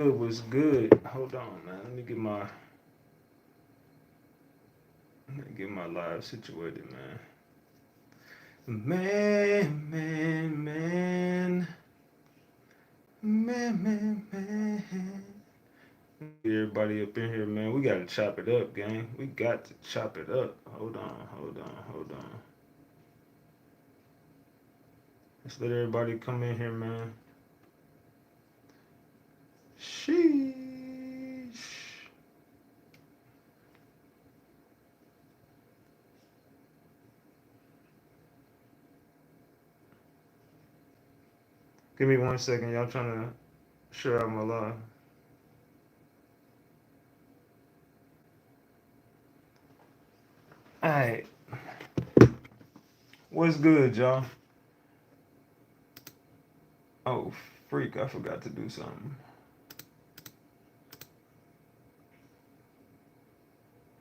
It was good. Hold on, man. Let me get my live situated, man. Man. Get everybody up in here, man. We gotta chop it up, gang. We got to chop it up. Hold on. Let's let everybody come in here, man. Sheesh. Give me 1 second, y'all trying to share out my live. Alright. What's good, y'all? Oh, freak, I forgot to do something.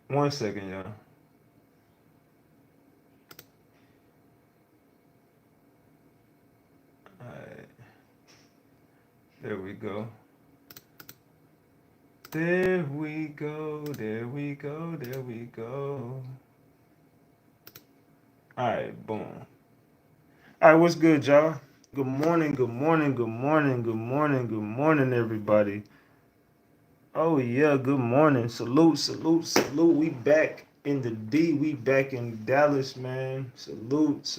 1 second, y'all. Alright. There we go. There we go. Alright, boom. Alright, what's good, y'all? Good morning, everybody. Oh, yeah, good morning. Salute. We back in the D. We back in Dallas, man. Salute.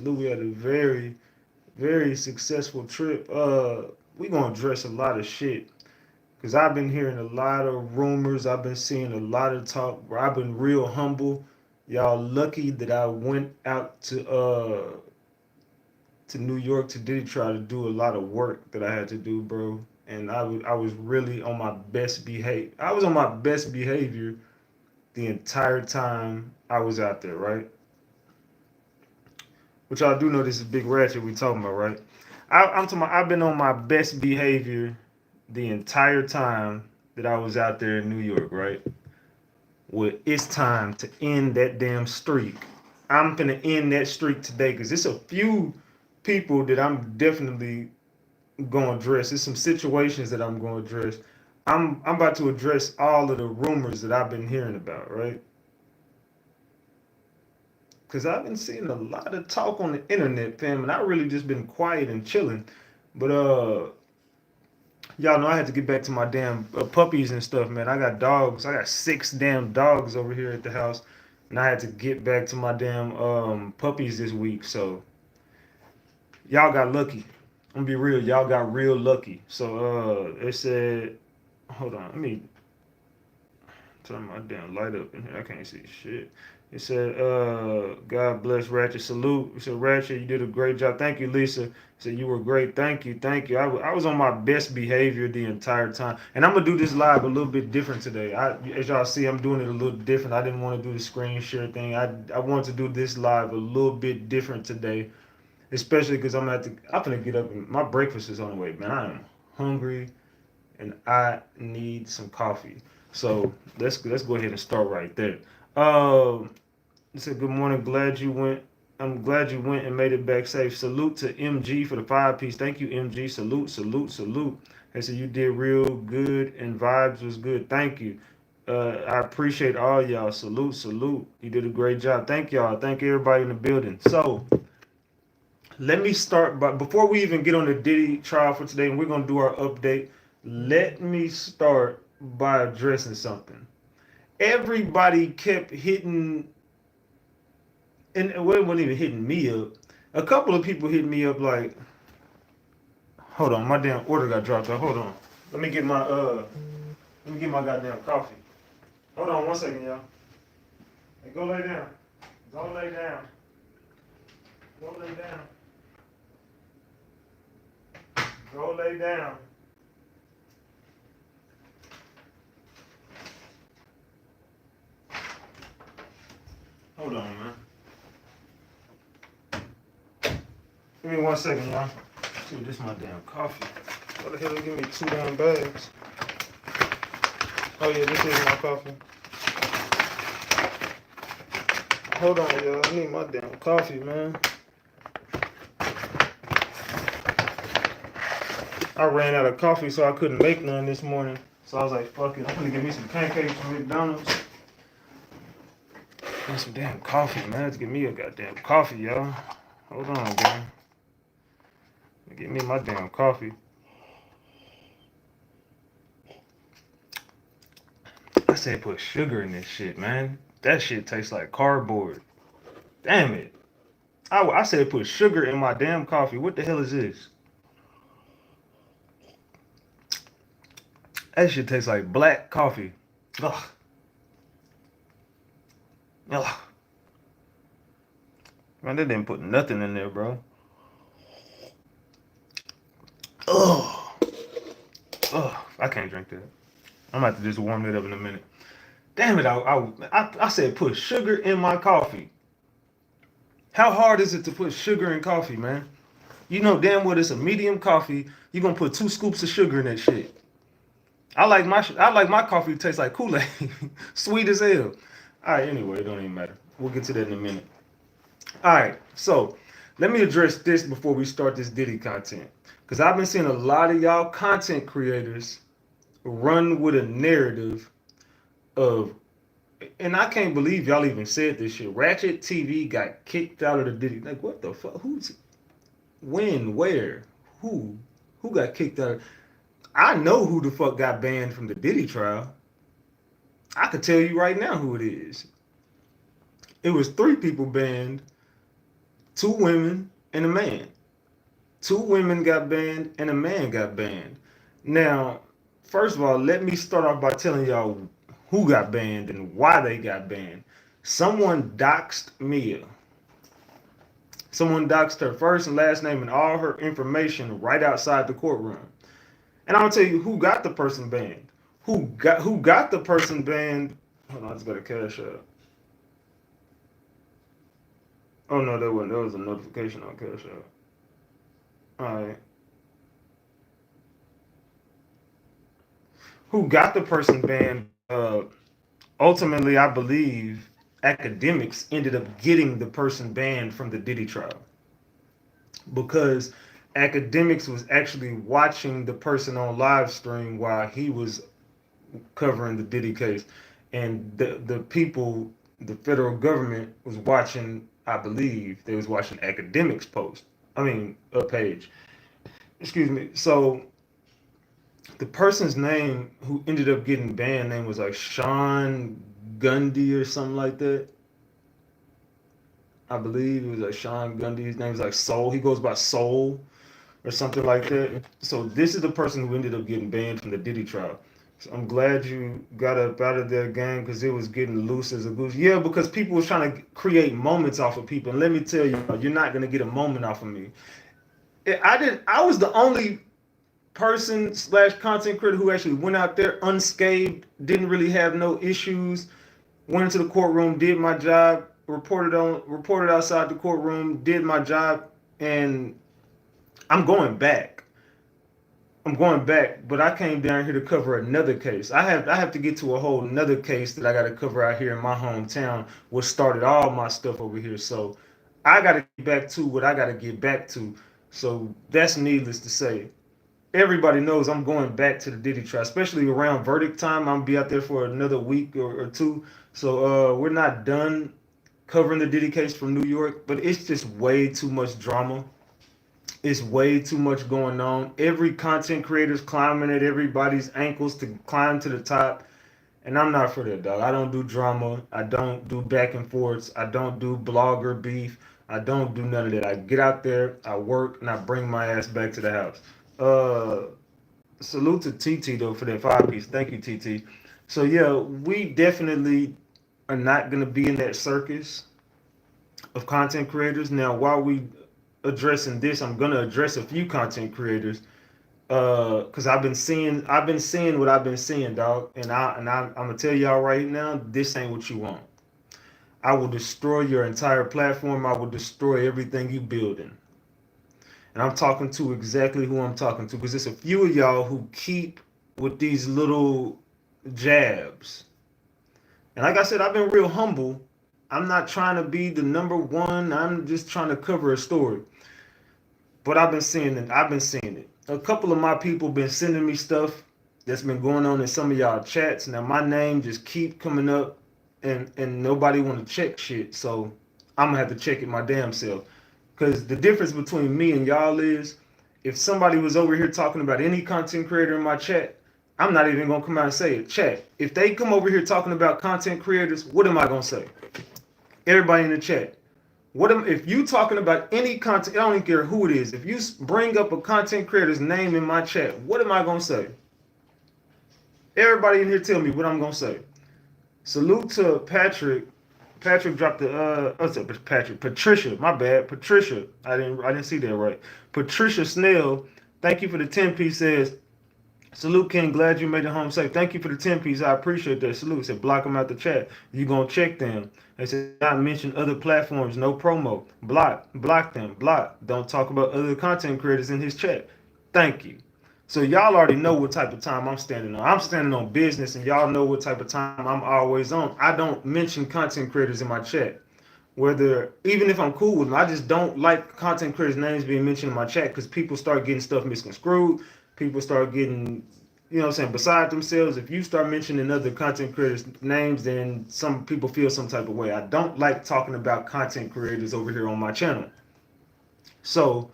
We had a very, very successful trip. We gonna address a lot of shit. Because I've been hearing a lot of rumors. I've been seeing a lot of talk where I've been real humble. Y'all lucky that I went out to New York to Diddy try to do a lot of work that I had to do, bro. And I was really on my best behavior. I was on my best behavior the entire time I was out there, right? Which y'all do know this is Big Ratchet we talking about, right? I'm talking about, I've been on my best behavior the entire time that I was out there in New York, right? Well, it's time to end that damn streak. I'm finna end that streak today because it's a few people that I'm definitely gonna address. There's some situations that I'm gonna address. I'm about to address all of the rumors that I've been hearing about, right? Because I've been seeing a lot of talk on the internet, fam, and I really just been quiet and chilling. But y'all know I had to get back to my damn puppies and stuff, man. I got dogs. I got 6 damn dogs over here at the house, and I had to get back to my damn puppies this week. So y'all got lucky. I'm gonna be real. Y'all got real lucky. So it said, hold on, let me turn my damn light up in here. I can't see shit. It said, God bless Ratchet. Salute. It said, Ratchet, you did a great job. Thank you, Lisa. It said, you were great. Thank you. I was on my best behavior the entire time. And I'm going to do this live a little bit different today. As y'all see, I'm doing it a little different. I didn't want to do the screen share thing. I wanted to do this live a little bit different today. Especially because I'm going to get up and my breakfast is on the way, man. I am hungry and I need some coffee. So let's go ahead and start right there. He said, "Good morning. Glad you went. I'm glad you went and made it back safe. Salute to MG for the 5 piece. Thank you, MG. Salute. They said you did real good and vibes was good. Thank you. I appreciate all y'all. Salute. You did a great job. Thank y'all. Thank everybody in the building. So let me start. But before we even get on the Diddy trial for today, and we're gonna do our update. Let me start by addressing something. Everybody kept hitting, and it wasn't even hitting me up. A couple of people hit me up like, hold on, my damn order got dropped off. Hold on. Let me get my goddamn coffee. Hold on 1 second, y'all. Hey, go lay down. Go lay down. Go lay down. Go lay down. Hold on, man. Give me 1 second, y'all. Dude, this is my damn coffee. What the hell? Give me 2 damn bags. Oh yeah, this is my coffee. Hold on, y'all. I need my damn coffee, man. I ran out of coffee, so I couldn't make none this morning. So I was like, fuck it, I'm gonna get me some pancakes from McDonald's. And some damn coffee, man. Let's get me a goddamn coffee, y'all. Hold on, man. Get me my damn coffee. I said put sugar in this shit, man. That shit tastes like cardboard. Damn it. I said put sugar in my damn coffee. What the hell is this? That shit tastes like black coffee. Ugh. Ugh. Man, they didn't put nothing in there, bro. Ugh. Ugh. I can't drink that. I'm about to just warm it up in a minute. Damn it, I said put sugar in my coffee. How hard is it to put sugar in coffee, man? You know damn well it's a medium coffee. You're gonna put 2 scoops of sugar in that shit. I like my coffee to taste like Kool-Aid. Sweet as hell. Alright, anyway, it don't even matter. We'll get to that in a minute. Alright, so let me address this before we start this Diddy content. Because I've been seeing a lot of y'all content creators run with a narrative of, and I can't believe y'all even said this shit. RatchetTV got kicked out of the Diddy. Like, what the fuck? Who's, when, where, who got kicked out? I know who the fuck got banned from the Diddy trial. I could tell you right now who it is. It was 3 people banned, 2 women and a man. 2 women got banned and a man got banned. Now, first of all, let me start off by telling y'all who got banned and why they got banned. Someone doxed Mia. Someone doxed her first and last name and all her information right outside the courtroom. And I'm gonna tell you who got the person banned. Who got the person banned? Hold on, I just got a cash out. Oh no, that wasn't. That was a notification on cash out. All right. Who got the person banned? Ultimately, I believe academics ended up getting the person banned from the Diddy trial because academics was actually watching the person on live stream while he was covering the Diddy case, and the people, the federal government was watching. I believe they was watching academics post. I mean, a page. Excuse me. So the person's name who ended up getting banned name was like Sean Gundy or something like that. I believe it was like Sean Gundy. His name was like Soul. He goes by Soul or something like that. So this is the person who ended up getting banned from the Diddy trial. So I'm glad you got up out of that game because it was getting loose as a goose. Yeah, because people was trying to create moments off of people. And let me tell you, you're not gonna get a moment off of me. I was the only person / content creator who actually went out there unscathed, didn't really have no issues, went into the courtroom, did my job, reported outside the courtroom, did my job, and I'm going back. But I came down here to cover another case. I have to get to a whole another case that I got to cover out here in my hometown, which started all my stuff over here. So I got to get back to what I got to get back to. So that's needless to say. Everybody knows I'm going back to the Diddy trial, especially around verdict time. I'm gonna be out there for another week or 2. So we're not done covering the Diddy case from New York, but it's just way too much drama. It's way too much going on. Every content creator's climbing at everybody's ankles to climb to the top. And I'm not for that, dog. I don't do drama. I don't do back and forths. I don't do blogger beef. I don't do none of that. I get out there, I work, and I bring my ass back to the house. Salute to TT though for that 5-piece. Thank you, TT. So yeah, we definitely are not gonna be in that circus of content creators. Now, while we addressing this, I'm gonna address a few content creators because I've been seeing what I've been seeing, dog. And I'm gonna tell y'all right now, this ain't what you want. I will destroy your entire platform. I will destroy everything you building. And I'm talking to exactly who I'm talking to because there's a few of y'all who keep with these little jabs. And like I said, I've been real humble. I'm not trying to be the number one. I'm just trying to cover a story. But I've been seeing it. a couple of my people been sending me stuff that's been going on in some of y'all chats. Now my name just keep coming up, and nobody want to check shit. So I'm gonna have to check it my damn self. Cause the difference between me and y'all is, if somebody was over here talking about any content creator in my chat, I'm not even gonna come out and say it. Chat. If they come over here talking about content creators, what am I gonna say? Everybody in the chat. If you talking about any content? I don't even care who it is. If you bring up a content creator's name in my chat, what am I gonna say? Everybody in here, tell me what I'm gonna say. Salute to Patrick. Patrick dropped the what's up, Patrick? Patricia, my bad. Patricia. I didn't see that right. Patricia Snell, thank you for the 10-piece. Says, salute King, glad you made it home safe. Thank you for the 10-piece. I appreciate that. Salute. Said block them out the chat. You gonna check them. They said not mention other platforms, no promo. Block them. Block. Don't talk about other content creators in his chat. Thank you. So y'all already know what type of time I'm standing on. I'm standing on business, and y'all know what type of time I'm always on. I don't mention content creators in my chat. Whether, even if I'm cool with them, I just don't like content creators' names being mentioned in my chat, because people start getting stuff misconstrued. People start getting, you know what I'm saying, beside themselves. If you start mentioning other content creators' names, then some people feel some type of way. I don't like talking about content creators over here on my channel. So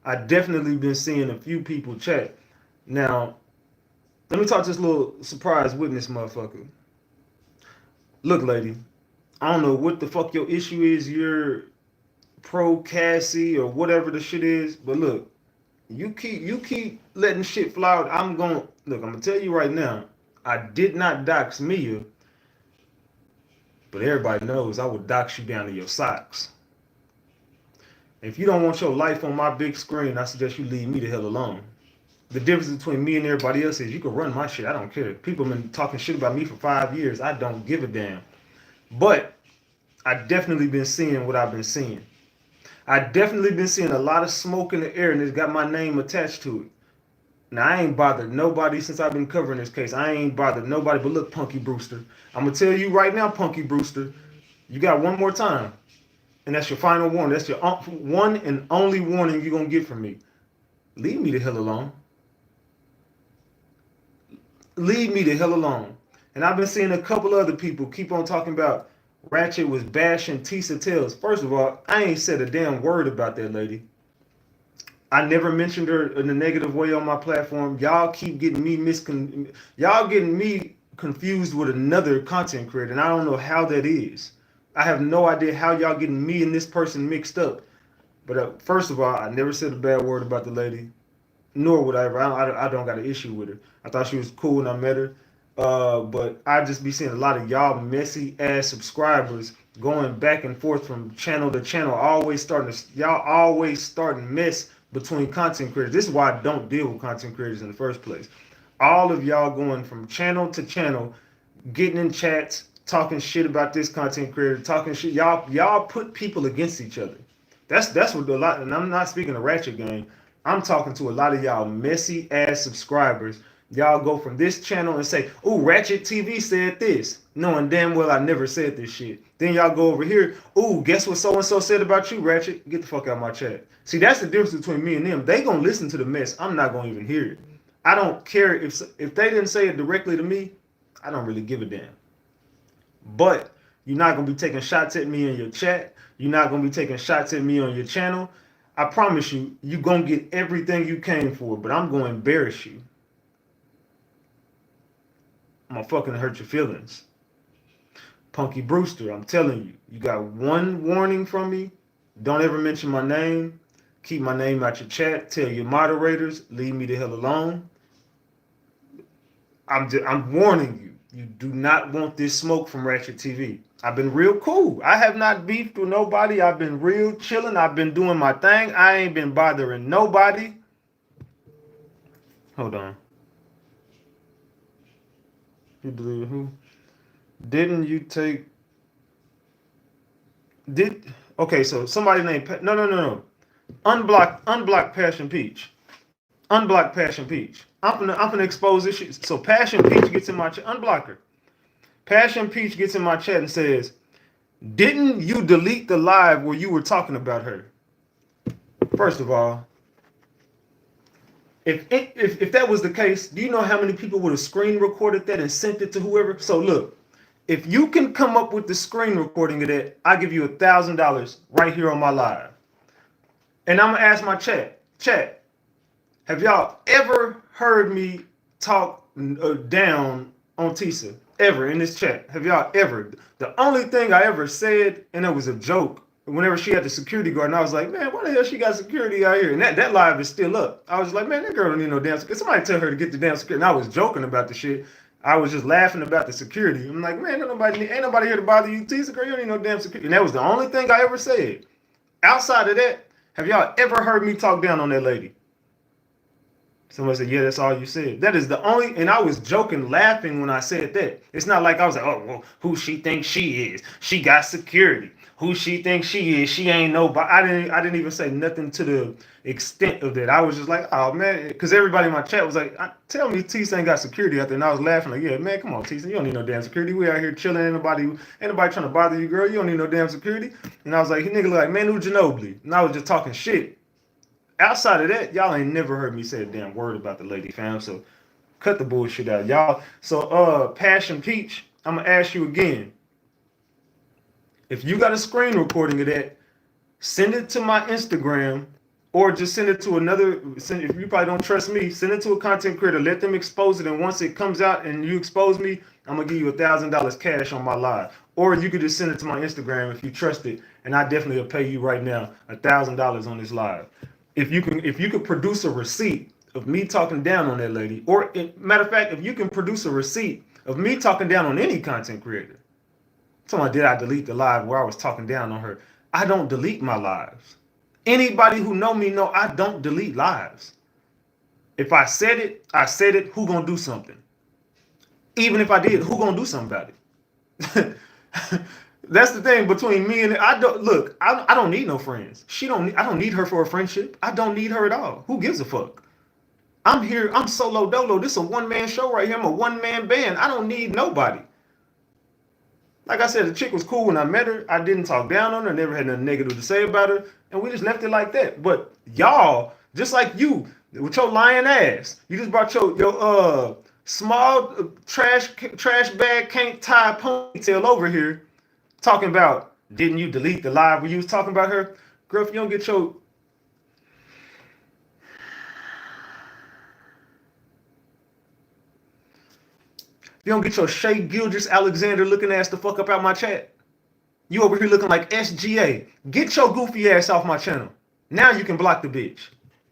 I definitely been seeing a few people chat. Now, let me talk to this little surprise witness motherfucker. Look, lady, I don't know what the fuck your issue is. You're pro Cassie or whatever the shit is, but look, you keep letting shit fly out. I'm gonna tell you right now, I did not dox Mia, but everybody knows I would dox you down to your socks. If you don't want your life on my big screen, I suggest you leave me the hell alone. The difference between me and everybody else is you can run my shit. I don't care. People have been talking shit about me for 5 years. I don't give a damn. But I definitely been seeing what I've been seeing. I definitely been seeing a lot of smoke in the air, and it's got my name attached to it. Now, I ain't bothered nobody since I've been covering this case. I ain't bothered nobody, but look, Punky Brewster. I'm going to tell you right now, Punky Brewster, you got one more time. And that's your final warning. That's your one and only warning you're going to get from me. Leave me the hell alone. Leave me the hell alone. And I've been seeing a couple other people keep on talking about Ratchet was bashing Tisa Tales. First of all, I ain't said a damn word about that lady. I never mentioned her in a negative way on my platform. Y'all keep getting me confused with another content creator, and I don't know how that is. I have no idea how y'all getting me and this person mixed up. But first of all, I never said a bad word about the lady, nor would I ever. I don't got an issue with her. I thought she was cool when I met her. But I just be seeing a lot of y'all messy ass subscribers going back and forth from channel to channel, y'all always starting mess between content creators. This is why I don't deal with content creators in the first place. All of y'all going from channel to channel, getting in chats, talking shit about this content creator, talking shit. Y'all put people against each other. That's what a lot. And I'm not speaking of Ratchet Gang. I'm talking to a lot of y'all messy ass subscribers. Y'all go from this channel and say, "Ooh, RatchetTV said this," knowing damn well I never said this shit. Then y'all go over here, "Ooh, guess what so and so said about you, Ratchet?" Get the fuck out of my chat. See, that's the difference between me and them. They gonna listen to the mess. I'm not gonna even hear it. I don't care if they didn't say it directly to me. I don't really give a damn. But you're not gonna be taking shots at me in your chat. You're not gonna be taking shots at me on your channel. I promise you, you're gonna get everything you came for. But I'm gonna embarrass you. I'm gonna fucking hurt your feelings. Punky Brewster, I'm telling you, you got one warning from me. Don't ever mention my name. Keep my name out your chat. Tell your moderators, leave me the hell alone. I'm warning you. You do not want this smoke from RatchetTV. I've been real cool. I have not beefed with nobody. I've been real chilling. I've been doing my thing. I ain't been bothering nobody. Hold on. You believe who? Didn't you take? Okay? So somebody named no. Unblock Passion Peach. Unblock Passion Peach. I'm gonna expose this shit. So Passion Peach gets in my chat. Unblock her. Passion Peach gets in my chat and says, "Didn't you delete the live where you were talking about her?" First of all, If that was the case, do you know how many people would have screen recorded that and sent it to whoever? So look, if you can come up with the screen recording of that, I give you $1,000 right here on my live. And I'm gonna ask my chat, have y'all ever heard me talk down on Tisa? Ever in this chat? Have y'all ever? The only thing I ever said, and it was a joke, whenever she had the security guard, and I was like, man, why the hell she got security out here? And that live is still up. I was like, man, that girl don't need no damn security. Somebody tell her to get the damn security. And I was joking about the shit. I was just laughing about the security. I'm like, man, ain't nobody here to bother you, Tisa, girl. You don't need no damn security. And that was the only thing I ever said. Outside of that, have y'all ever heard me talk down on that lady? Somebody said, yeah, that's all you said. That is the only, and I was joking, laughing when I said that. It's not like I was like, oh, well, who she thinks she is? She got security. Who she thinks she is? She ain't nobody. I didn't even say nothing to the extent of that. I was just like, oh, man, because everybody in my chat was like, tell me Tisa ain't got security out there. And I was laughing like, yeah, man, come on, Tisa. You don't need no damn security. We out here chilling. Ain't nobody trying to bother you, girl. You don't need no damn security. And I was like, he nigga look like Manu Ginobili. And I was just talking shit. Outside of that, y'all ain't never heard me say a damn word about the lady, fam. So cut the bullshit out, y'all. So Passion Peach, I'm gonna ask you again. If you got a screen recording of that, send it to my Instagram or just send it to another. If you probably don't trust me, send it to a content creator. Let them expose it, and once it comes out and you expose me, I'm gonna give you $1,000 cash on my live. Or you could just send it to my Instagram if you trust it, and I definitely will pay you right now $1,000 on this live. If you could produce a receipt of me talking down on that lady, or matter of fact, if you can produce a receipt of me talking down on any content creator. Someone did I delete the live where I was talking down on her? I don't delete my lives. Anybody who know me know I don't delete lives. If I said it, I said it. Who gonna do something? Even if I did, who gonna do something about it? That's the thing between me and I don't look. I don't need no friends. I don't need her for a friendship. I don't need her at all. Who gives a fuck? I'm here. I'm solo dolo. This is a one-man show right here. I'm a one-man band. I don't need nobody. Like I said, the chick was cool when I met her. I didn't talk down on her. Never had nothing negative to say about her, and we just left it like that. But y'all, just like you, with your lying ass, you just brought your small trash bag can't tie ponytail over here. Talking about, didn't you delete the live when you was talking about her? Girl, if you don't get your... If you don't get your Shea Gildress Alexander looking ass the fuck up out my chat, you over here looking like SGA. Get your goofy ass off my channel. Now you can block the bitch.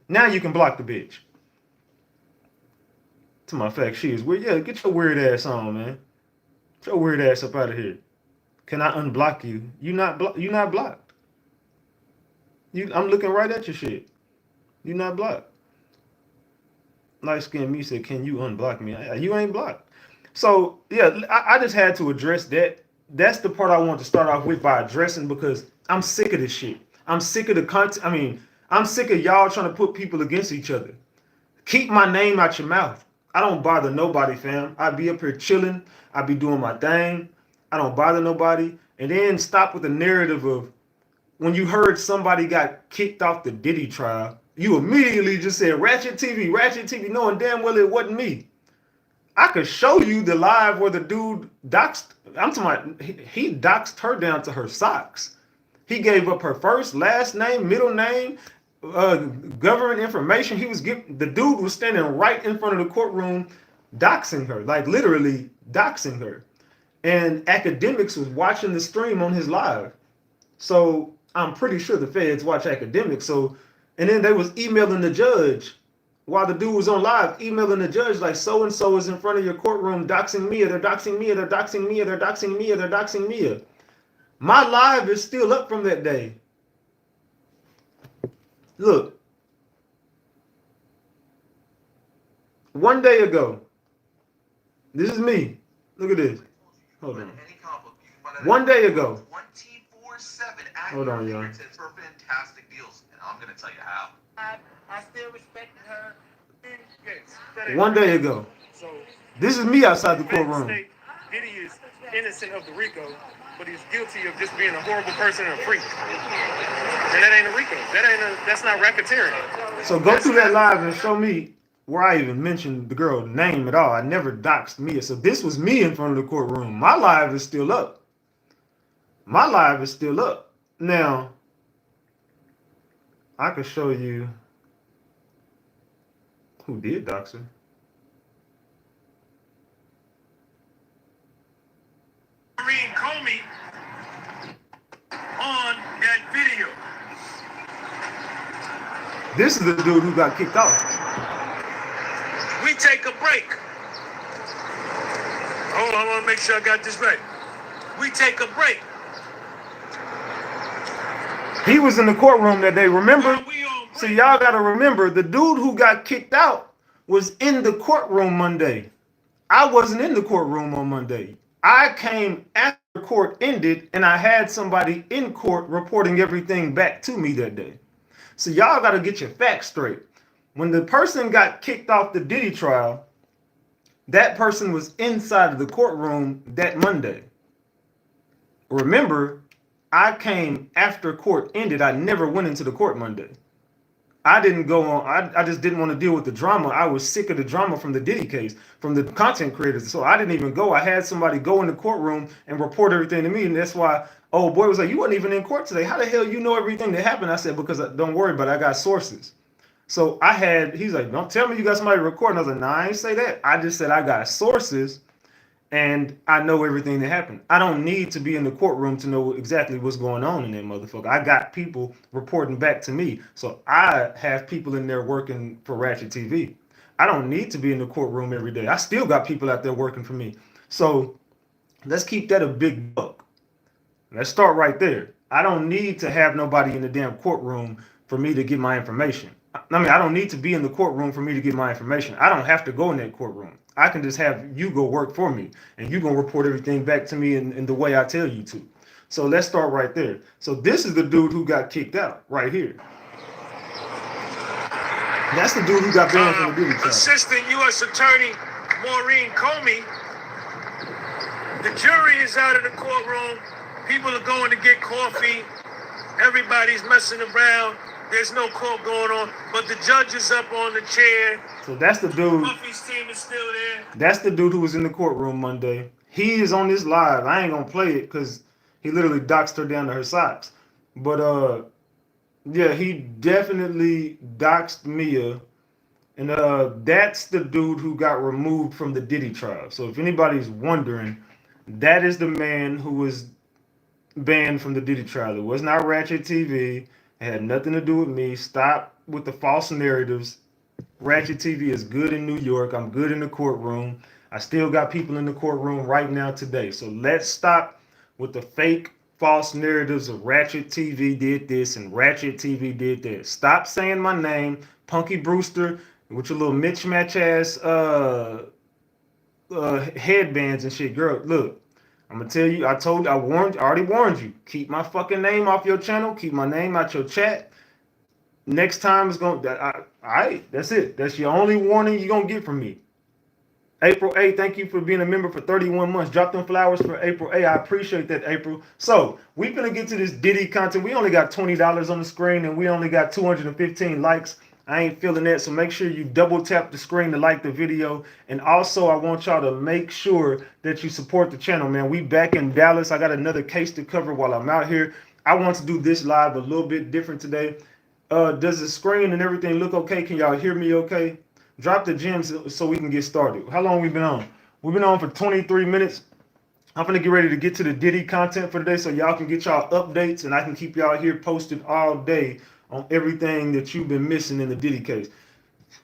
Now you can block the bitch. To my fact, she is weird. Yeah, get your weird ass on, man. Get your weird ass up out of here. Can I unblock you? You not blocked. I'm looking right at your shit. You not blocked. Light skinned me said, "Can you unblock me?" You ain't blocked. So yeah, I just had to address that. That's the part I want to start off with by addressing because I'm sick of this shit. I'm sick of the content. I mean, I'm sick of y'all trying to put people against each other. Keep my name out your mouth. I don't bother nobody, fam. I be up here chilling. I be doing my thing. I don't bother nobody. And then stop with the narrative of when you heard somebody got kicked off the Diddy trial, you immediately just said RatchetTV, knowing damn well it wasn't me. I could show you the live where the dude doxed. I'm talking about he doxed her down to her socks. He gave up her first, last name, middle name, government information. The dude was standing right in front of the courtroom, doxing her, like literally doxing her. And Academics was watching the stream on his live. So I'm pretty sure the feds watch Academics. So, and then they was emailing the judge while the dude was on live, emailing the judge like so-and-so is in front of your courtroom doxing Mia. They're doxing Mia. They're doxing Mia. They're doxing Mia. They're doxing Mia. My live is still up from that day. Look. One day ago. This is me. Look at this. Hold on. One day ago. Hold on, y'all. For fantastic deals, and I'm gonna tell you how. I still respect her. One day ago. This is me outside the courtroom. Diddy is innocent of the RICO, but he's guilty of just being a horrible person and a freak. And that ain't a RICO. That's not racketeering. So go through that live and show me where I even mentioned the girl's name at all. I never doxed Mia. So this was me in front of the courtroom. My live is still up. My live is still up. Now, I could show you who did dox her. Comey on that video. This is the dude who got kicked off. We take a break. Hold on, I want to make sure I got this right. We take a break. He was in the courtroom that day, remember? So y'all got to remember, the dude who got kicked out was in the courtroom Monday. I wasn't in the courtroom on Monday. I came after court ended, and I had somebody in court reporting everything back to me that day. So y'all got to get your facts straight. When the person got kicked off the Diddy trial, that person was inside of the courtroom that Monday. Remember, I came after court ended. I never went into the court Monday. I didn't go on. I just didn't want to deal with the drama. I was sick of the drama from the Diddy case, from the content creators. So I didn't even go. I had somebody go in the courtroom and report everything to me. And that's why old boy was like, you weren't even in court today. How the hell you know everything that happened? I said, because don't worry, but I got sources. So he's like, don't tell me you got somebody recording. I was like, nah, I ain't say that. I just said I got sources and I know everything that happened. I don't need to be in the courtroom to know exactly what's going on in that motherfucker. I got people reporting back to me. So I have people in there working for Ratchet TV. I don't need to be in the courtroom every day. I still got people out there working for me. So let's keep that a big buck. Let's start right there. I don't need to have nobody in the damn courtroom for me to get my information. I mean, I don't need to be in the courtroom for me to get my information. I don't have to go in that courtroom. I can just have you go work for me, and you're going to report everything back to me in the way I tell you to. So let's start right there. So this is the dude who got kicked out right here. That's the dude who got banned from the Diddy trial. Assistant U.S. Attorney Maureen Comey. The jury is out of the courtroom. People are going to get coffee. Everybody's messing around. There's no court going on, but the judge is up on the chair. So that's the dude. Puffy's team is still there. That's the dude who was in the courtroom Monday. He is on this live. I ain't gonna play it because he literally doxed her down to her socks. But yeah, he definitely doxed Mia. And that's the dude who got removed from the Diddy trial. So if anybody's wondering, that is the man who was banned from the Diddy trial. It was not Ratchet TV. It had nothing to do with me. Stop with the false narratives. Ratchet TV is good in New York. I'm good in the courtroom. I still got people in the courtroom right now today. So let's stop with the fake false narratives of Ratchet TV did this and Ratchet TV did that. Stop saying my name, Punky Brewster, with your little mismatch ass headbands and shit. Girl, look. I'm gonna tell you, I already warned you. Keep my fucking name off your channel. Keep my name out your chat. Next time it's gonna, alright, that's it. That's your only warning you're gonna get from me. April A, thank you for being a member for 31 months. Drop them flowers for April A. I appreciate that, April. So we're gonna get to this Diddy content. We only got $20 on the screen and we only got 215 likes. I ain't feeling that, so make sure you double tap the screen to like the video. And also, I want y'all to make sure that you support the channel, man. We back in Dallas. I got another case to cover while I'm out here. I want to do this live a little bit different today. Does the screen and everything look okay? Can y'all hear me okay? Drop the gems so we can get started. How long we been on? We've been on for 23 minutes. I'm gonna get ready to get to the Diddy content for today so y'all can get y'all updates and I can keep y'all here posted all day on everything that you've been missing in the Diddy case.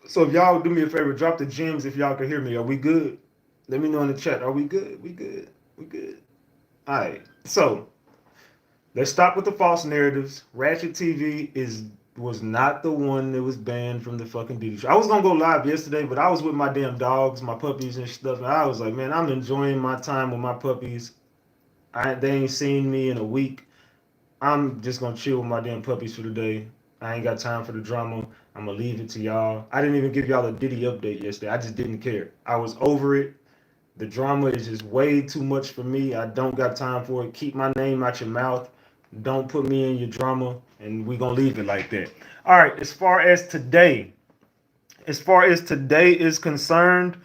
So if y'all do me a favor, drop the gems if y'all can hear me. Are we good? Let me know in the chat. Are we good? We good? We good? All right. So let's stop with the false narratives. Ratchet TV was not the one that was banned from the fucking Diddy show. I was gonna go live yesterday, but I was with my damn dogs, my puppies and stuff, and I was like, man, I'm enjoying my time with my puppies. They ain't seen me in a week. I'm just gonna chill with my damn puppies for the day. I ain't got time for the drama. I'm gonna leave it to y'all. I didn't even give y'all a Diddy update yesterday. I just didn't care. I was over it. The drama is just way too much for me. I don't got time for it. Keep my name out your mouth. Don't put me in your drama, and we're gonna leave it like that. All right, as far as today, As far as today is concerned,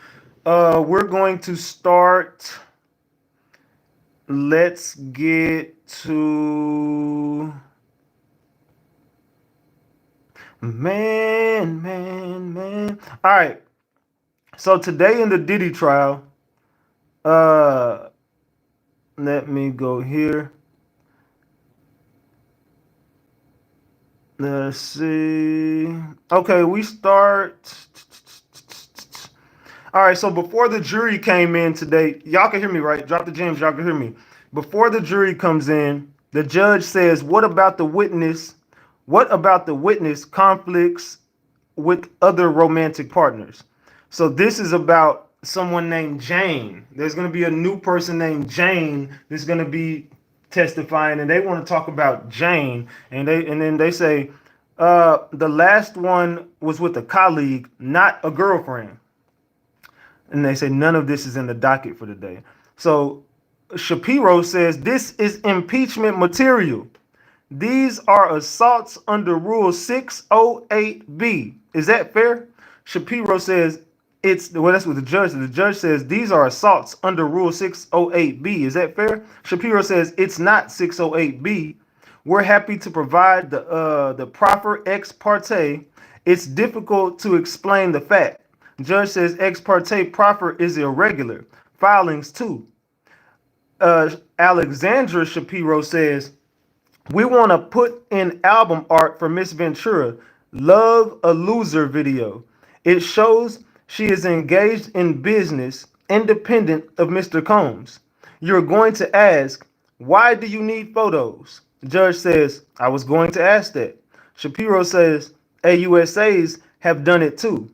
we're going to start. Let's get to man. All right. So today in the Diddy trial, uh, let me go here. Let's see. Okay, we start. All right, so before the jury came in today, y'all can hear me, right? Drop the gems, y'all can hear me. Before the jury comes in, the judge says, "What about the witness? What about the witness conflicts with other romantic partners?" So this is about someone named Jane. There's going to be a new person named Jane that's going to be testifying, and they want to talk about Jane, and then they say the last one was with a colleague, not a girlfriend. And they say none of this is in the docket for today. So Shapiro says this is impeachment material. These are assaults under Rule 608B. Is that fair? Shapiro says that's what the judge says. The judge says these are assaults under Rule 608B. Is that fair? Shapiro says it's not 608B. We're happy to provide the proper ex parte. It's difficult to explain the fact. Judge says ex parte proffer is irregular. Filings too. Alexandra Shapiro says, we want to put in album art for Miss Ventura. Love a Loser video. It shows she is engaged in business independent of Mr. Combs. You're going to ask, why do you need photos? Judge says, I was going to ask that. Shapiro says, AUSAs have done it too.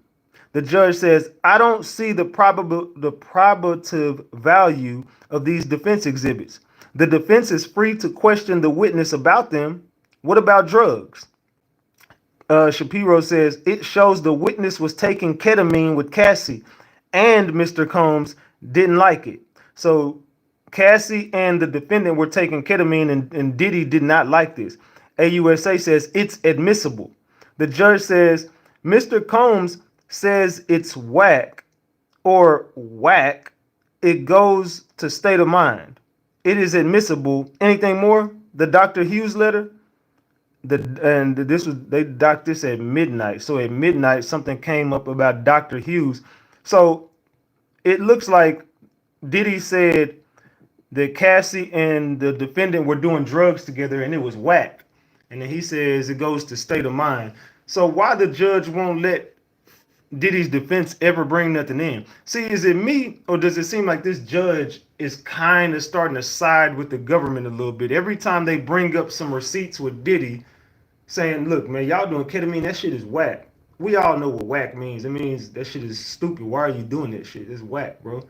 The judge says, I don't see the probative value of these defense exhibits. The defense is free to question the witness about them. What about drugs? Shapiro says, it shows the witness was taking ketamine with Cassie and Mr. Combs didn't like it. So Cassie and the defendant were taking ketamine and Diddy did not like this. AUSA says it's admissible. The judge says, Mr. Combs says it's whack or whack. It goes to state of mind. It is admissible. Anything more? The Dr. Hughes letter? They docked this at midnight. So at midnight, something came up about Dr. Hughes. So it looks like Diddy said that Cassie and the defendant were doing drugs together and it was whack. And then he says it goes to state of mind. So why the judge won't let Diddy's defense ever bring nothing in? See, is it me or does it seem like this judge is kind of starting to side with the government a little bit? Every time they bring up some receipts with Diddy saying, look, man, y'all doing ketamine, that shit is whack. We all know what whack means. It means that shit is stupid. Why are you doing that shit? It's whack, bro.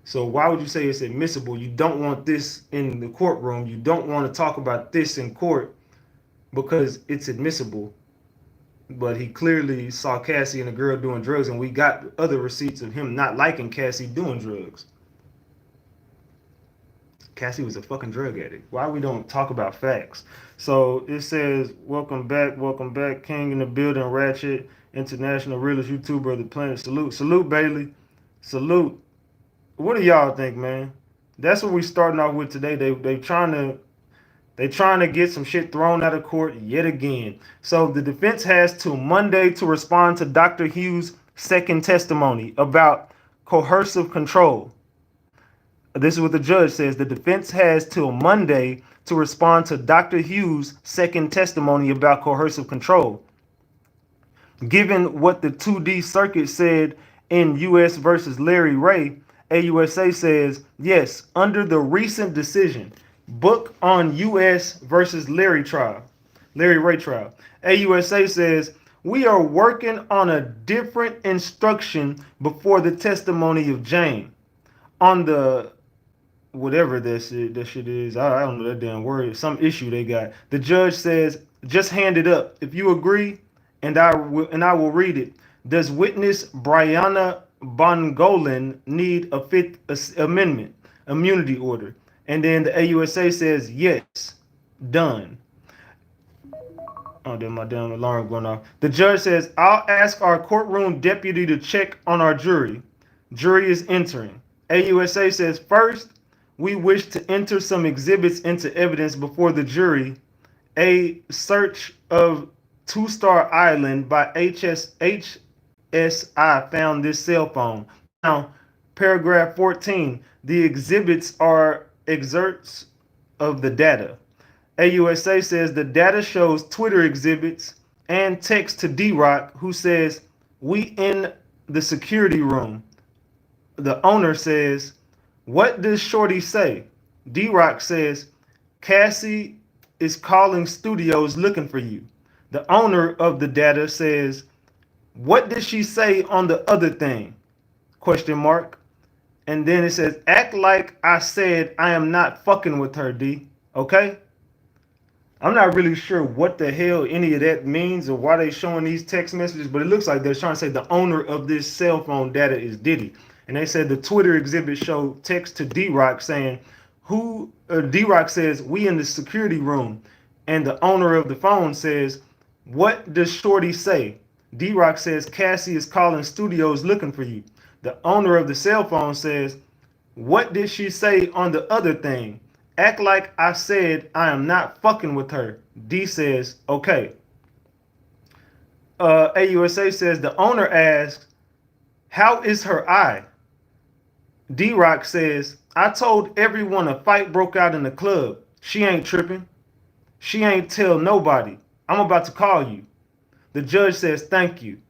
So why would you say it's admissible? You don't want this in the courtroom. You don't want to talk about this in court because it's admissible. But he clearly saw Cassie and a girl doing drugs, and we got other receipts of him not liking Cassie doing drugs. Cassie was a fucking drug addict. Why we don't talk about facts? So it says, welcome back, King in the building, Ratchet, international realest YouTuber of the planet. Salute, Bailey. Salute. What do y'all think, man? That's what we starting off with today. They trying to get some shit thrown out of court yet again. So the defense has till Monday to respond to Dr. Hughes' second testimony about coercive control. This is what the judge says. The defense has till Monday to respond to Dr. Hughes' second testimony about coercive control. Given what the 2D circuit said in U.S. versus Larry Ray, AUSA says, yes, under the recent decision, book on U.S. versus Larry Ray trial. AUSA says, we are working on a different instruction before the testimony of Jane. On the whatever that shit is, I don't know that damn word, some issue they got. The judge says, just hand it up. If you agree, and I will read it. Does witness Brianna Bongolan need a Fifth Amendment immunity order? And then the AUSA says, yes, done. Oh, then my damn alarm going off. The judge says, I'll ask our courtroom deputy to check on our jury. Jury is entering. AUSA says, first, we wish to enter some exhibits into evidence before the jury. A search of Two Star Island by HSI found this cell phone. Now, paragraph 14, the exhibits are excerpts of the data. AUSA says the data shows Twitter exhibits and text to D-Rock, who says, we in the security room. The owner says, what does Shorty say? D-Rock says, Cassie is calling studios looking for you. The owner of the data says, what did she say on the other thing? Question mark. And then it says, act like I said I am not fucking with her, D. Okay? I'm not really sure what the hell any of that means or why they showing these text messages, but it looks like they're trying to say the owner of this cell phone data is Diddy. And they said the Twitter exhibit showed text to D-Rock saying, D-Rock says, we in the security room. And the owner of the phone says, what does Shorty say? D-Rock says, Cassie is calling studios looking for you. The owner of the cell phone says, what did she say on the other thing? Act like I said I am not fucking with her. D says, okay. AUSA says the owner asks, how is her eye? D-Rock says, I told everyone a fight broke out in the club. She ain't tripping. She ain't tell nobody. I'm about to call you. The judge says, thank you.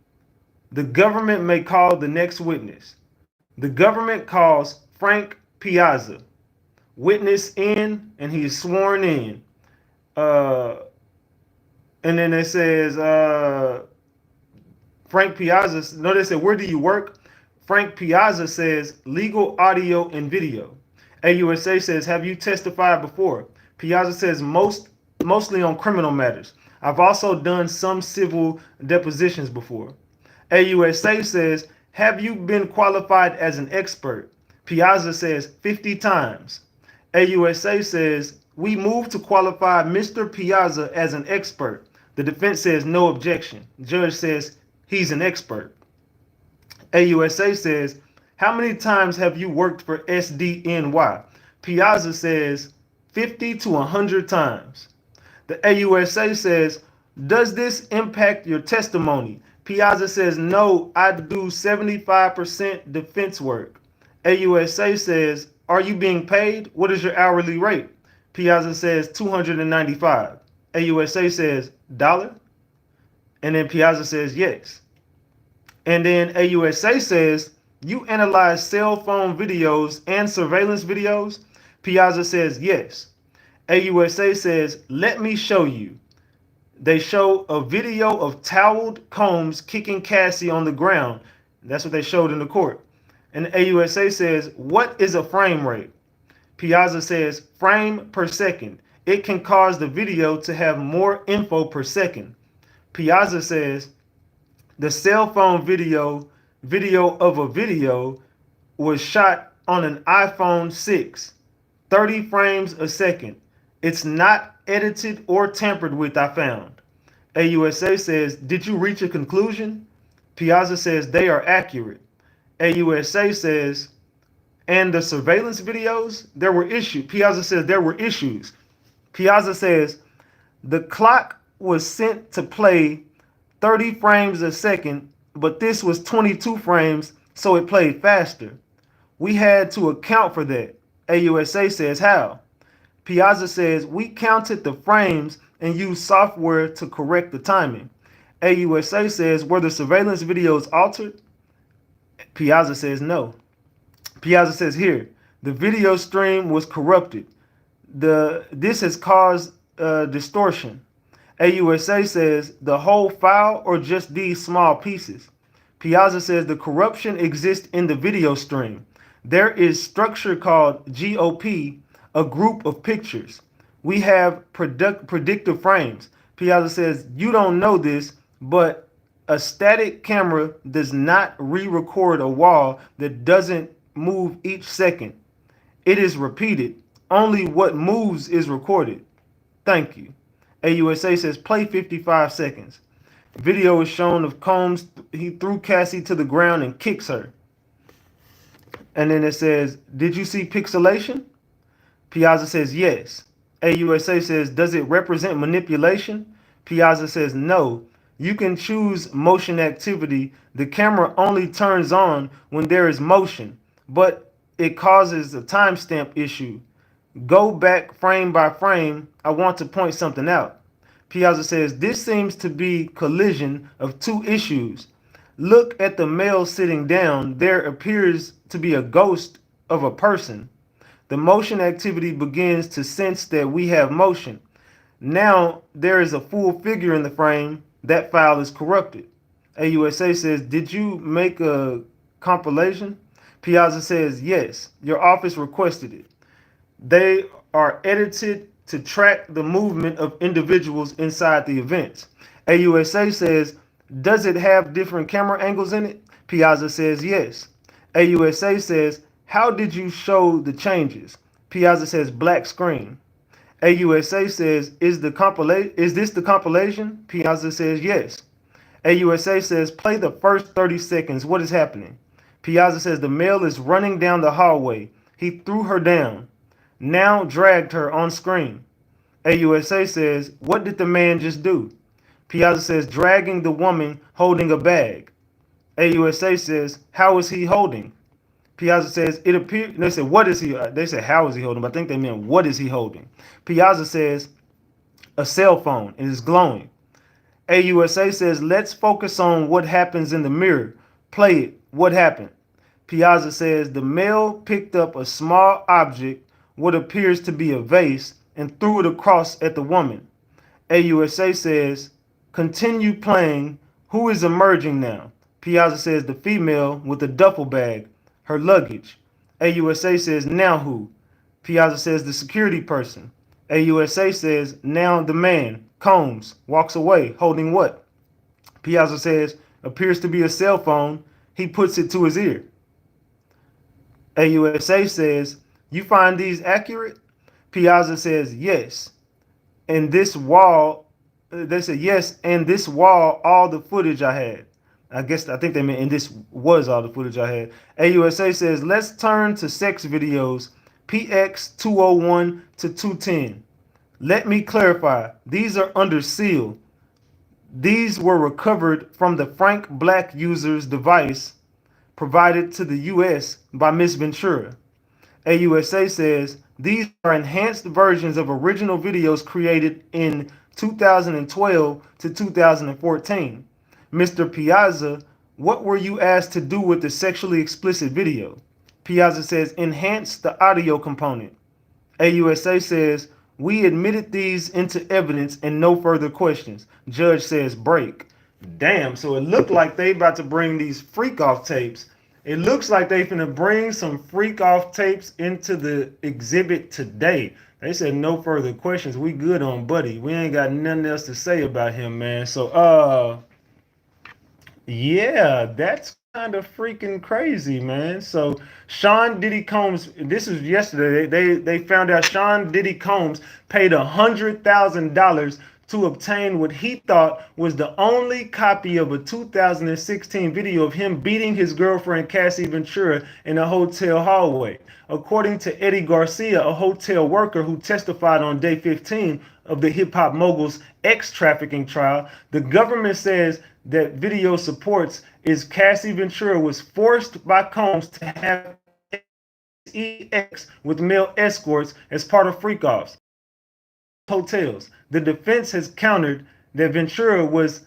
The government may call the next witness. The government calls Frank Piazza. Witness in, and he is sworn in. And then it says, Frank Piazza, no, they said, where do you work? Frank Piazza says, legal audio and video. AUSA says, have you testified before? Piazza says, mostly on criminal matters. I've also done some civil depositions before. AUSA says, have you been qualified as an expert? Piazza says, 50 times. AUSA says, we move to qualify Mr. Piazza as an expert. The defense says, no objection. Judge says, he's an expert. AUSA says, how many times have you worked for SDNY? Piazza says, 50 to 100 times. The AUSA says, does this impact your testimony? Piazza says, no, I do 75% defense work. AUSA says, are you being paid? What is your hourly rate? Piazza says, $295. AUSA says, dollar? And then Piazza says, yes. And then AUSA says, you analyze cell phone videos and surveillance videos? Piazza says, yes. AUSA says, let me show you. They show a video of toweled Combs kicking Cassie on the ground. That's what they showed in the court. And AUSA says, what is a frame rate? Piazza says, frame per second. It can cause the video to have more info per second. Piazza says, the cell phone video of a video was shot on an iPhone 6, 30 frames a second. It's not edited or tampered with, I found. AUSA says, did you reach a conclusion? Piazza says, they are accurate. AUSA says, and the surveillance videos, there were issues. Piazza says there were issues. Piazza says, the clock was sent to play 30 frames a second, but this was 22 frames, so it played faster. We had to account for that. AUSA says, how? Piazza says, we counted the frames and used software to correct the timing. AUSA says, were the surveillance videos altered? Piazza says, no. Piazza says, here, the video stream was corrupted. This has caused distortion. AUSA says, the whole file or just these small pieces? Piazza says, the corruption exists in the video stream. There is structure called GOP, a group of pictures. We have predictive frames. Piazza says, you don't know this, but a static camera does not re-record a wall that doesn't move each second. It is repeated. Only what moves is recorded. Thank you. AUSA says play 55 seconds. Video is shown of Combs. He threw Cassie to the ground and kicks her. And then it says, did you see pixelation? Piazza says yes. AUSA says, does it represent manipulation? Piazza says no. You can choose motion activity. The camera only turns on when there is motion, but it causes a timestamp issue. Go back frame by frame. I want to point something out. Piazza says, this seems to be collision of two issues. Look at the male sitting down. There appears to be a ghost of a person. The motion activity begins to sense that we have motion. Now there is a full figure in the frame. That file is corrupted. AUSA says, did you make a compilation? Piazza says, yes. Your office requested it. They are edited to track the movement of individuals inside the events. AUSA says, does it have different camera angles in it? Piazza says yes. AUSA says, how did you show the changes? Piazza says black screen. AUSA says, is this the compilation? Piazza says yes. AUSA says, play the first 30 seconds. What is happening? Piazza says, the male is running down the hallway. He threw her down. Now dragged her on screen. AUSA says, what did the man just do? Piazza says, dragging the woman holding a bag. AUSA says, how is he holding? Piazza says, it appears, they said, what is he? They said, how is he holding? But I think they meant, what is he holding? Piazza says, a cell phone. It is glowing. AUSA says, let's focus on what happens in the mirror. Play it. What happened? Piazza says, the male picked up a small object, what appears to be a vase, and threw it across at the woman. AUSA says, continue playing. Who is emerging now? Piazza says, the female with the duffel bag, her luggage. AUSA says, now who? Piazza says, the security person. AUSA says, now the man, Combs, walks away, holding what? Piazza says, appears to be a cell phone. He puts it to his ear. AUSA says, you find these accurate? Piazza says, yes. And this wall, they said, yes, and this wall, all the footage I had. I think they meant, and this was all the footage I had. AUSA says, let's turn to sex videos, PX 201 to 210. Let me clarify, these are under seal. These were recovered from the Frank Black user's device provided to the U.S. by Ms. Ventura. AUSA says, these are enhanced versions of original videos created in 2012 to 2014. Mr. Piazza, what were you asked to do with the sexually explicit video? Piazza says, enhance the audio component. AUSA says, we admitted these into evidence and no further questions. Judge says, break. Damn, so it looked like they about to bring these freak-off tapes. It looks like they finna bring some freak-off tapes into the exhibit today. They said no further questions. We good on Buddy. We ain't got nothing else to say about him, man. So, yeah, that's kind of freaking crazy, man. So Sean Diddy Combs, this was yesterday. They found out Sean Diddy Combs paid $100,000 to obtain what he thought was the only copy of a 2016 video of him beating his girlfriend Cassie Ventura in a hotel hallway. According to Eddie Garcia, a hotel worker who testified on day 15 of the hip-hop mogul's ex-trafficking trial, the government says that video supports is Cassie Ventura was forced by Combs to have sex with male escorts as part of freak-offs hotels. The defense has countered that Ventura was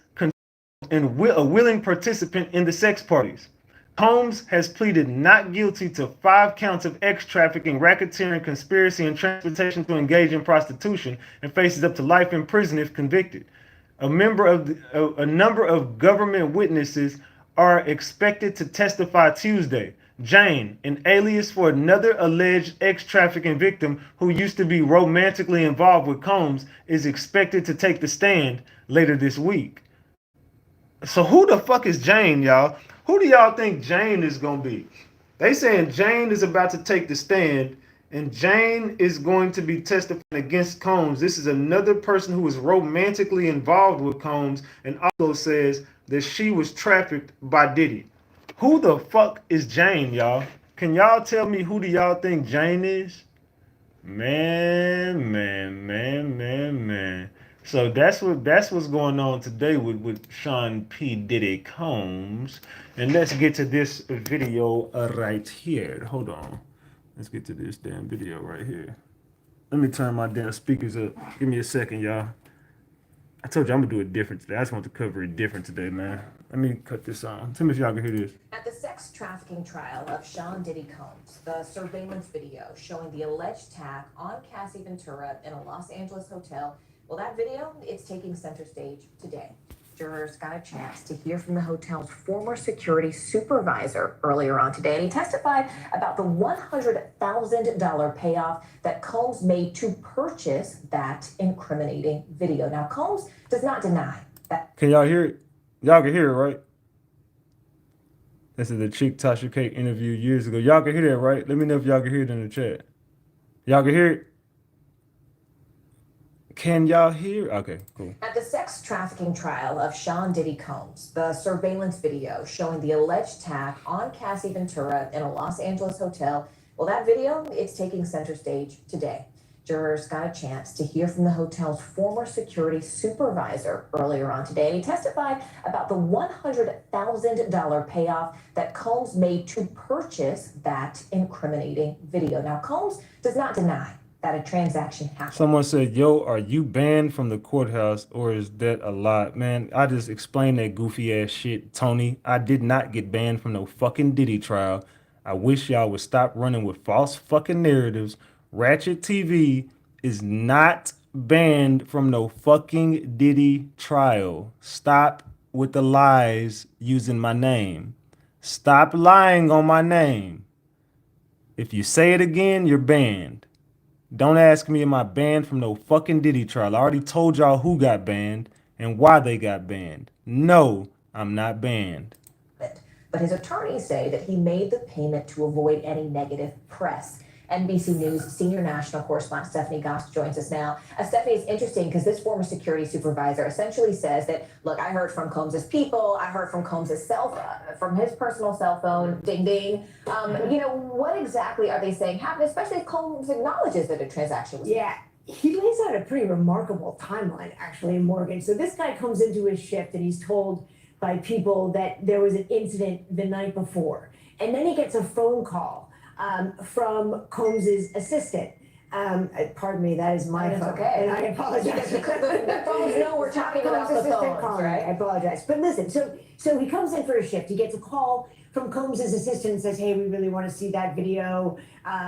a willing participant in the sex parties. Combs has pleaded not guilty to 5 counts of ex-trafficking, racketeering, conspiracy, and transportation to engage in prostitution, and faces up to life in prison if convicted. A number of government witnesses are expected to testify Tuesday. Jane, an alias for another alleged ex-trafficking victim who used to be romantically involved with Combs, is expected to take the stand later this week. So who the fuck is Jane, y'all? Who do y'all think Jane is going to be? They saying Jane is about to take the stand, And Jane is going to be testifying against Combs. This is another person who is romantically involved with Combs and also says that she was trafficked by Diddy. Who the fuck is Jane, y'all? Can y'all tell me who do y'all think Jane is? Man. So that's what's going on today with Sean P. Diddy Combs. And let's get to this video right here. Hold on. Let's get to this damn video right here. Let me turn my damn speakers up. Give me a second, y'all. I told you I'm gonna do it different today. I just want to cover it different today, man. Let me cut this on. Tell me if y'all can hear this. At the sex trafficking trial of Sean Diddy Combs, the surveillance video showing the alleged attack on Cassie Ventura in a Los Angeles hotel, well, that video, it's taking center stage today. Jurors got a chance to hear from the hotel's former security supervisor earlier on today, and he testified about the $100,000 payoff that Combs made to purchase that incriminating video. Now, Combs does not deny that. Can y'all hear it? Y'all can hear it, right? This is the chick Tasha K interview years ago. Y'all can hear that, right? Let me know if y'all can hear it in the chat. Y'all can hear it? Can y'all hear? Okay, cool. At the sex trafficking trial of Sean Diddy Combs, the surveillance video showing the alleged attack on Cassie Ventura in a Los Angeles hotel, well, that video, it's taking center stage today. Jurors got a chance to hear from the hotel's former security supervisor earlier on today, and he testified about the $100,000 payoff that Combs made to purchase that incriminating video. Now, Combs does not deny that a transaction happened. Someone said, yo, are you banned from the courthouse or is that a lot? Man, I just explained that goofy ass shit, Tony. I did not get banned from no fucking Diddy trial. I wish y'all would stop running with false fucking narratives. Ratchet TV is not banned from no fucking Diddy trial. Stop with the lies using my name. Stop lying on my name. If you say it again, you're banned. Don't ask me, am I banned from no fucking Diddy trial? I already told y'all who got banned and why they got banned. No, I'm not banned. But his attorneys say that he made the payment to avoid any negative press. NBC News senior national correspondent Stephanie Goss joins us now. Stephanie, it's interesting because this former security supervisor essentially says that, look, I heard from Combs's people, I heard from Combs's from his personal cell phone, ding ding. What exactly are they saying happened, especially if Combs acknowledges that a transaction was made? Yeah. He lays out a pretty remarkable timeline, actually, Morgan. So this guy comes into his shift and he's told by people that there was an incident the night before. And then he gets a phone call from Combs's assistant. Pardon me, that is my phone. Okay. And I apologize. The phones know we're talking about the phones, right? I apologize. But listen, so he comes in for a shift. He gets a call from Combs's assistant and says, hey, we really want to see that video.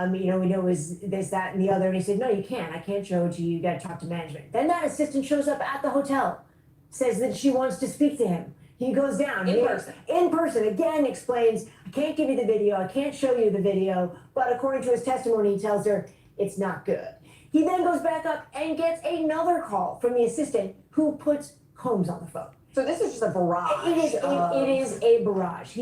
We know is this, that, and the other. And he said, no, you can't. I can't show it to you. You got to talk to management. Then that assistant shows up at the hotel, says that she wants to speak to him. He goes down in person, again explains, I can't give you the video, I can't show you the video, but according to his testimony, he tells her it's not good. He then goes back up and gets another call from the assistant who puts Combs on the phone. So this is just a barrage. It is a barrage.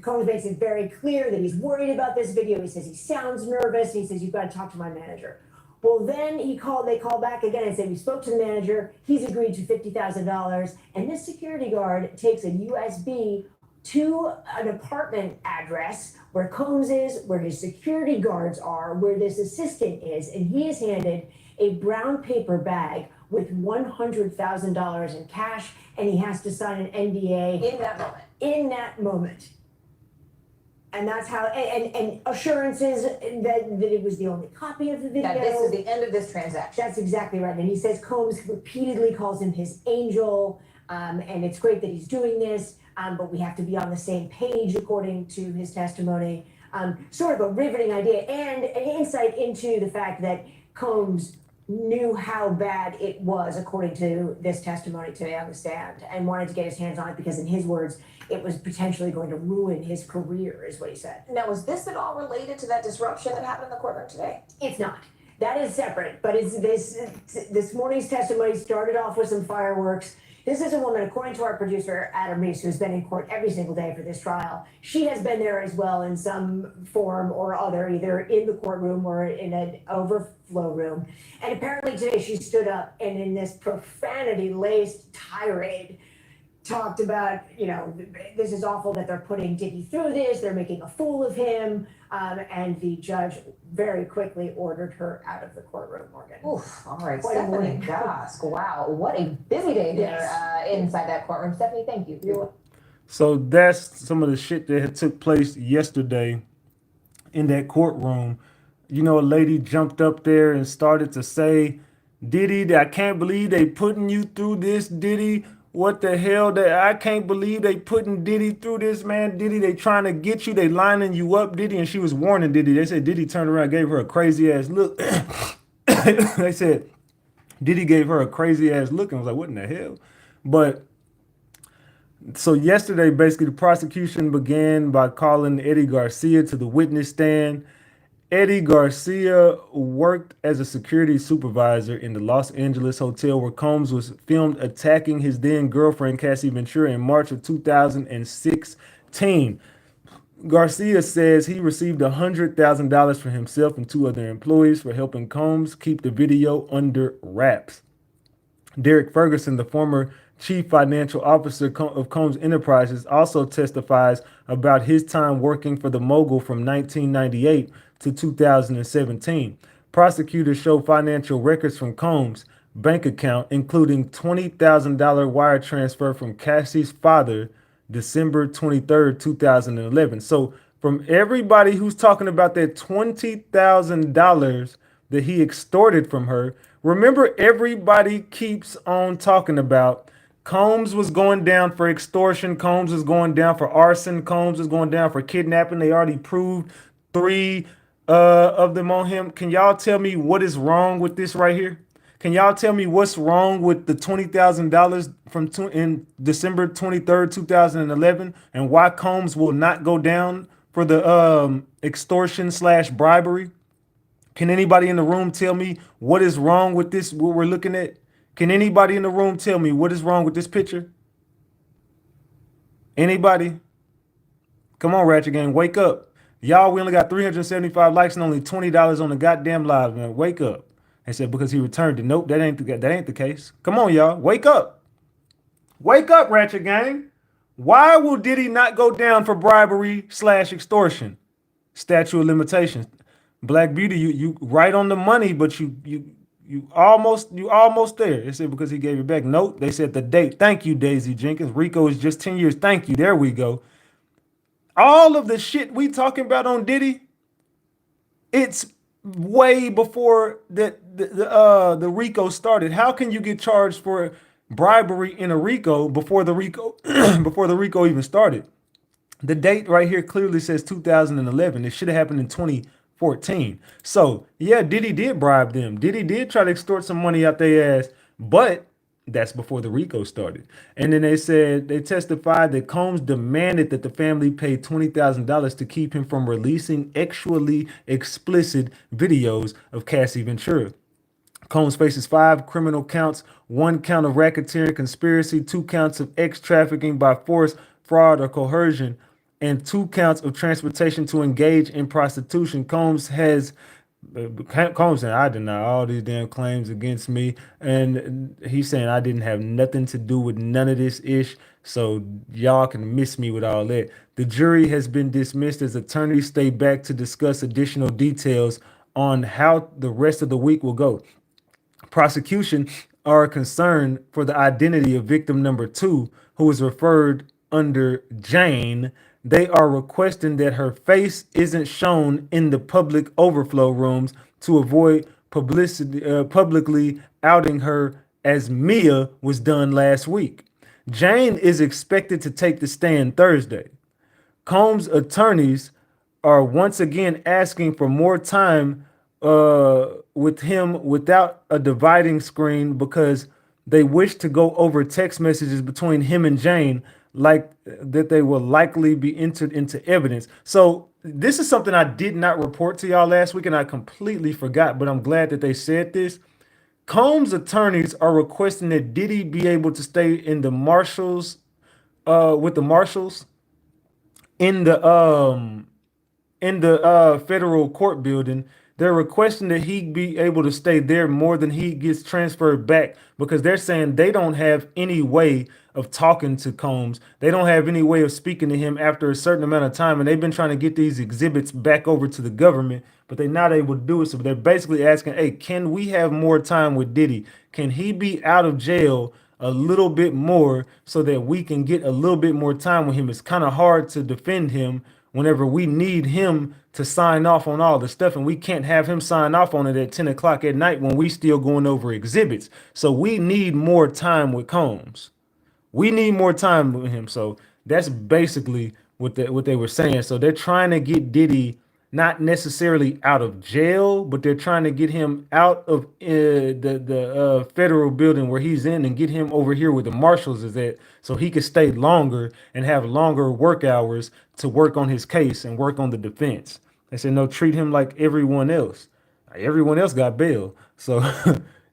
Combs makes it very clear that he's worried about this video. He says he sounds nervous. He says, you've got to talk to my manager. Well, then they call back again and say, we spoke to the manager, he's agreed to $50,000, and this security guard takes a USB to an apartment address where Combs is, where his security guards are, where this assistant is, and he is handed a brown paper bag with $100,000 in cash, and he has to sign an NDA. In that moment. And that's how, and assurances that it was the only copy of the video. That this is the end of this transaction. That's exactly right. And he says Combs repeatedly calls him his angel, and it's great that he's doing this, but we have to be on the same page according to his testimony. Sort of a riveting idea and an insight into the fact that Combs knew how bad it was, according to this testimony today on the stand, and wanted to get his hands on it because, in his words, it was potentially going to ruin his career, is what he said. Now, was this at all related to that disruption that happened in the courtroom today? It's not. That is separate, but it's this morning's testimony started off with some fireworks. This is a woman, according to our producer, Adam Reese, who's been in court every single day for this trial. She has been there as well in some form or other, either in the courtroom or in an overflow room. And apparently today she stood up and in this profanity-laced tirade talked about, this is awful that they're putting Diddy through this, they're making a fool of him, and the judge very quickly ordered her out of the courtroom, Morgan. Oof, all right, Quite a Stephanie morning. Gosk. Wow, what a busy day there Yes. inside that courtroom. Stephanie, thank you. So that's some of the shit that had took place yesterday in that courtroom. A lady jumped up there and started to say, Diddy, I can't believe they putting you through this, Diddy. What the hell? I can't believe they putting Diddy through this, man. Diddy, they trying to get you. They lining you up, Diddy. And she was warning Diddy. They said Diddy turned around and gave her a crazy ass look. They said Diddy gave her a crazy ass look. And I was like, what in the hell? But so yesterday, basically, the prosecution began by calling Eddie Garcia to the witness stand. Eddie Garcia worked as a security supervisor in the Los Angeles hotel where Combs was filmed attacking his then girlfriend, Cassie Ventura, in March of 2016. Garcia says he received $100,000 for himself and two other employees for helping Combs keep the video under wraps. Derek Ferguson, the former chief financial officer of Combs Enterprises, also testifies about his time working for the mogul from 1998 to 2017. Prosecutors show financial records from Combs' bank account, including $20,000 wire transfer from Cassie's father, December 23rd, 2011. So from everybody who's talking about that $20,000 that he extorted from her, remember, everybody keeps on talking about Combs was going down for extortion. Combs was going down for arson. Combs was going down for kidnapping. They already proved 3 of them on him. Can y'all tell me what is wrong with this right here? Can y'all tell me what's wrong with the $20,000 in December 23rd, 2011, and why Combs will not go down for the extortion / bribery? Can anybody in the room tell me what is wrong with this, what we're looking at? Can anybody in the room tell me what is wrong with this picture? Anybody? Come on, Ratchet Gang, wake up. Y'all, we only got 375 likes and only $20 on the goddamn live, man. Wake up. They said because he returned it. Nope, that ain't the case. Come on, y'all. Wake up. Wake up, Ratchet Gang. Why will Diddy not go down for bribery / extortion? Statute of limitations. Black Beauty, you right on the money, but you almost there. They said because he gave it back. Nope. They said the date. Thank you, Daisy Jenkins. Rico is just 10 years. Thank you. There we go. All of the shit we talking about on Diddy, it's way before the RICO started. How can you get charged for bribery in a RICO before the RICO before the RICO even started? The date right here clearly says 2011. It should have happened in 2014. So yeah, Diddy did bribe them. Diddy did try to extort some money out their ass, but that's before the RICO started. And then they testified that Combs demanded that the family pay $20,000 to keep him from releasing sexually explicit videos of Cassie Ventura. Combs faces 5 criminal counts, 1 count of racketeering conspiracy, 2 counts of trafficking by force, fraud, or coercion, and 2 counts of transportation to engage in prostitution. Combs saying, I deny all these damn claims against me. And he's saying I didn't have nothing to do with none of this ish. So y'all can miss me with all that. The jury has been dismissed as attorneys stay back to discuss additional details on how the rest of the week will go. Prosecution are concerned for the identity of victim number 2, who is referred under Jane. They are requesting that her face isn't shown in the public overflow rooms to avoid publicity, publicly outing her as Mia was done last week. Jane is expected to take the stand Thursday. Combs' attorneys are once again asking for more time with him without a dividing screen because they wish to go over text messages between him and Jane, like that they will likely be entered into evidence. So this is something I did not report to y'all last week and I completely forgot, but I'm glad that they said this. Combs' attorneys are requesting that Diddy be able to stay in the marshals, with the marshals in the federal court building. They're requesting that he be able to stay there more than he gets transferred back, because they're saying they don't have any way of talking to Combs. They don't have any way of speaking to him after a certain amount of time, and they've been trying to get these exhibits back over to the government, but they're not able to do it. So they're basically asking, hey, can we have more time with Diddy? Can he be out of jail a little bit more so that we can get a little bit more time with him? It's kind of hard to defend him whenever we need him to sign off on all the stuff, and we can't have him sign off on it at 10 o'clock at night when we still going over exhibits. So we need more time with Combs. We need more time with him. So that's basically what they were saying. So they're trying to get Diddy not necessarily out of jail, but they're trying to get him out of the federal building where he's in, and get him over here where the marshals is at, so he could stay longer and have longer work hours to work on his case and work on the defense. They said, no, treat him like everyone else. Everyone else got bail. So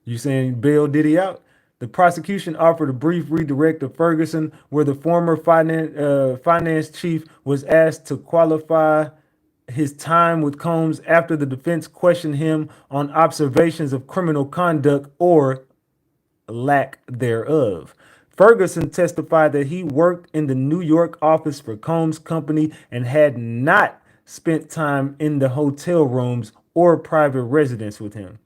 you saying bail Diddy out? The prosecution offered a brief redirect to Ferguson, where the former finance chief was asked to qualify his time with Combs after the defense questioned him on observations of criminal conduct or lack thereof. Ferguson testified that he worked in the New York office for Combs' company and had not spent time in the hotel rooms or private residence with him.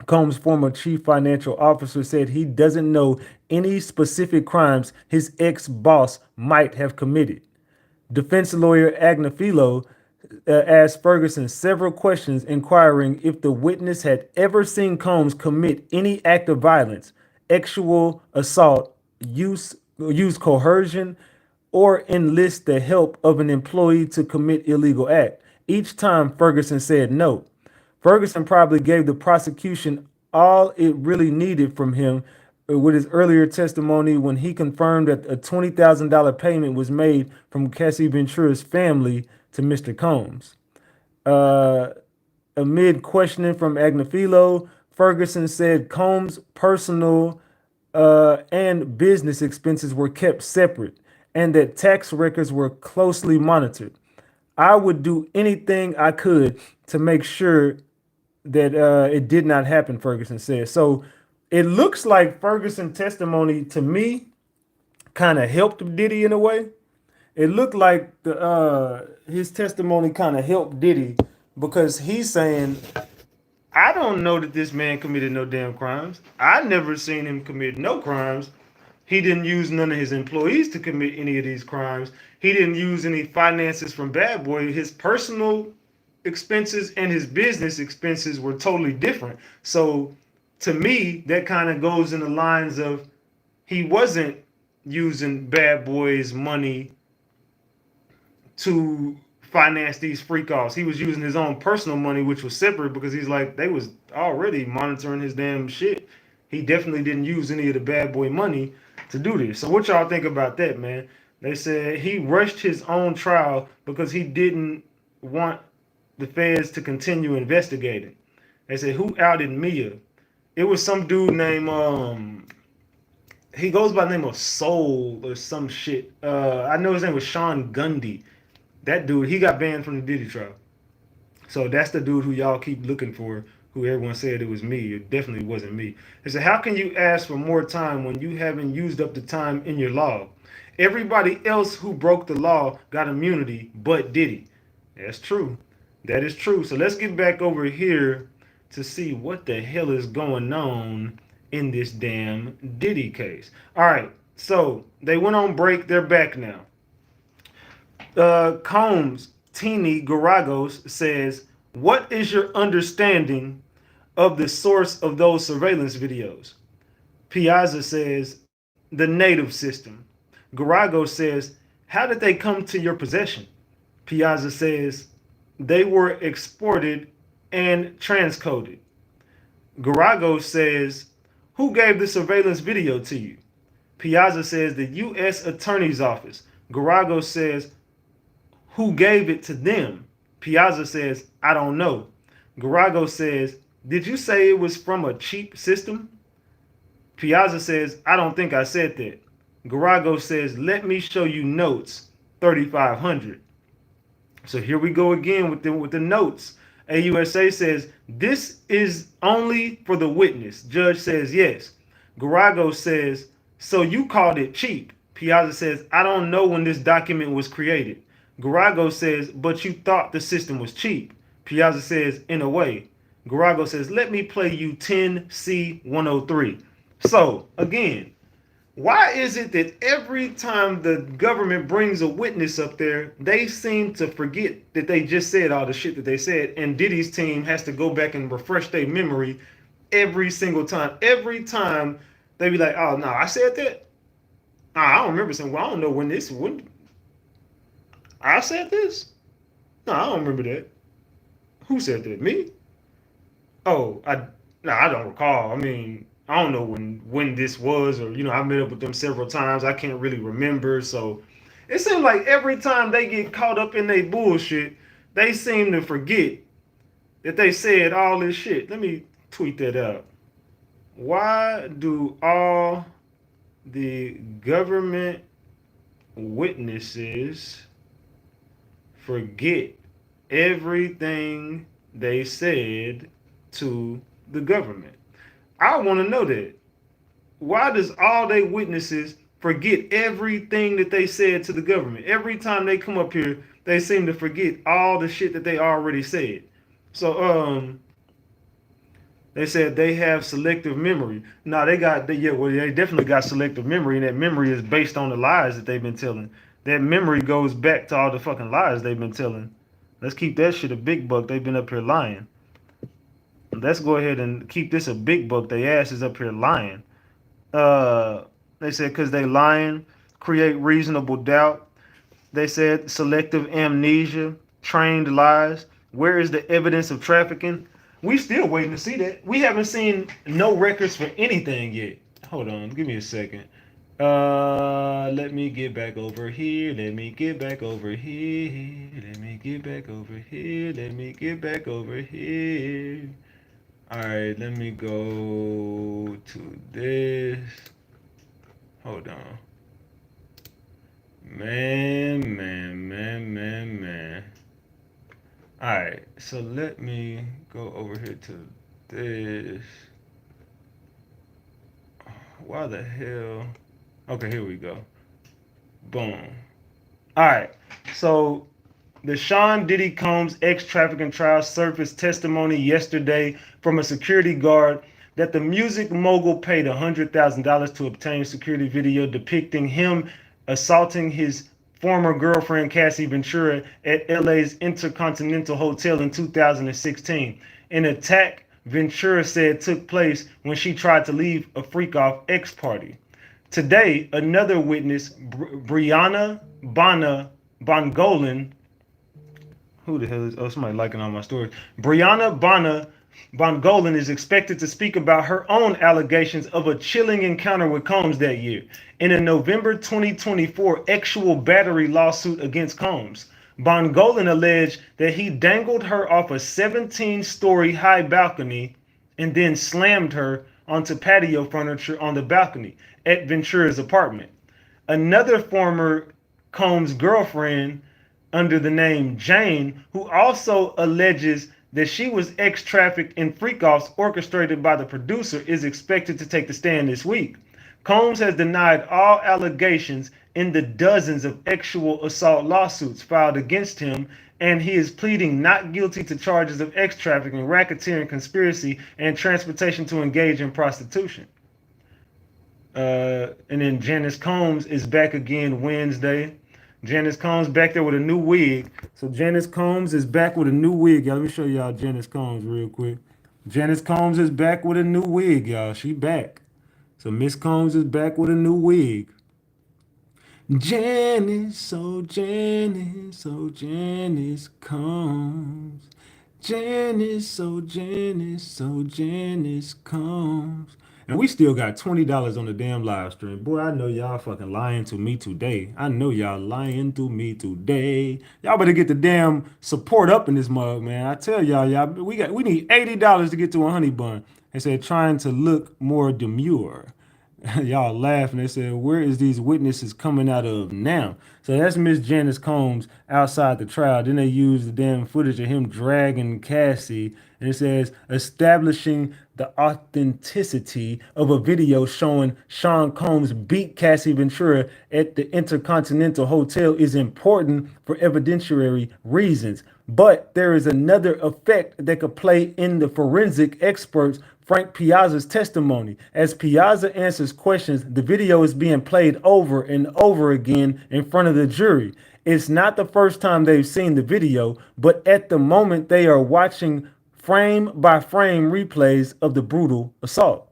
Combs' former chief financial officer said he doesn't know any specific crimes his ex-boss might have committed. Defense lawyer Agnifilo asked Ferguson several questions, inquiring if the witness had ever seen Combs commit any act of violence, sexual assault, use coercion, or enlist the help of an employee to commit illegal act. Each time, Ferguson said no. Ferguson probably gave the prosecution all it really needed from him with his earlier testimony when he confirmed that a $20,000 payment was made from Cassie Ventura's family to Mr. Combs. Amid questioning from Agnifilo, Ferguson said Combs' personal and business expenses were kept separate and that tax records were closely monitored. I would do anything I could to make sure that it did not happen, Ferguson said. So it looks like Ferguson testimony to me kind of helped Diddy in a way. It looked like his testimony kind of helped Diddy, because he's saying, I don't know that this man committed no damn crimes. I never seen him commit no crimes. He didn't use none of his employees to commit any of these crimes. He didn't use any finances from Bad Boy. His personal expenses and his business expenses were totally different. So to me, that kind of goes in the lines of he wasn't using Bad Boy's money to finance these freak offs. He was using his own personal money, which was separate, because he's like, they was already monitoring his damn shit. He definitely didn't use any of the Bad Boy money to do this. So what y'all think about that, man? They said he rushed his own trial because he didn't want the feds to continue investigating. They said, who outed Mia? It was some dude named he goes by the name of Soul or some shit. I know his name was Sean Gundy. That dude, he got banned from the Diddy trial. So that's the dude who y'all keep looking for, who everyone said it was me. It definitely wasn't me. They said, how can you ask for more time when you haven't used up the time in your log? Everybody else who broke the law got immunity but Diddy. That's true. That is true. So let's get back over here to see what the hell is going on in this damn Diddy case. All right. So they went on break. They're back now. Combs, Teeny Garagos says, what is your understanding of the source of those surveillance videos? Piazza says, the native system. Garagos says, how did they come to your possession? Piazza says, they were exported and transcoded. Garagos says, who gave the surveillance video to you? Piazza says, the U.S. Attorney's Office. Garagos says, who gave it to them? Piazza says, I don't know. Garagos says, Did you say it was from a cheap system? Piazza says, I don't think I said that. Garago says, let me show you notes, 3,500. So here we go again with the notes. AUSA says, this is only for the witness. Judge says, yes. Garago says, so you called it cheap. Piazza says, I don't know when this document was created. Garago says, but you thought the system was cheap. Piazza says, in a way. Garago says, let me play you 10C103. So, again, why is it that every time the government brings a witness up there, they seem to forget that they just said all the shit that they said, and Diddy's team has to go back and refresh their memory every single time? Every time they be like, oh, no, I said that? I don't remember saying, well, I don't know when I said this? No, I don't remember that. Who said that? Me? Oh, I don't recall. I mean, I don't know when this was, or I met up with them several times. I can't really remember. So it seems like every time they get caught up in their bullshit, they seem to forget that they said all this shit. Let me tweet that out. Why do all the government witnesses forget everything they said to the government? I want to know that. Why does all they witnesses forget everything that they said to the government? Every time they come up here, they seem to forget all the shit that they already said. So they said they have selective memory. No, they definitely got selective memory, and that memory is based on the lies that they've been telling. That memory goes back to all the fucking lies they've been telling. Let's keep that shit a big buck. They've been up here lying. Let's go ahead and keep this a big buck. They ass is up here lying. They said because they lying, create reasonable doubt. They said selective amnesia, trained lies. Where is the evidence of trafficking? We still waiting to see that. We haven't seen no records for anything yet. Hold on, give me a second. Let me get back over here. Let me get back over here. Let me get back over here. Let me get back over here. All right, let me go to this. Hold on. Man. All right, so let me go over here to this. Why the hell? Okay, here we go. Boom. All right, so the Sean Diddy Combs ex-trafficking trial surfaced testimony yesterday from a security guard that the music mogul paid $100,000 to obtain security video depicting him assaulting his former girlfriend Cassie Ventura at LA's Intercontinental Hotel in 2016. An attack Ventura said took place when she tried to leave a freak-off ex-party. Today, another witness, Brianna Bongolan, who the hell is? Oh, somebody liking all my stories. Brianna Bongolan is expected to speak about her own allegations of a chilling encounter with Combs that year in a November 2024 sexual battery lawsuit against Combs. Bongolan alleged that he dangled her off a 17-story high balcony and then slammed her onto patio furniture on the balcony at Ventura's apartment. Another former Combs girlfriend under the name Jane, who also alleges that she was ex-trafficked in freak-offs orchestrated by the producer, is expected to take the stand this week. Combs has denied all allegations in the dozens of sexual assault lawsuits filed against him, and he is pleading not guilty to charges of ex-trafficking, racketeering, conspiracy, and transportation to engage in prostitution. And then Janice Combs is back again Wednesday. Janice Combs back there with a new wig. So Janice Combs is back with a new wig, y'all. Let me show y'all Janice Combs real quick. Janice Combs is back with a new wig, y'all. She back. So Miss Combs is back with a new wig. Janice, oh Janice, oh Janice Combs. Janice, oh Janice, oh Janice Combs. And we still got $20 on the damn live stream. Boy, I know y'all fucking lying to me today. I know y'all lying to me today. Y'all better get the damn support up in this mug, man. I tell y'all, we need $80 to get to a honey bun. They said trying to look more demure. Y'all laughing. They said, where is these witnesses coming out of now? So that's Miss Janice Combs outside the trial. Then they used the damn footage of him dragging Cassie. And it says, establishing the authenticity of a video showing Sean Combs beat Cassie Ventura at the Intercontinental Hotel is important for evidentiary reasons. But there is another effect that could play in the forensic experts Frank Piazza's testimony. As Piazza answers questions, the video is being played over and over again in front of the jury. It's not the first time they've seen the video, but at the moment they are watching frame by frame replays of the brutal assault.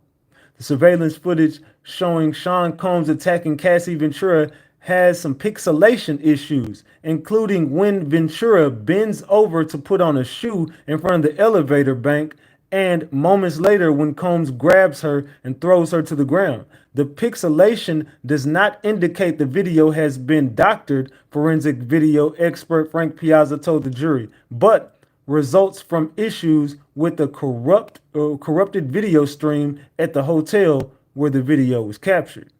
The surveillance footage showing Sean Combs attacking Cassie Ventura has some pixelation issues, including when Ventura bends over to put on a shoe in front of the elevator bank and moments later when Combs grabs her and throws her to the ground. The pixelation does not indicate the video has been doctored, forensic video expert Frank Piazza told the jury, but results from issues with the corrupted video stream at the hotel where the video was captured.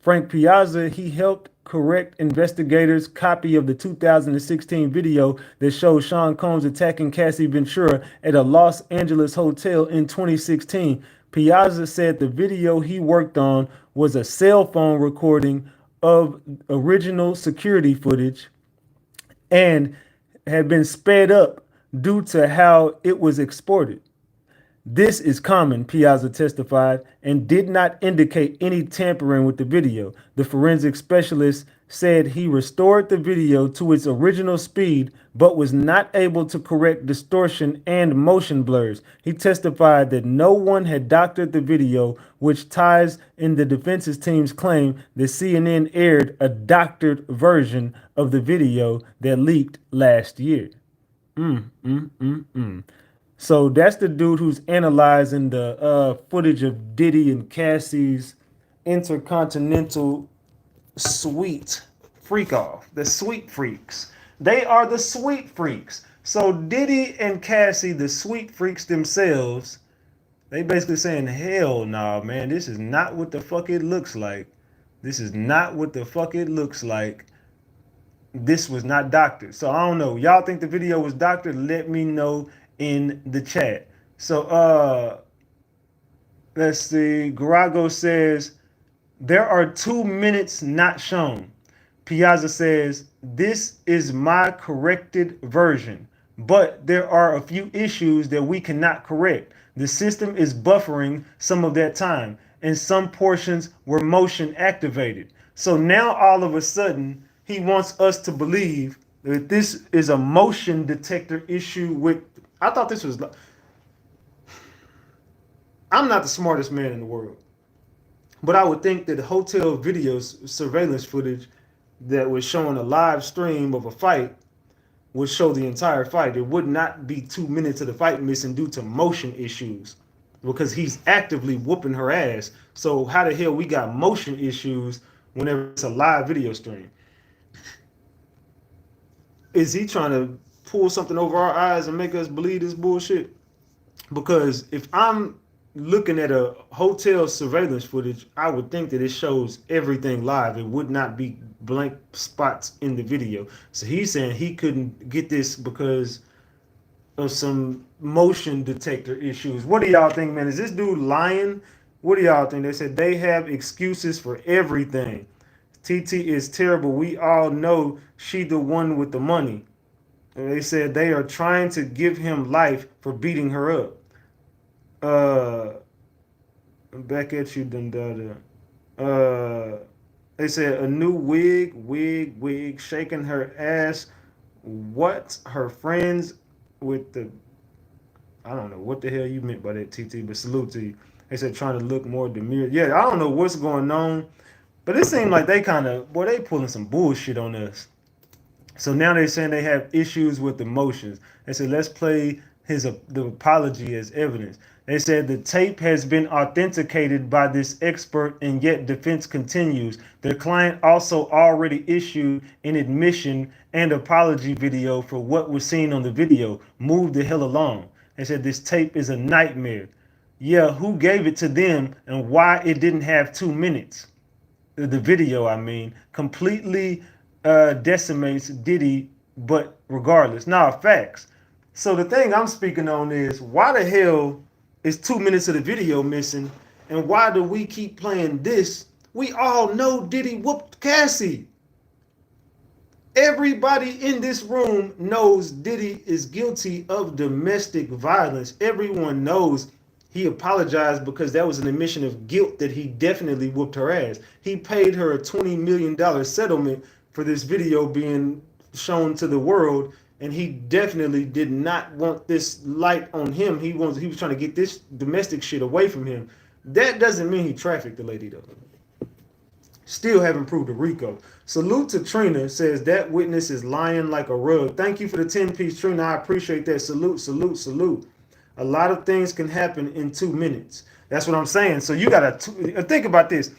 Frank Piazza, he helped correct investigators' copy of the 2016 video that showed Sean Combs attacking Cassie Ventura at a Los Angeles hotel in 2016. Piazza said the video he worked on was a cell phone recording of original security footage and had been sped up due to how it was exported. This is common, Piazza testified, and did not indicate any tampering with the video. The forensic specialist said he restored the video to its original speed, but was not able to correct distortion and motion blurs. He testified that no one had doctored the video, which ties in the defense's team's claim that CNN aired a doctored version of the video that leaked last year. So that's the dude who's analyzing the footage of Diddy and Cassie's intercontinental sweet freak off. The sweet freaks. They are the sweet freaks. So Diddy and Cassie, the sweet freaks themselves, they basically saying, hell nah, man, this is not what the fuck it looks like. This is not what the fuck it looks like. This was not doctored. So I don't know. Y'all think the video was doctored? Let me know in the chat. So let's see. Garago says there are 2 minutes not shown. Piazza says this is my corrected version, but there are a few issues that we cannot correct. The system is buffering some of that time and some portions were motion activated. So now all of a sudden he wants us to believe that this is a motion detector issue with, I thought this was, I'm not the smartest man in the world, but I would think that hotel videos, surveillance footage that was showing a live stream of a fight would show the entire fight. It would not be 2 minutes of the fight missing due to motion issues because he's actively whooping her ass. So how the hell we got motion issues whenever it's a live video stream? Is he trying to pull something over our eyes and make us believe this bullshit? Because if I'm looking at a hotel surveillance footage, I would think that it shows everything live. It would not be blank spots in the video. So he's saying he couldn't get this because of some motion detector issues. What do y'all think, man? Is this dude lying? What do y'all think? They said they have excuses for everything. TT is terrible. We all know she the one with the money. And they said they are trying to give him life for beating her up. Back at you, Dundada. They said a new wig, shaking her ass. What? Her friends with the, I don't know what the hell you meant by that, TT, but salute to you. They said trying to look more demure. Yeah, I don't know what's going on, but it seemed like they kind of, boy, they pulling some bullshit on us. So now they're saying they have issues with emotions. They said, let's play the apology as evidence. They said the tape has been authenticated by this expert, and yet defense continues. Their client also already issued an admission and apology video for what was seen on the video. Move the hell along. They said this tape is a nightmare. Yeah, who gave it to them and why it didn't have 2 minutes? The video, I mean, completely decimates Diddy, but regardless. Now, facts. So the thing I'm speaking on is, why the hell is 2 minutes of the video missing? And why do we keep playing this? We all know Diddy whooped Cassie. Everybody in this room knows Diddy is guilty of domestic violence. Everyone knows he apologized because that was an admission of guilt that he definitely whooped her ass. He paid her a $20 million settlement for this video being shown to the world, and he definitely did not want this light on him. He was trying to get this domestic shit away from him. That doesn't mean he trafficked the lady though. Still haven't proved a RICO. Salute to Trina, says that witness is lying like a rug. Thank you for the 10-piece, Trina. I appreciate that. Salute, salute, salute. A lot of things can happen in 2 minutes. That's what I'm saying. So you got to think about this.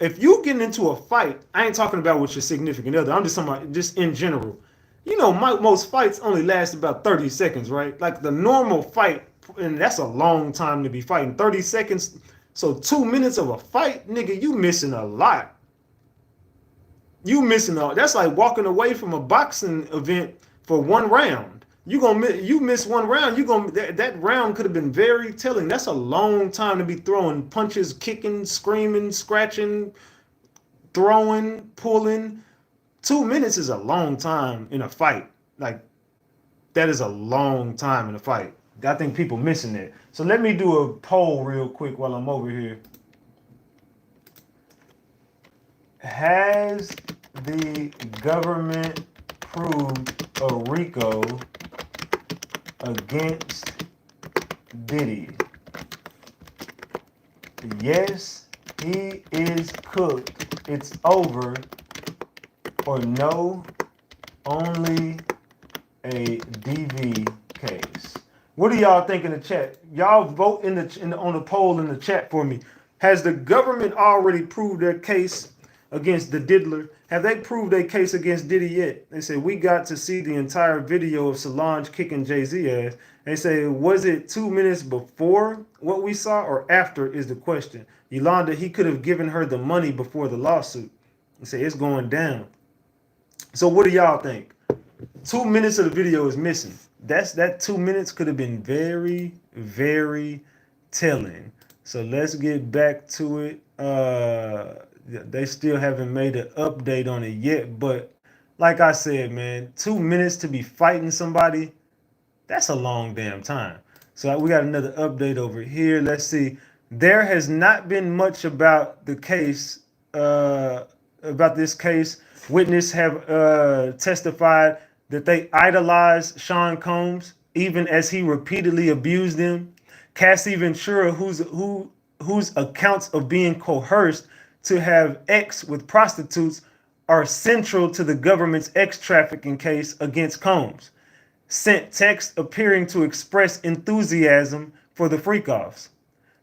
If you get into a fight, I ain't talking about with your significant other. I'm just talking about just in general. You know, most fights only last about 30 seconds, right? Like the normal fight, and that's a long time to be fighting. 30 seconds. So 2 minutes of a fight, nigga, you missing a lot. You missing out. That's like walking away from a boxing event for 1 round. You miss 1 round. That round could have been very telling. That's a long time to be throwing punches, kicking, screaming, scratching, throwing, pulling. 2 minutes is a long time in a fight. Like, that is a long time in a fight. I think people missing that. So let me do a poll real quick while I'm over here. Has the government proved a RICO against Diddy? Yes, he is cooked. It's over. Or no, only a DV case. What do y'all think in the chat? Y'all vote on the poll in the chat for me. Has the government already proved their case against the diddler? Have they proved their case against Diddy yet? They say, we got to see the entire video of Solange kicking Jay-Z ass. They say, was it 2 minutes before what we saw or after is the question. Yolanda, he could have given her the money before the lawsuit. They say, it's going down. So what do y'all think? 2 minutes of the video is missing. That 2 minutes could have been very, very telling. So let's get back to it. They still haven't made an update on it yet, but like I said, man, 2 minutes to be fighting somebody, that's a long damn time. So we got another update over here. Let's see. There has not been much about the case, about this case. Witnesses have testified that they idolized Sean Combs, even as he repeatedly abused them. Cassie Ventura, whose accounts of being coerced to have sex with prostitutes are central to the government's trafficking case against Combs, sent texts appearing to express enthusiasm for the freak-offs.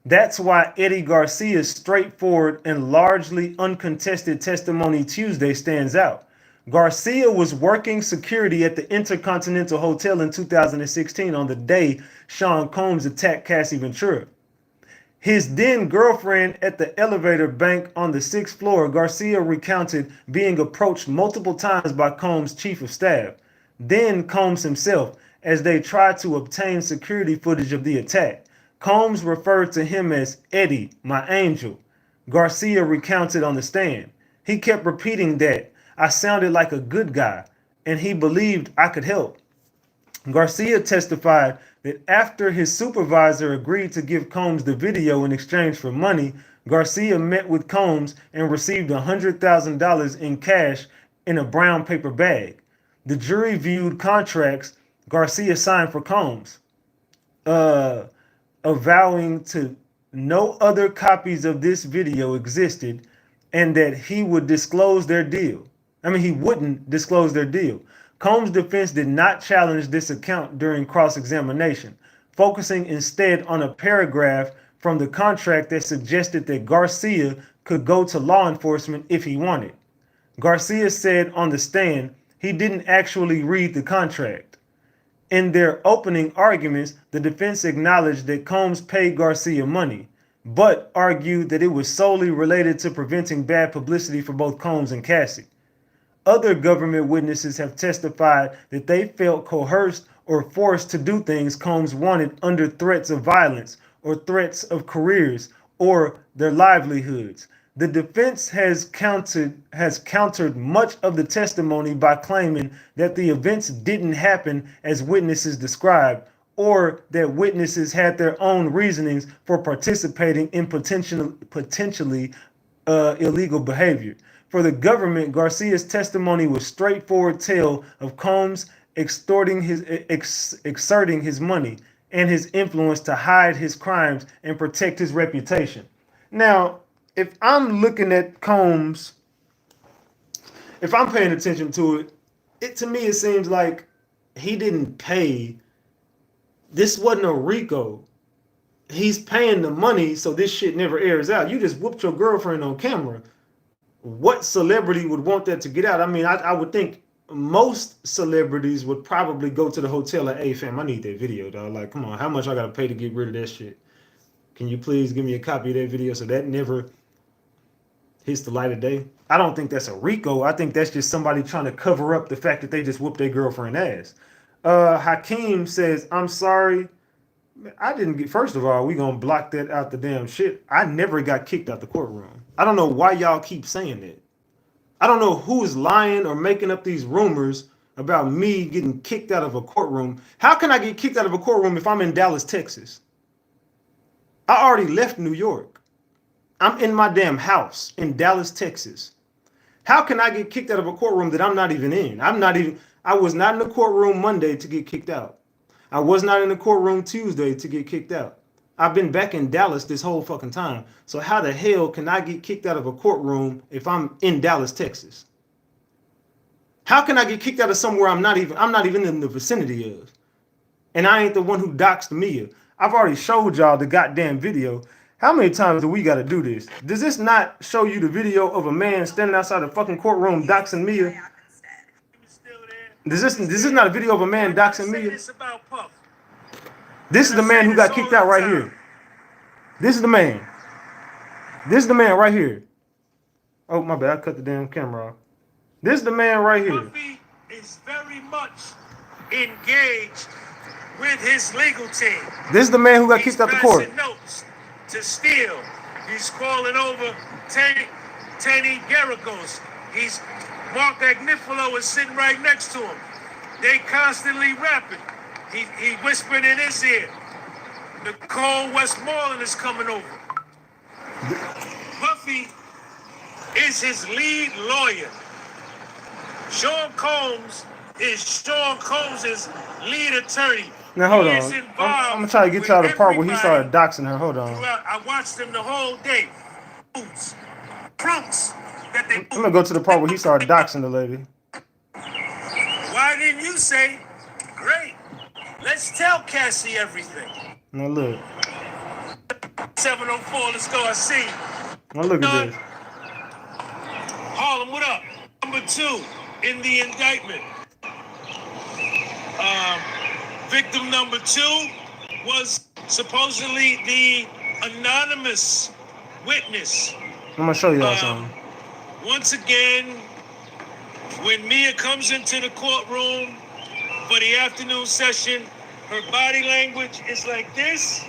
That's why Eddie Garcia's straightforward and largely uncontested testimony Tuesday stands out. Garcia was working security at the Intercontinental Hotel in 2016 on the day Sean Combs attacked Cassie Ventura. His then girlfriend at the elevator bank on the 6th floor, Garcia recounted being approached multiple times by Combs' chief of staff, then Combs himself, as they tried to obtain security footage of the attack. Combs referred to him as Eddie, my angel. Garcia recounted on the stand. He kept repeating that I sounded like a good guy, and he believed I could help. Garcia testified that after his supervisor agreed to give Combs the video in exchange for money, Garcia met with Combs and received $100,000 in cash in a brown paper bag. The jury viewed contracts Garcia signed for Combs, avowing to no other copies of this video existed and that he would disclose their deal. He wouldn't disclose their deal. Combs' defense did not challenge this account during cross-examination. focusing instead on a paragraph from the contract that suggested that Garcia could go to law enforcement if he wanted. Garcia said on the stand he didn't actually read the contract. In their opening arguments, the defense acknowledged that Combs paid Garcia money, but argued that it was solely related to preventing bad publicity for both Combs and Cassie. Other government witnesses have testified that they felt coerced or forced to do things Combs wanted under threats of violence or threats of careers or their livelihoods. The defense has countered much of the testimony by claiming that the events didn't happen as witnesses described, or that witnesses had their own reasonings for participating in potentially illegal behavior. For the government, Garcia's testimony was straightforward tale of Combs exerting his money and his influence to hide his crimes and protect his reputation. Now, if I'm looking at Combs, if I'm paying attention to it, to me it seems like he didn't pay. This wasn't a RICO. He's paying the money so this shit never airs out. You just whooped your girlfriend on camera. What celebrity would want that to get out? I mean, I would think most celebrities would probably go to the hotel and, hey fam, I need that video, dog. Like, come on, how much I gotta pay to get rid of that shit? Can you please give me a copy of that video so that never hits the light of day? I don't think that's a RICO. I think that's just somebody trying to cover up the fact that they just whooped their girlfriend ass. Hakeem says, I'm sorry. I didn't get, first of all, we gonna block that out the damn shit. I never got kicked out the courtroom. I don't know why y'all keep saying that. I don't know who is lying or making up these rumors about me getting kicked out of a courtroom. How can I get kicked out of a courtroom if I'm in Dallas, Texas? I already left New York. I'm in my damn house in Dallas, Texas. How can I get kicked out of a courtroom that I'm not even in? I was not in the courtroom Monday to get kicked out. I was not in the courtroom Tuesday to get kicked out. I've been back in Dallas this whole fucking time. So how the hell can I get kicked out of a courtroom if I'm in Dallas, Texas? How can I get kicked out of somewhere I'm not even in the vicinity of? And I ain't the one who doxed Mia. I've already showed y'all the goddamn video. How many times do we got to do this? Does this not show you the video of a man standing outside the fucking courtroom doxing Mia? This is not a video of a man doxing Mia. This is the man who got kicked out right here. This is the man. This is the man right here. Oh, my bad. I cut the damn camera off. This is the man right here. Puffy is very much engaged with his legal team. This is the man who got kicked out the court. Notes to steal. He's calling over Tanny Garagos. Mark Agnifilo is sitting right next to him. They constantly rapping. He whispered in his ear. Nicole Westmoreland is coming over. Puffy is his lead lawyer. Sean Combs is Sean Combs' lead attorney. Now hold on. I'm gonna try to get y'all the part where he started doxing her. Hold on. I watched him the whole day. Trunks. I'm gonna go to the part where he started doxing the lady. Why didn't you say, great, let's tell Cassie everything? Now look. 704, let's go, I see. Now look at this. Harlem, what up? Number 2 in the indictment. Victim number 2 was supposedly the anonymous witness. I'm gonna show y'all something. Once again, when Mia comes into the courtroom for the afternoon session, her body language is like this,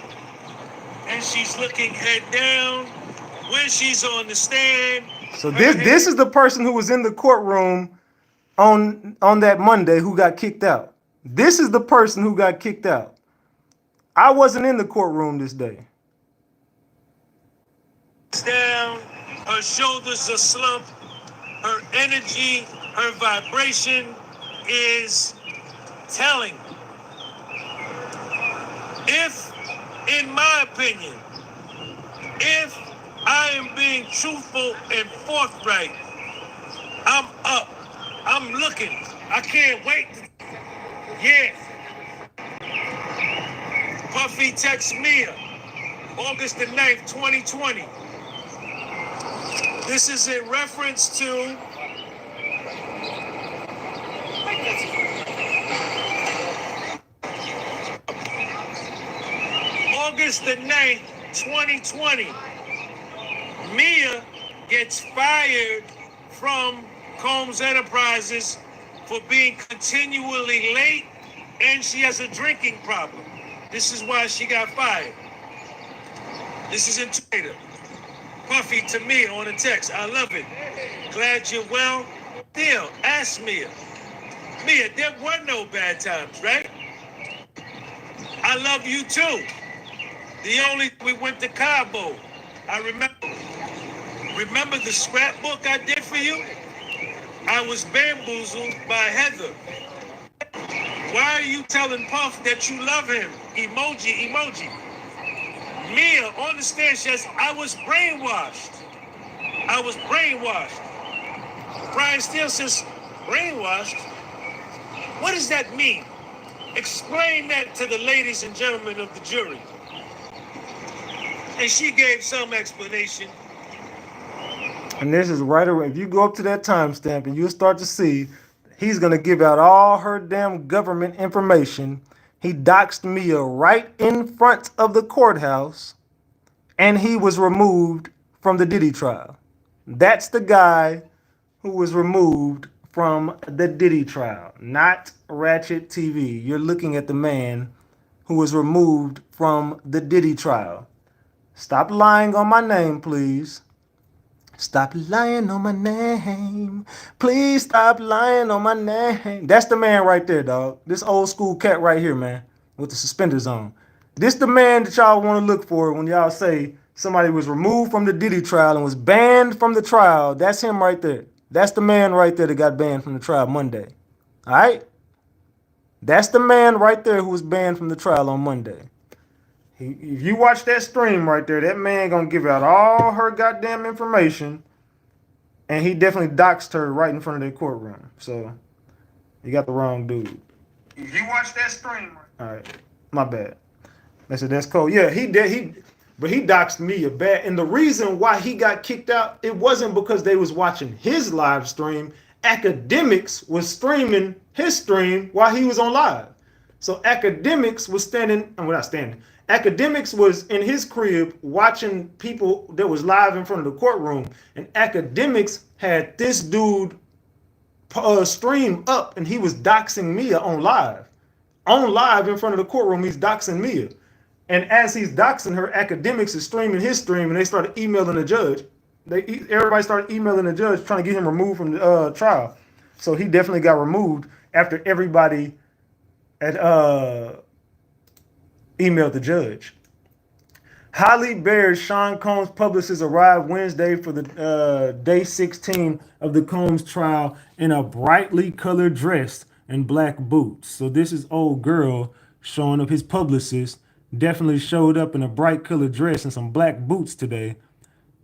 and she's looking head down. When she's on the stand, so this is the person who was in the courtroom on that Monday who got kicked out. This is the person who got kicked out. I wasn't in the courtroom this day. Down, her shoulders are slumped, her energy, her vibration is telling. If, in my opinion, if I am being truthful and forthright, I'm up, I'm looking, I can't wait. Yeah. Puffy texts Mia, August the 9th, 2020. This is in reference to August the 9th, 2020. Mia gets fired from Combs Enterprises for being continually late, and she has a drinking problem. This is why she got fired. This is in Twitter. Puffy to Mia on a text. I love it. Glad you're well. Still, ask Mia. Mia, there were no bad times, right? I love you too. We went to Cabo. I remember the scrapbook I did for you? I was bamboozled by Heather. Why are you telling Puff that you love him? Emoji, emoji. Mia, understand, says, I was brainwashed. I was brainwashed. Brian Steele says, brainwashed? What does that mean? Explain that to the ladies and gentlemen of the jury. And she gave some explanation. And this is right away. If you go up to that timestamp and you'll start to see, he's going to give out all her damn government information. He doxed Mia right in front of the courthouse, and he was removed from the Diddy trial. That's the guy who was removed from the Diddy trial, not Ratchet TV. You're looking at the man who was removed from the Diddy trial. Stop lying on my name, please. Stop lying on my name. Please stop lying on my name. That's the man right there, dog. This old school cat right here, man, with the suspenders on. This the man that y'all want to look for when y'all say somebody was removed from the Diddy trial and was banned from the trial. That's him right there. That's the man right there that got banned from the trial Monday. All right? That's the man right there who was banned from the trial on Monday. If you watch that stream right there, that man gonna give out all her goddamn information, and he definitely doxed her right in front of their courtroom. So you got the wrong dude. If you watch that stream, all right, my bad. I said that's cool. Yeah, he did. But he doxed me a bad, and the reason why he got kicked out, it wasn't because they was watching his live stream. Academics was streaming his stream while he was on live. So Academics was Academics was in his crib watching people that was live in front of the courtroom, and Academics had this dude stream up, and he was doxing Mia on live in front of the courtroom. He's doxing Mia, and as he's doxing her, Academics is streaming his stream, and they started emailing the judge. Everybody started emailing the judge trying to get him removed from the trial. So he definitely got removed after everybody had emailed the judge. Holly Bear's Sean Combs publicists arrived Wednesday for the day 16 of the Combs trial in a brightly colored dress and black boots. So this is old girl showing up. His publicist definitely showed up in a bright colored dress and some black boots today.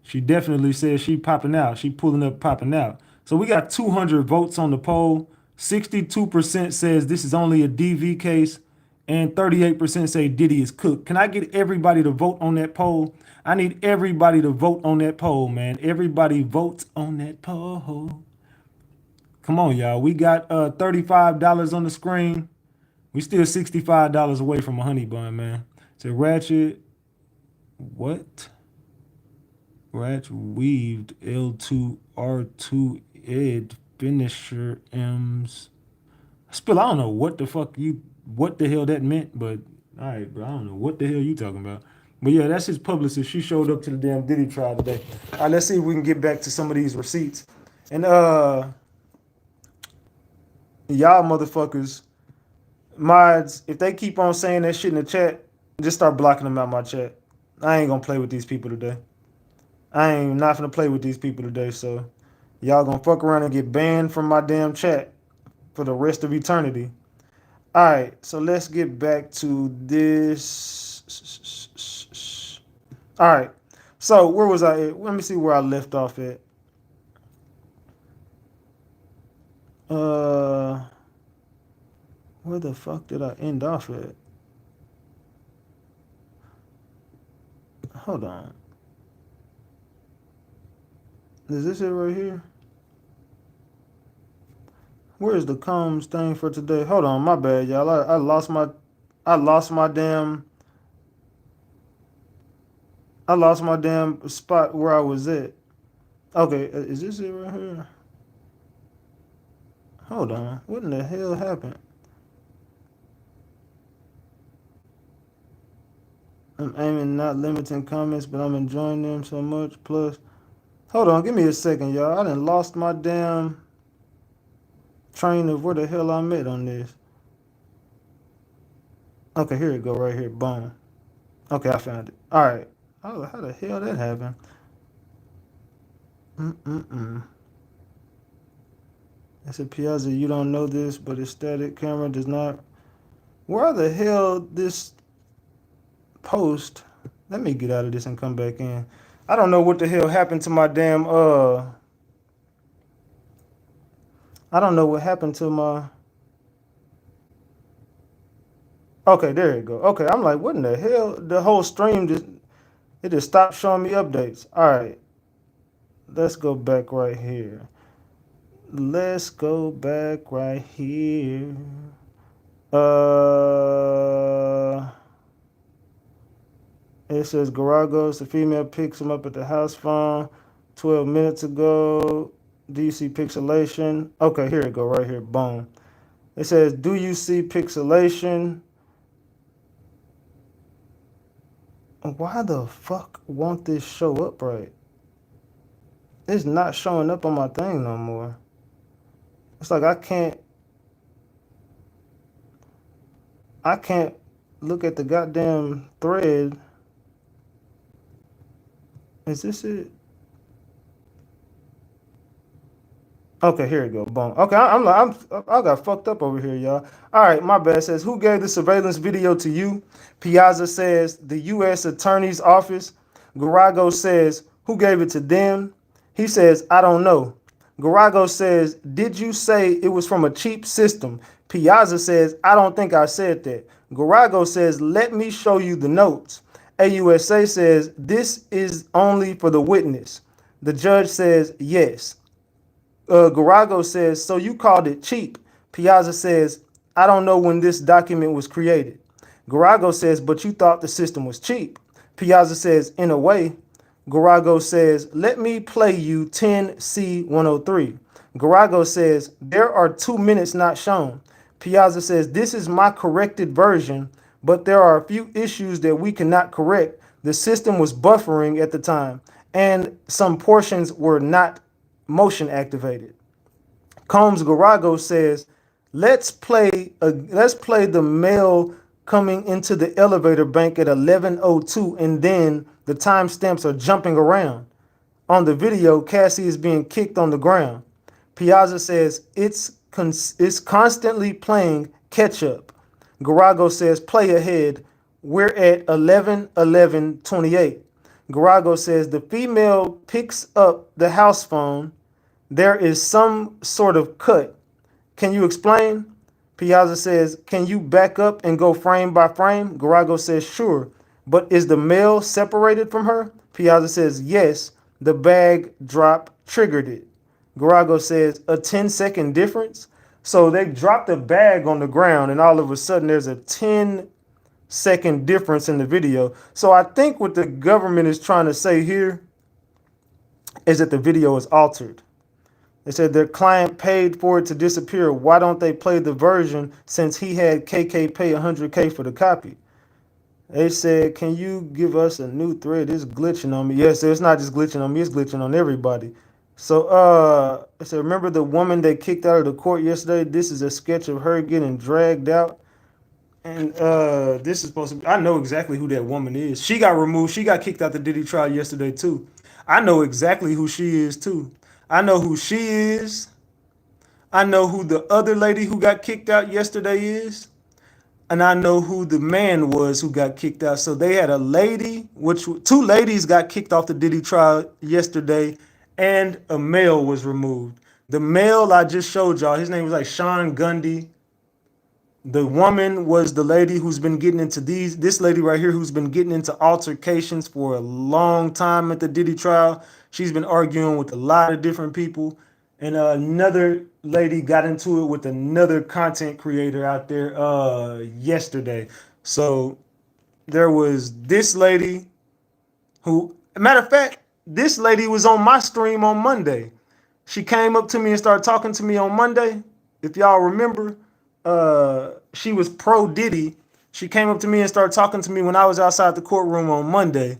She definitely says she popping out. She pulling up, popping out. So we got 200 votes on the poll. 62% says this is only a DV case, and 38% say Diddy is cooked. Can I get everybody to vote on that poll? I need everybody to vote on that poll, man. Everybody votes on that poll. Come on, y'all. We got $35 on the screen. We still $65 away from a honey bun, man. It's a Ratchet. What? Ratchet weaved L2R2 ed finisher M's. Spill, I don't know what the hell that meant, but all right, bro. I don't know what the hell you talking about. But yeah, that's his publicist. She showed up to the damn Diddy trial today. All right, let's see if we can get back to some of these receipts. And y'all motherfuckers, mods, if they keep on saying that shit in the chat, just start blocking them out my chat. I ain't gonna play with these people today. I ain't not gonna play with these people today, so y'all gonna fuck around and get banned from my damn chat for the rest of eternity. All right, so let's get back to this. All right, so where was I at? Let me see where I left off at. Where the fuck did I end off at? Hold on. Is this it right here? Where's the Combs thing for today? Hold on, my bad, y'all. I lost my damn spot where I was at. Okay, is this it right here? Hold on. What in the hell happened? I'm aiming not limiting comments, but I'm enjoying them so much. Plus, hold on, give me a second, y'all. I done lost my damn train of where the hell I'm at on this. Okay, here it go right here. Boom. Okay, I found it. All right. How the hell that happened? I said, Piazza, you don't know this, but a static camera does not. Where the hell this post? Let me get out of this and come back in. I don't know what the hell happened to my damn I don't know what happened to my. Okay, there you go. Okay, I'm like, what in the hell? The whole stream just stopped showing me updates. All right, let's go back right here. Let's go back right here. It says Garagos, the female picks him up at the house phone 12 minutes ago. Do you see pixelation? Okay, here it go right here. Boom. It says, do you see pixelation? Why the fuck won't this show up right? It's not showing up on my thing no more. It's like I can't look at the goddamn thread. Is this it? Okay, here we go. Boom. Okay, I got fucked up over here, y'all. All right, my bad. It says, who gave the surveillance video to you? Piazza says, the U.S. Attorney's Office. Garago says, who gave it to them? He says, I don't know. Garago says, did you say it was from a cheap system? Piazza says, I don't think I said that. Garago says, let me show you the notes. AUSA says, this is only for the witness. The judge says, yes. Garago says, so you called it cheap. Piazza says, I don't know when this document was created. Garago says, but you thought the system was cheap. Piazza says, in a way. Garago says, let me play you 10C103. Garago says, there are 2 minutes not shown. Piazza says, this is my corrected version, but there are a few issues that we cannot correct. The system was buffering at the time, and some portions were not motion activated. Combs Garago says, let's play the male coming into the elevator bank at 11:02, and then the timestamps are jumping around. On the video, Cassie is being kicked on the ground. Piazza says it's constantly playing catch up. Garago says play ahead. We're at 11:11:28. Garago says the female picks up the house phone. There is some sort of cut. Can you explain? Piazza says, can you back up and go frame by frame? Garago says, sure. But is the male separated from her? Piazza says, yes. The bag drop triggered it. Garago says, a 10-second difference? So they dropped a bag on the ground and all of a sudden there's a 10-second difference in the video. So I think what the government is trying to say here is that the video is altered. They said their client paid for it to disappear. Why don't they play the version since he had KK pay $100K for the copy? They said, can you give us a new thread? It's glitching on me. Yes, it's not just glitching on me. It's glitching on everybody. So I said, remember the woman they kicked out of the court yesterday? This is a sketch of her getting dragged out. And this is supposed to be, I know exactly who that woman is. She got removed. She got kicked out the Diddy trial yesterday, too. I know exactly who she is, too. I know who she is. I know who the other lady who got kicked out yesterday is. And I know who the man was who got kicked out. So they had a lady, two ladies got kicked off the Diddy trial yesterday, and a male was removed. The male I just showed y'all, his name was like Sean Gundy. The woman was the lady who's been getting into this lady right here who's been getting into altercations for a long time at the Diddy trial. She's been arguing with a lot of different people. And another lady got into it with another content creator out there yesterday. So there was this lady who, matter of fact, this lady was on my stream on Monday. She came up to me and started talking to me on Monday. If y'all remember, she was pro Diddy. She came up to me and started talking to me when I was outside the courtroom on Monday.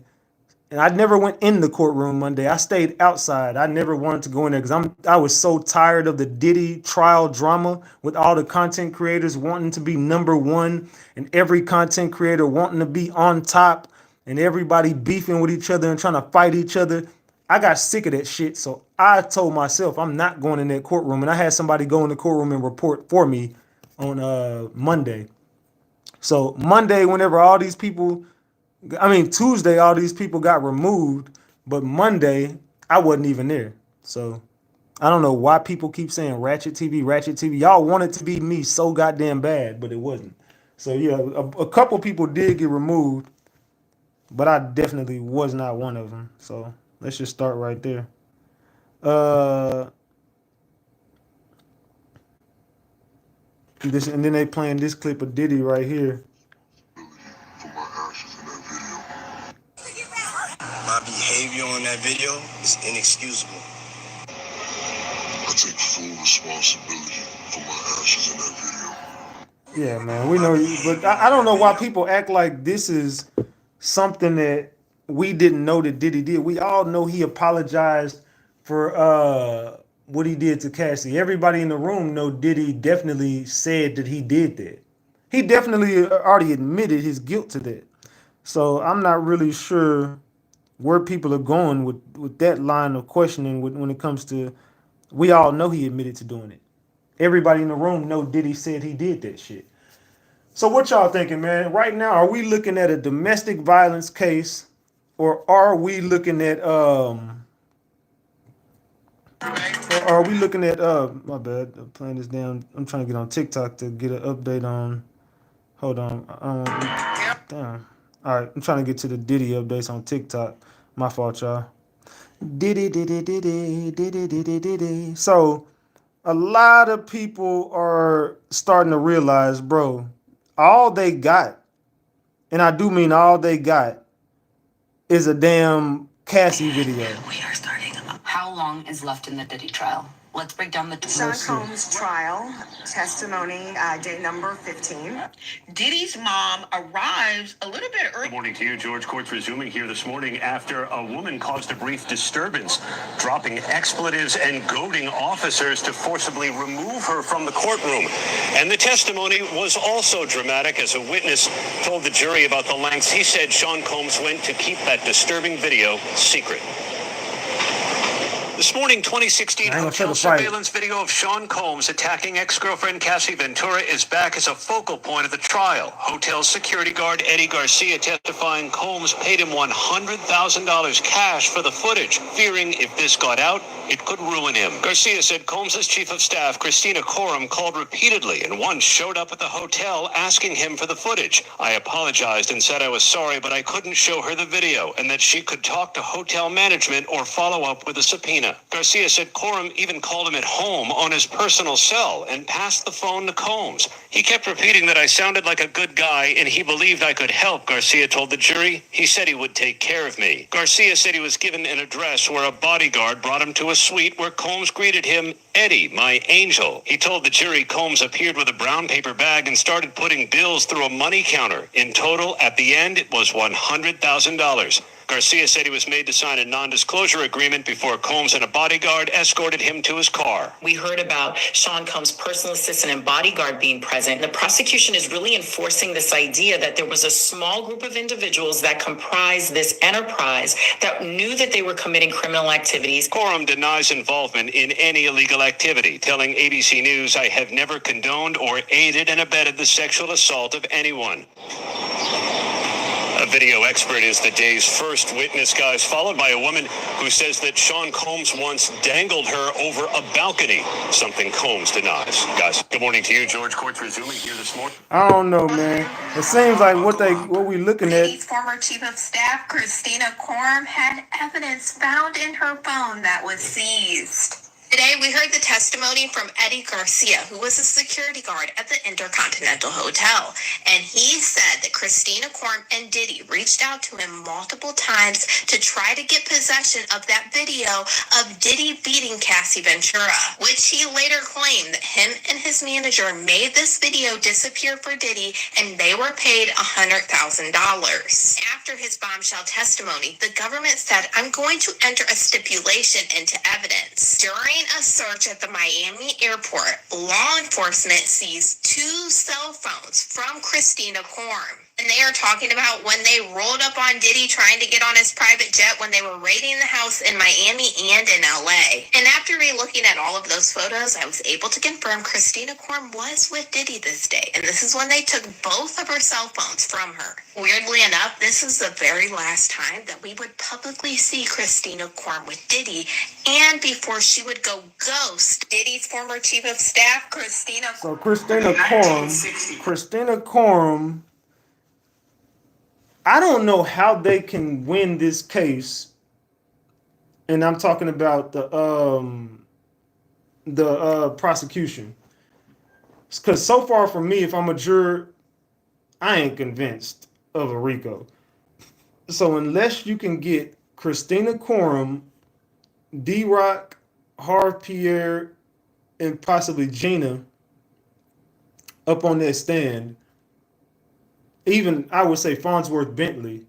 And I never went in the courtroom Monday. I stayed outside. I never wanted to go in there because I was so tired of the Diddy trial drama with all the content creators wanting to be number one and every content creator wanting to be on top and everybody beefing with each other and trying to fight each other. I got sick of that shit. So I told myself I'm not going in that courtroom. And I had somebody go in the courtroom and report for me on Monday. So Monday, whenever all these people, Tuesday, all these people got removed, but Monday, I wasn't even there. So I don't know why people keep saying Ratchet TV, Ratchet TV. Y'all want it to be me so goddamn bad, but it wasn't. So yeah, a couple people did get removed, but I definitely was not one of them. So let's just start right there. And then they playing this clip of Diddy right here. My behavior on that video is inexcusable. I take full responsibility for my actions in that video. Yeah, man, we know you, but I don't know why people act like this is something that we didn't know that Diddy did. We all know he apologized for what he did to Cassie. Everybody in the room know Diddy definitely said that he did that. He definitely already admitted his guilt to that. So I'm not really sure where people are going with that line of questioning when it comes to, we all know he admitted to doing it. Everybody in the room know Diddy said he did that shit. So what y'all thinking, man? Right now, are we looking at a domestic violence case, or are we looking at my bad, I'm playing this down. I'm trying to get on TikTok to get an update on. Hold on. Damn. All right, I'm trying to get to the Diddy updates on TikTok. My fault, y'all. Diddy. So a lot of people are starting to realize, bro, all they got, and I do mean all they got, is a damn Cassie video. We are starting. How long is left in the Diddy trial? Let's break down the Sean Combs trial testimony, day number 15. Diddy's mom arrives a little bit early. Good morning to you, George. Court's resuming here this morning after a woman caused a brief disturbance, dropping expletives and goading officers to forcibly remove her from the courtroom. And the testimony was also dramatic as a witness told the jury about the lengths he said Sean Combs went to keep that disturbing video secret. This morning, 2016 hotel surveillance video of Sean Combs attacking ex-girlfriend Cassie Ventura is back as a focal point of the trial. Hotel security guard Eddie Garcia testifying Combs paid him $100,000 cash for the footage, fearing if this got out, it could ruin him. Garcia said Combs' chief of staff, Christina Coram, called repeatedly and once showed up at the hotel asking him for the footage. I apologized and said I was sorry, but I couldn't show her the video and that she could talk to hotel management or follow up with a subpoena. Garcia said Coram even called him at home on his personal cell and passed the phone to Combs. He kept repeating that I sounded like a good guy and he believed I could help, Garcia told the jury. He said he would take care of me. Garcia said he was given an address where a bodyguard brought him to a suite where Combs greeted him, Eddie, my angel. He told the jury Combs appeared with a brown paper bag and started putting bills through a money counter. In total, at the end, it was $100,000. Garcia said he was made to sign a non-disclosure agreement before Combs and a bodyguard escorted him to his car. We heard about Sean Combs' personal assistant and bodyguard being present. The prosecution is really enforcing this idea that there was a small group of individuals that comprised this enterprise that knew that they were committing criminal activities. Coram denies involvement in any illegal activity, telling ABC News, I have never condoned or aided and abetted the sexual assault of anyone. A video expert, is the day's first witness, guys, followed by a woman who says that Sean Combs once dangled her over a balcony, something Combs denies. Guys, good morning to you. George, court's resuming here this morning. I don't know, man. It seems like what we looking at. Diddy's former chief of staff, Christina Coram, had evidence found in her phone that was seized. Today, we heard the testimony from Eddie Garcia, who was a security guard at the Intercontinental Hotel. And he said that Christina Coram and Diddy reached out to him multiple times to try to get possession of that video of Diddy beating Cassie Ventura, which he later claimed that him and his manager made this video disappear for Diddy, and they were paid $100,000. After his bombshell testimony, the government said, "I'm going to enter a stipulation into evidence." During a search at the Miami airport, law enforcement seized 2 cell phones from Christina Coram. And they are talking about when they rolled up on Diddy trying to get on his private jet when they were raiding the house in Miami and in LA. And after re-looking at all of those photos, I was able to confirm Christina Coram was with Diddy this day. And this is when they took both of her cell phones from her. Weirdly enough, this is the very last time that we would publicly see Christina Coram with Diddy, and before she would go ghost Diddy's former chief of staff, Christina Coram. So Christina Coram, I don't know how they can win this case, and I'm talking about the prosecution. Because so far for me, if I'm a juror, I ain't convinced of a RICO. So unless you can get Christina Coram, D-Rock, Harv Pierre, and possibly Gina up on that stand, even I would say Farnsworth Bentley,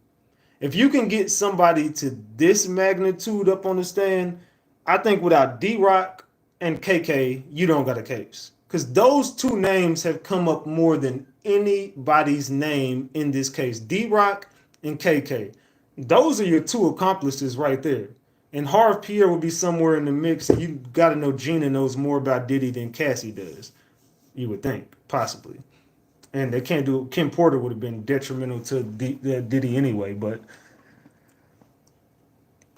if you can get somebody to this magnitude up on the stand, I think without D-Rock and KK, you don't got a case. Because those 2 names have come up more than anybody's name in this case. D-Rock and KK. Those are your 2 accomplices right there. And Harv Pierre will be somewhere in the mix. You got to know Gina knows more about Diddy than Cassie does. You would think, possibly. And they can't do. Kim Porter would have been detrimental to Diddy anyway. But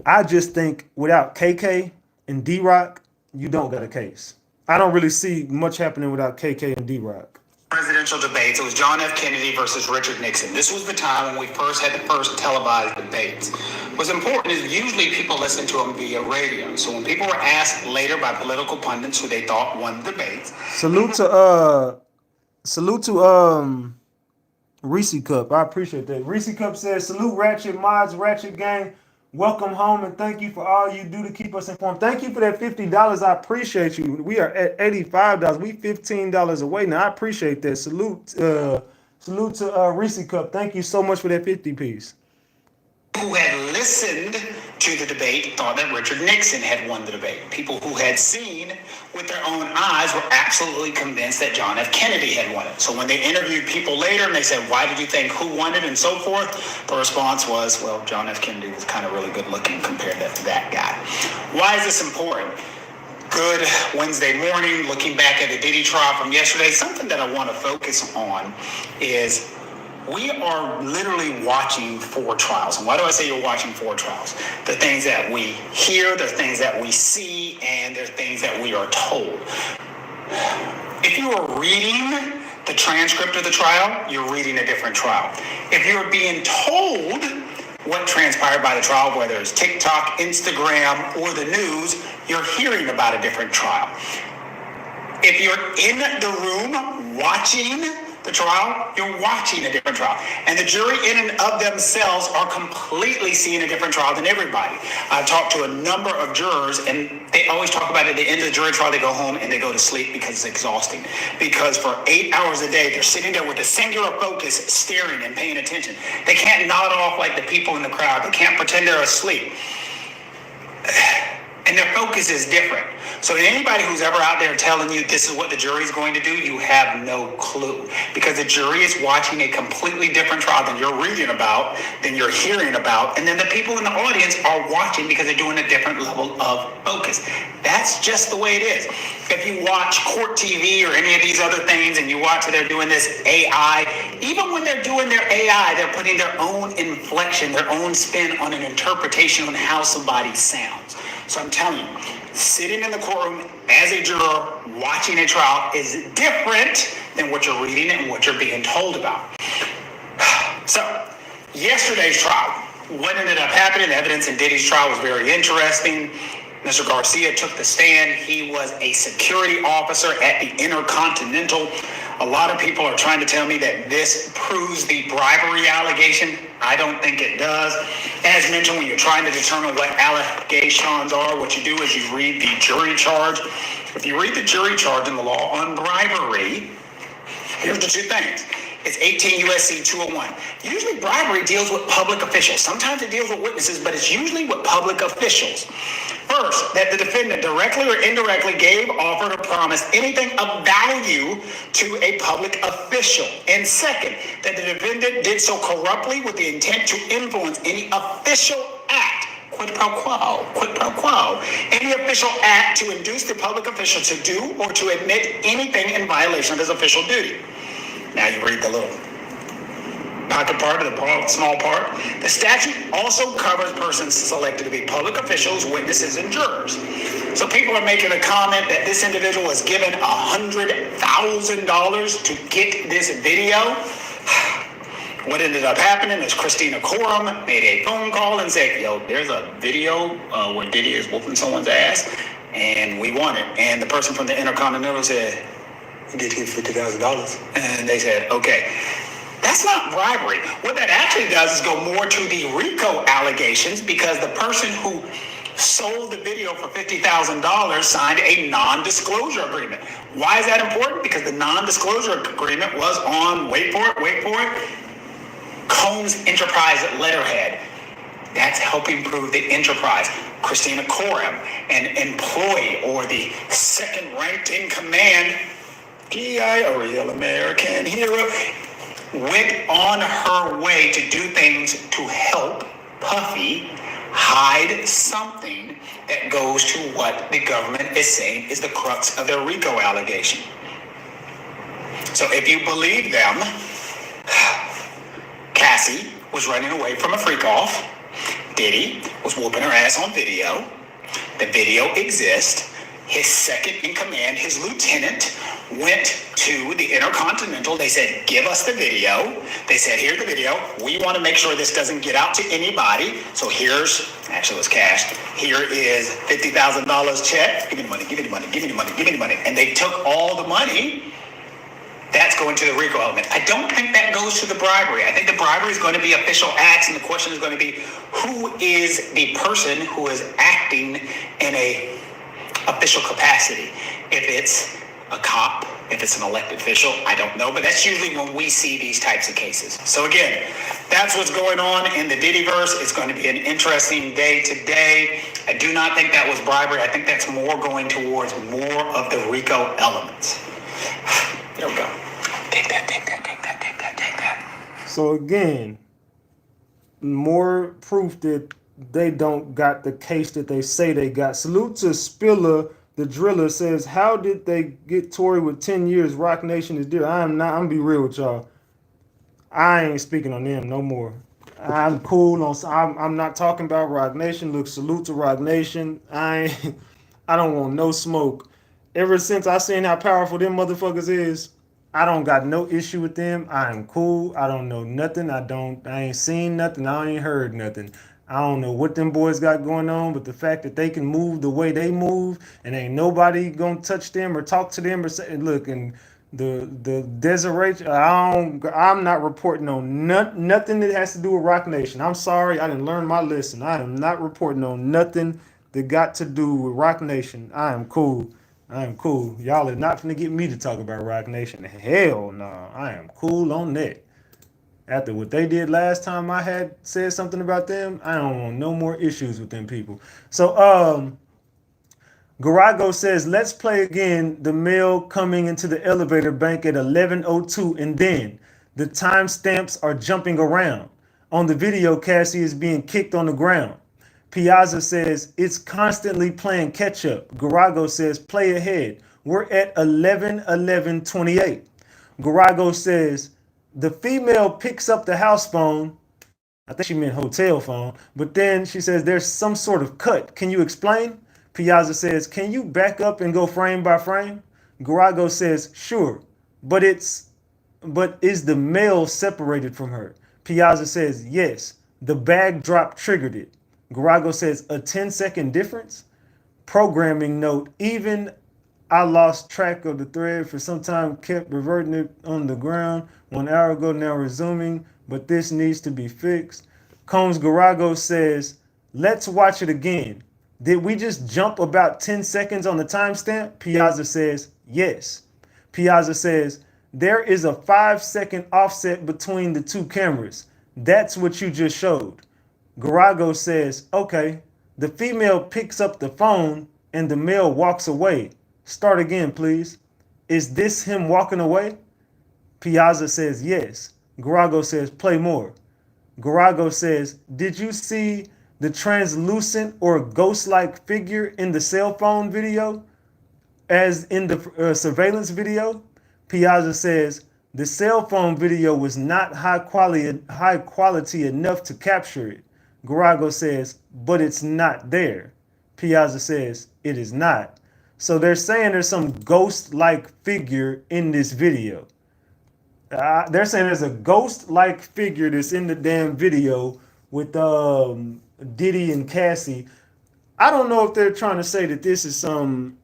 I just think without KK and D-Rock, you don't got a case. I don't really see much happening without KK and D-Rock. Presidential debates. It was John F. Kennedy versus Richard Nixon. This was the time when we first had the first televised debates. What's important is usually people listen to them via radio. So when people were asked later by political pundits who they thought won the debates. Salute to Reese Cup. I appreciate that. Reese Cup says, salute Ratchet Mods, Ratchet Gang. Welcome home and thank you for all you do to keep us informed. Thank you for that $50. I appreciate you. We are at $85. We $15 away now. I appreciate that. Salute to Reese Cup. Thank you so much for that 50 piece. Who had listened to the debate thought that Richard Nixon had won the debate. People who had seen with their own eyes were absolutely convinced that John F. Kennedy had won it. So when they interviewed people later and they said, why did you think who won it and so forth? The response was, well, John F. Kennedy was kind of really good looking compared to that guy. Why is this important? Good Wednesday morning, looking back at the Diddy trial from yesterday, something that I want to focus on is we are literally watching 4 trials. And why do I say you're watching 4 trials? There are things that we hear, there are things that we see, and there are things that we are told. If you are reading the transcript of the trial, you're reading a different trial. If you're being told what transpired by the trial, whether it's TikTok, Instagram, or the news, you're hearing about a different trial. If you're in the room watching the trial, you're watching a different trial. And the jury in and of themselves are completely seeing a different trial than everybody. I've talked to a number of jurors and they always talk about at the end of the jury trial, they go home and they go to sleep because it's exhausting. Because for 8 hours a day, they're sitting there with a singular focus, staring and paying attention. They can't nod off like the people in the crowd. They can't pretend they're asleep. And their focus is different. So anybody who's ever out there telling you this is what the jury's going to do, you have no clue. Because the jury is watching a completely different trial than you're reading about, than you're hearing about, and then the people in the audience are watching because they're doing a different level of focus. That's just the way it is. If you watch Court TV or any of these other things and you watch they're doing this AI, even when they're doing their AI, they're putting their own inflection, their own spin on an interpretation on how somebody sounds. So I'm telling you, sitting in the courtroom as a juror watching a trial is different than what you're reading and what you're being told about. So, yesterday's trial, what ended up happening, the evidence in Diddy's trial was very interesting. Mr. Garcia took the stand. He was a security officer at the Intercontinental. A lot of people are trying to tell me that this proves the bribery allegation. I don't think it does. As mentioned, when you're trying to determine what allegations are, what you do is you read the jury charge. If you read the jury charge in the law on bribery, here's the two things. It's 18 U.S.C. 201. Usually bribery deals with public officials. Sometimes it deals with witnesses, but it's usually with public officials. First, that the defendant directly or indirectly gave, offered, or promised anything of value to a public official. And second, that the defendant did so corruptly with the intent to influence any official act. Quid pro quo, quid pro quo. Any official act to induce the public official to do or to admit anything in violation of his official duty. Now you read the little pocket part of the small part. The statute also covers persons selected to be public officials, witnesses, and jurors. So people are making a comment that this individual was given $100,000 to get this video. What ended up happening is Christina Coram made a phone call and said, yo, there's a video where Diddy is whooping someone's ass, and we want it. And the person from the Intercontinental said, he did get $50,000. And they said, okay. That's not bribery. What that actually does is go more to the RICO allegations, because the person who sold the video for $50,000 signed a non-disclosure agreement. Why is that important? Because the non-disclosure agreement was on, wait for it, Combs Enterprise letterhead. That's helping prove the enterprise. Christina Coram, an employee or the second ranked in command, GI, a real American hero, went on her way to do things to help Puffy hide something that goes to what the government is saying is the crux of their RICO allegation. So if you believe them, Cassie was running away from a freak-off. Diddy was whooping her ass on video. The video exists. His second in command, his lieutenant, went to the Intercontinental. They said, give us the video. They said, here's the video. We want to make sure this doesn't get out to anybody. So here's, actually it was cash. Here is $50,000 check. Give me the money, give me the money, give me the money, give me the money. And they took all the money. That's going to the RICO element. I don't think that goes to the bribery. I think the bribery is going to be official acts, and the question is going to be, who is the person who is acting in a official capacity? If it's a cop, if it's an elected official, I don't know, but that's usually when we see these types of cases. So again, that's what's going on in the Diddyverse. It's going to be an interesting day today. I do not think that was bribery. I think that's more going towards more of the RICO elements. There we go. Take that. So again, more proof that they don't got the case that they say they got. Salute to Spiller, the driller, says, how did they get Tory with 10 years? Rock Nation is dear. I'm gonna be real with y'all. I ain't speaking on them no more. I'm cool on. I'm not talking about Rock Nation. Look, salute to Rock Nation. I don't want no smoke. Ever since I seen how powerful them motherfuckers is, I don't got no issue with them. I am cool. I don't know nothing. I ain't seen nothing. I ain't heard nothing. I don't know what them boys got going on, but the fact that they can move the way they move and ain't nobody gonna touch them or talk to them or say, look, and the Desiree, I'm not reporting on nothing that has to do with Rock Nation. I'm sorry, I didn't learn my lesson. I am not reporting on nothing that got to do with Rock Nation. I am cool. Y'all are not gonna get me to talk about Rock Nation. Hell no, I am cool on that. After what they did last time I had said something about them, I don't want no more issues with them people. So, Garago says, let's play again the male coming into the elevator bank at 11:02, and then the timestamps are jumping around. On the video, Cassie is being kicked on the ground. Piazza says, it's constantly playing catch up. Garago says, play ahead. We're at 11:11:28. Garago says, the female picks up the house phone. I think she meant hotel phone. But then she says, there's some sort of cut. Can you explain? Piazza says, can you back up and go frame by frame? Garago says, sure. But is the male separated from her? Piazza says, yes. The bag drop triggered it. Garago says, a 10-second difference? Programming note, even I lost track of the thread for some time, kept reverting it on the ground 1 hour ago, now resuming, but this needs to be fixed. Combs Garago says, let's watch it again. Did we just jump about 10 seconds on the timestamp? Piazza says, yes. Piazza says, there is a 5-second offset between the two cameras. That's what you just showed. Garago says, okay. The female picks up the phone and the male walks away. Start again, please. Is this him walking away? Piazza says, yes. Garago says, play more. Garago says, did you see the translucent or ghost-like figure in the cell phone video as in the surveillance video? Piazza says, the cell phone video was not high quality enough to capture it. Garago says, but it's not there. Piazza says, it is not. So they're saying there's some ghost-like figure in this video. They're saying there's a ghost-like figure that's in the damn video with Diddy and Cassie. I don't know if they're trying to say that this is some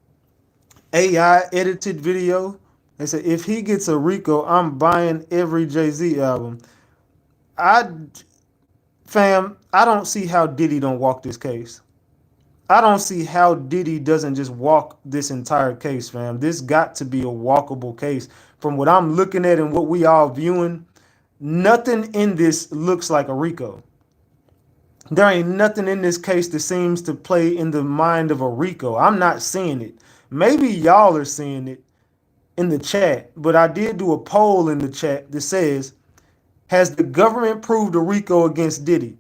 AI edited video. They say, if he gets a RICO, I'm buying every Jay-Z album. Fam, I don't see how Diddy don't walk this case. I don't see how Diddy doesn't just walk this entire case, fam. This got to be a walkable case. From what I'm looking at and what we all viewing, nothing in this looks like a RICO. There ain't nothing in this case that seems to play in the mind of a RICO. I'm not seeing it. Maybe y'all are seeing it in the chat, but I did do a poll in the chat that says, has the government proved a RICO against Diddy?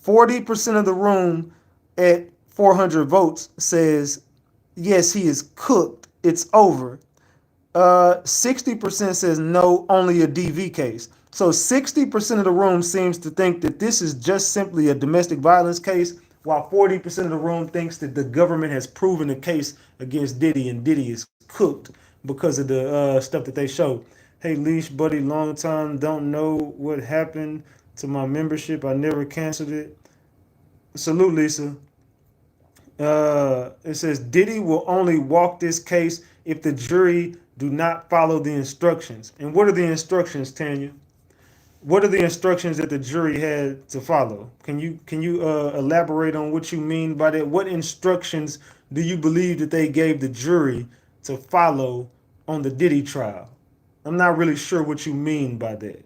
40% of the room at 400 votes says, yes, he is cooked. It's over. 60% says no, only a DV case. So 60% of the room seems to think that this is just simply a domestic violence case, while 40% of the room thinks that the government has proven a case against Diddy and Diddy is cooked because of the stuff that they show. Hey, Leash, buddy, long time, don't know what happened to my membership. I never canceled it. Salute, Lisa. It says Diddy will only walk this case if the jury do not follow the instructions. And what are the instructions, Tanya? What are the instructions that the jury had to follow? Can you elaborate on what you mean by that? What instructions do you believe that they gave the jury to follow on the Diddy trial? I'm not really sure what you mean by that.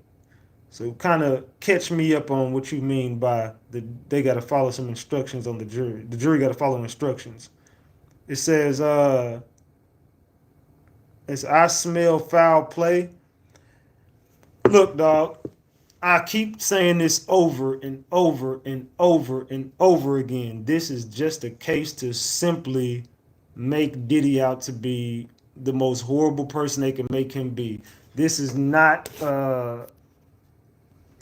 So kind of catch me up on what you mean by they got to follow some instructions on the jury. The jury got to follow instructions. It says, it's I smell foul play. Look, dog, I keep saying this over and over and over and over again. This is just a case to simply make Diddy out to be the most horrible person they can make him be. This is not, to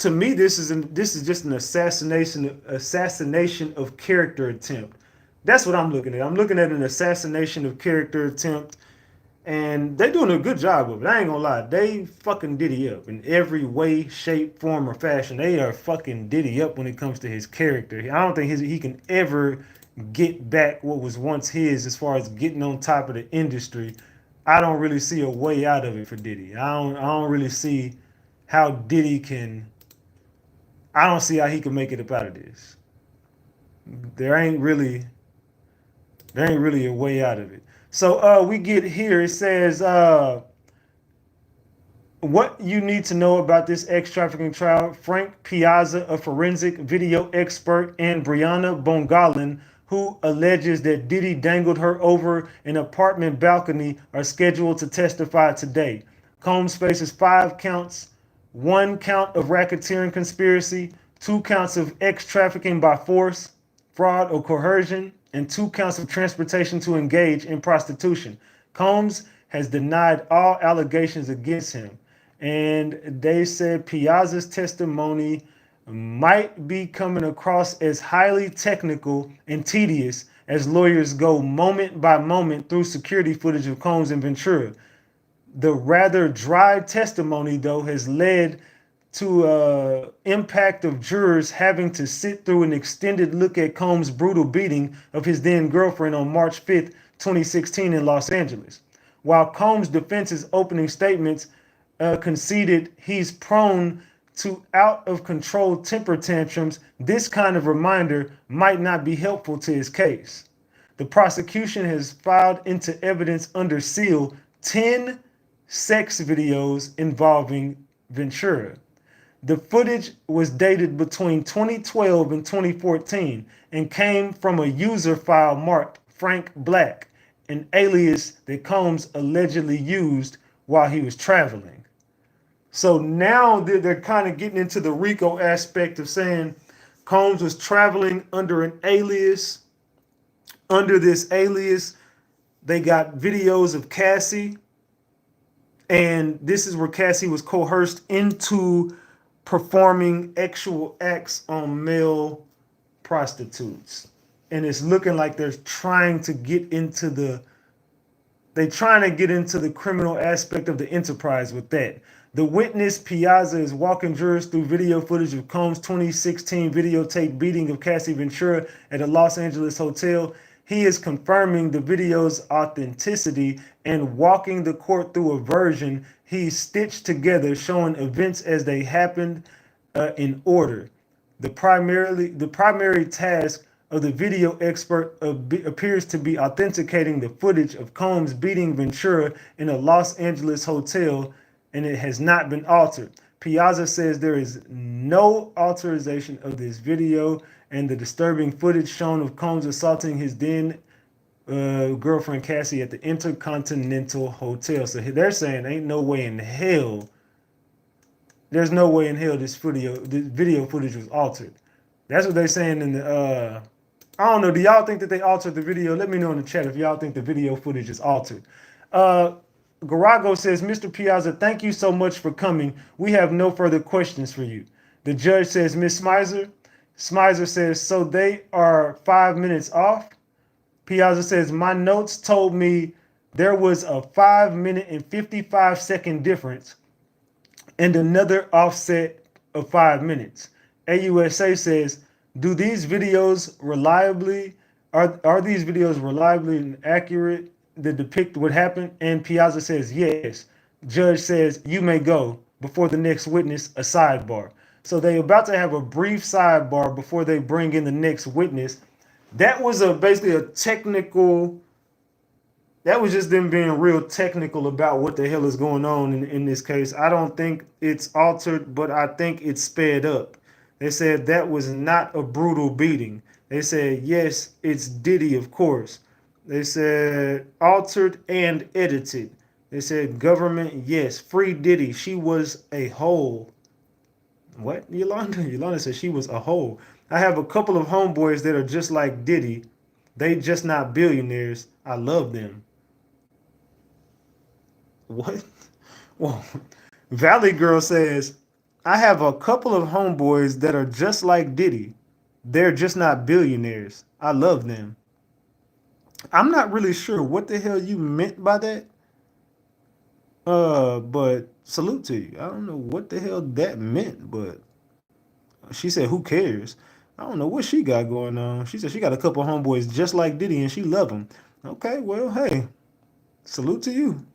me, this is just an assassination of character attempt. That's what I'm looking at. I'm looking at an assassination of character attempt, and they're doing a good job of it. I ain't gonna lie. They fucking Diddy up in every way, shape, form, or fashion. They are fucking Diddy up when it comes to his character. I don't think he can ever get back what was once his as far as getting on top of the industry. I don't really see a way out of it for Diddy. I don't really see how Diddy can. I don't see how he can make it up out of this. There ain't really a way out of it. So we get here. It says what you need to know about this ex-trafficking trial. Frank Piazza, a forensic video expert, and Brianna Bongalin who alleges that Diddy dangled her over an apartment balcony, are scheduled to testify today. Combs faces 5 counts, 1 count of racketeering conspiracy, 2 counts of trafficking by force, fraud, or coercion, and 2 counts of transportation to engage in prostitution. Combs has denied all allegations against him. And they said Piazza's testimony might be coming across as highly technical and tedious as lawyers go moment by moment through security footage of Combs and Ventura. The rather dry testimony, though, has led to impact of jurors having to sit through an extended look at Combs' brutal beating of his then girlfriend on March 5th, 2016 in Los Angeles. While Combs' defense's opening statements conceded he's prone to out-of-control temper tantrums, this kind of reminder might not be helpful to his case. The prosecution has filed into evidence under seal 10 sex videos involving Ventura. The footage was dated between 2012 and 2014 and came from a user file marked Frank Black, an alias that Combs allegedly used while he was traveling. So now they're kind of getting into the RICO aspect of saying Combs was traveling under an alias. Under this alias, they got videos of Cassie. And this is where Cassie was coerced into performing actual acts on male prostitutes. And it's looking like they're trying to get into the criminal aspect of the enterprise with that. The witness, Piazza, is walking jurors through video footage of Combs' 2016 videotape beating of Cassie Ventura at a Los Angeles hotel. He is confirming the video's authenticity and walking the court through a version he stitched together, showing events as they happened in order. The primary task of the video expert appears to be authenticating the footage of Combs beating Ventura in a Los Angeles hotel, and it has not been altered. Piazza says there is no alteration of this video, and the disturbing footage shown of Combs assaulting his then girlfriend Cassie at the Intercontinental Hotel. So they're saying ain't no way in hell. There's no way in hell this video footage was altered. That's what they're saying in the I don't know. Do y'all think that they altered the video? Let me know in the chat if y'all think the video footage is altered. Garago says, Mr. Piazza, thank you so much for coming. We have no further questions for you. The judge says, Miss Smizer. Smizer says, so they are 5 minutes off. Piazza says, my notes told me there was a 5 minute and 55 second difference and another offset of 5 minutes. AUSA says, do these videos are these videos reliably and accurate that depict what happened? And Piazza says, yes. Judge says, you may go. Before the next witness, a sidebar. So they about to have a brief sidebar before they bring in the next witness. That was basically a technical, that was just them being real technical about what the hell is going on in this case. I don't think it's altered, but I think it's sped up. They said that was not a brutal beating. They said, yes, it's Diddy, of course. They said altered and edited. They said government, yes. Free Diddy. She was a hoe. What? Yolanda? Yolanda said she was a hoe. I have a couple of homeboys that are just like Diddy. They just not billionaires. I love them. What? Whoa. Valley Girl says, I have a couple of homeboys that are just like Diddy. They're just not billionaires. I love them. I'm not really sure what the hell you meant by that. But salute to you. I don't know what the hell that meant, but she said, who cares? I don't know what she got going on. She said she got a couple of homeboys just like Diddy and she love them. Okay, well, hey, salute to you.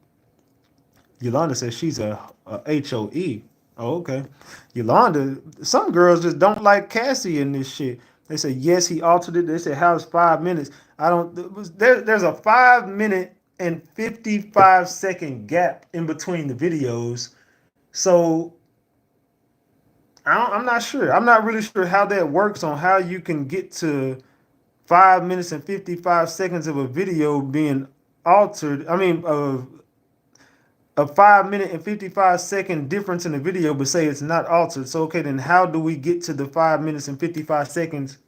Yolanda says she's a HOE. Oh, okay. Yolanda, some girls just don't like Cassie in this shit. They say, yes, he altered it. They say, how's 5 minutes? There's a 5 minute and 55 second gap in between the videos. So I'm not sure. I'm not really sure how that works on how you can get to 5 minutes and 55 seconds of a video being altered. I mean, a 5 minute and 55 second difference in the video, but say it's not altered. So, okay, then how do we get to the 5 minutes and 55 seconds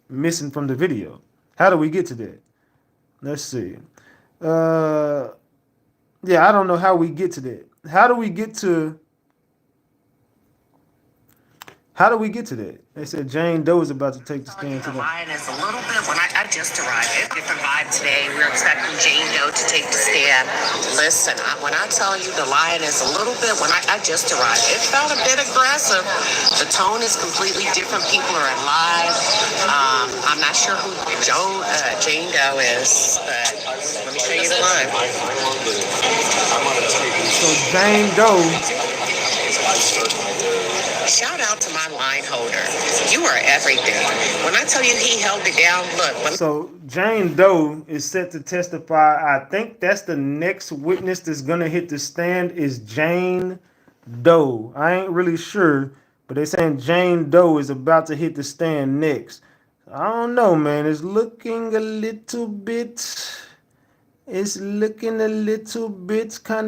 missing from the video? How do we get to that? Let's see. Yeah, I don't know how we get to that. How do we get to that? They said Jane Doe is about to take the stand The today. line is a little bit, when I just arrived, a different vibe today. We're expecting Jane Doe to take the stand. Listen, when I tell you the line is a little bit, when I just arrived, it felt a bit aggressive. The tone is completely different. People are in live. I'm not sure who Jane Doe is, but let me show you the line. So Jane Doe. Shout out to my line holder. You are everything. When I tell you he held it down, look. So Jane Doe is set to testify. I think that's the next witness that's gonna hit the stand is Jane Doe. I ain't really sure, but they're saying Jane Doe is about to hit the stand next. I don't know, man. It's looking a little bit kind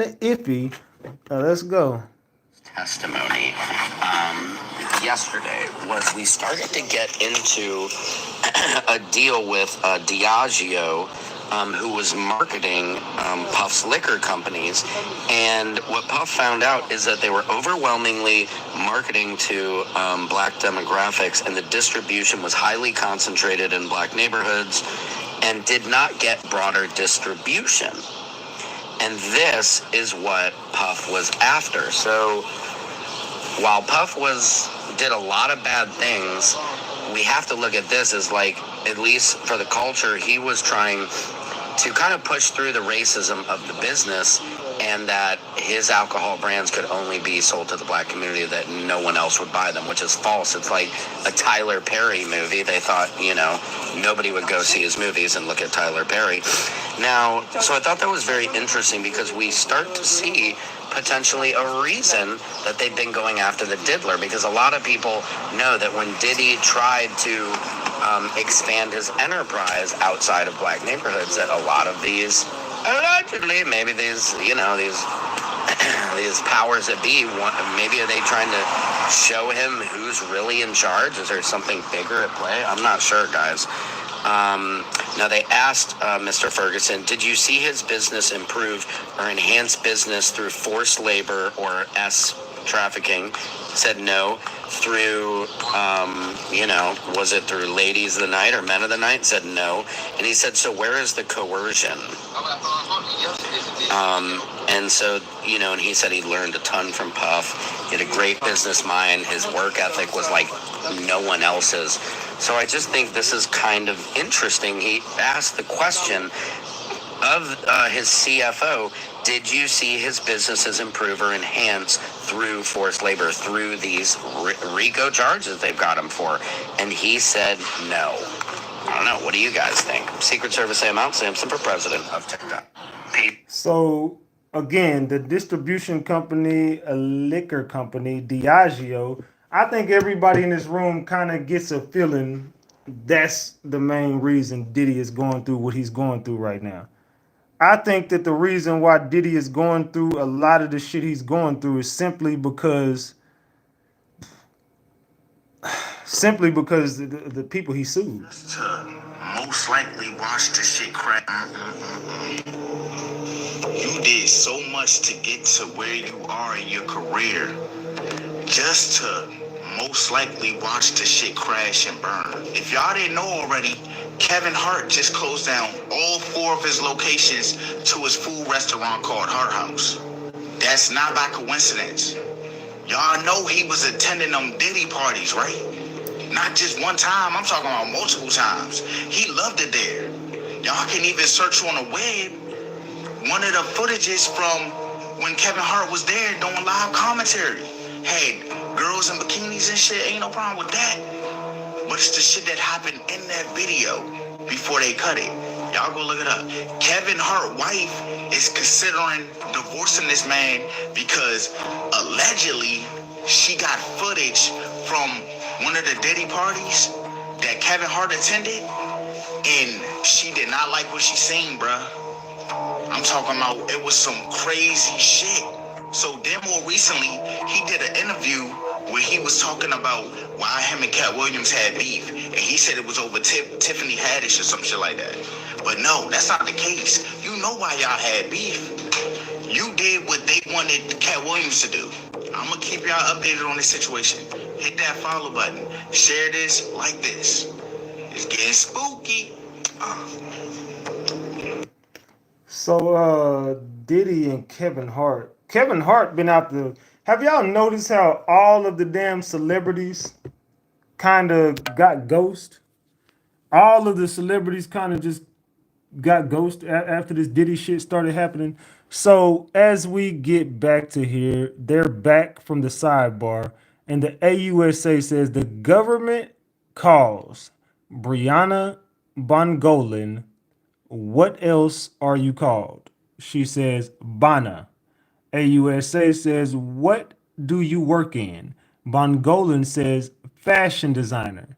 of iffy. Let's go. Testimony yesterday was we started to get into a deal with Diageo, who was marketing Puff's liquor companies, and what Puff found out is that they were overwhelmingly marketing to black demographics, and the distribution was highly concentrated in black neighborhoods and did not get broader distribution. And this is what Puff was after. So while Puff did a lot of bad things, we have to look at this as like, at least for the culture, he was trying to kind of push through the racism of the business, and that his alcohol brands could only be sold to the black community, that no one else would buy them, which is false. It's like a Tyler Perry movie. They thought, nobody would go see his movies and look at Tyler Perry. Now, so I thought that was very interesting, because we start to see potentially a reason that they've been going after the diddler, because a lot of people know that when Diddy tried to expand his enterprise outside of black neighborhoods, that a lot of these, allegedly, maybe these powers that be, maybe are they trying to show him who's really in charge? Is there something bigger at play? I'm not sure, guys. Now, they asked Mr. Ferguson, did you see his business improve or enhance business through forced labor or trafficking? Said no. Through, was it through ladies of the night or men of the night? Said no. And he said, so where is the coercion? And so, and he said he learned a ton from Puff. He had a great business mind. His work ethic was like no one else's. So I just think this is kind of interesting. He asked the question of his CFO, did you see his businesses improve or enhance through forced labor, through these RICO charges they've got him for? And he said no. I don't know. What do you guys think? Secret Service say Mount Sampson for president of TikTok. So, again, the distribution company, a liquor company, Diageo, I think everybody in this room kind of gets a feeling that's the main reason Diddy is going through what he's going through right now. I think that the reason why Diddy is going through a lot of the shit he's going through is simply because the people he sued. To most likely watch the shit crack. You did so much to get to where you are in your career, just to most likely watch the shit crash and burn. If y'all didn't know already, Kevin Hart just closed down all 4 of his locations to his food restaurant called Hart House. That's not by coincidence. Y'all know he was attending them Diddy parties, right? Not just one time, I'm talking about multiple times. He loved it there. Y'all can even search on the web one of the footages from when Kevin Hart was there doing live commentary. Hey, girls in bikinis and shit, ain't no problem with that. But it's the shit that happened in that video before they cut it. Y'all go look it up. Kevin Hart's wife is considering divorcing this man because allegedly she got footage from one of the Diddy parties that Kevin Hart attended, and she did not like what she seen, bruh. I'm talking about it was some crazy shit. So then more recently, he did an interview where he was talking about why him and Cat Williams had beef. And he said it was over Tiffany Haddish or some shit like that. But no, that's not the case. You know why y'all had beef. You did what they wanted Cat Williams to do. I'm going to keep y'all updated on this situation. Hit that follow button. Share this like this. It's getting spooky. So Diddy and Kevin Hart. Kevin Hart been out the. Have y'all noticed how all of the damn celebrities kind of got ghost? All of the celebrities kind of just got ghost after this Diddy shit started happening. So as we get back to here, they're back from the sidebar, and the AUSA says the government calls Brianna Bongolan. What else are you called? She says, Bana. AUSA says, what do you work in? Bongolan says, fashion designer.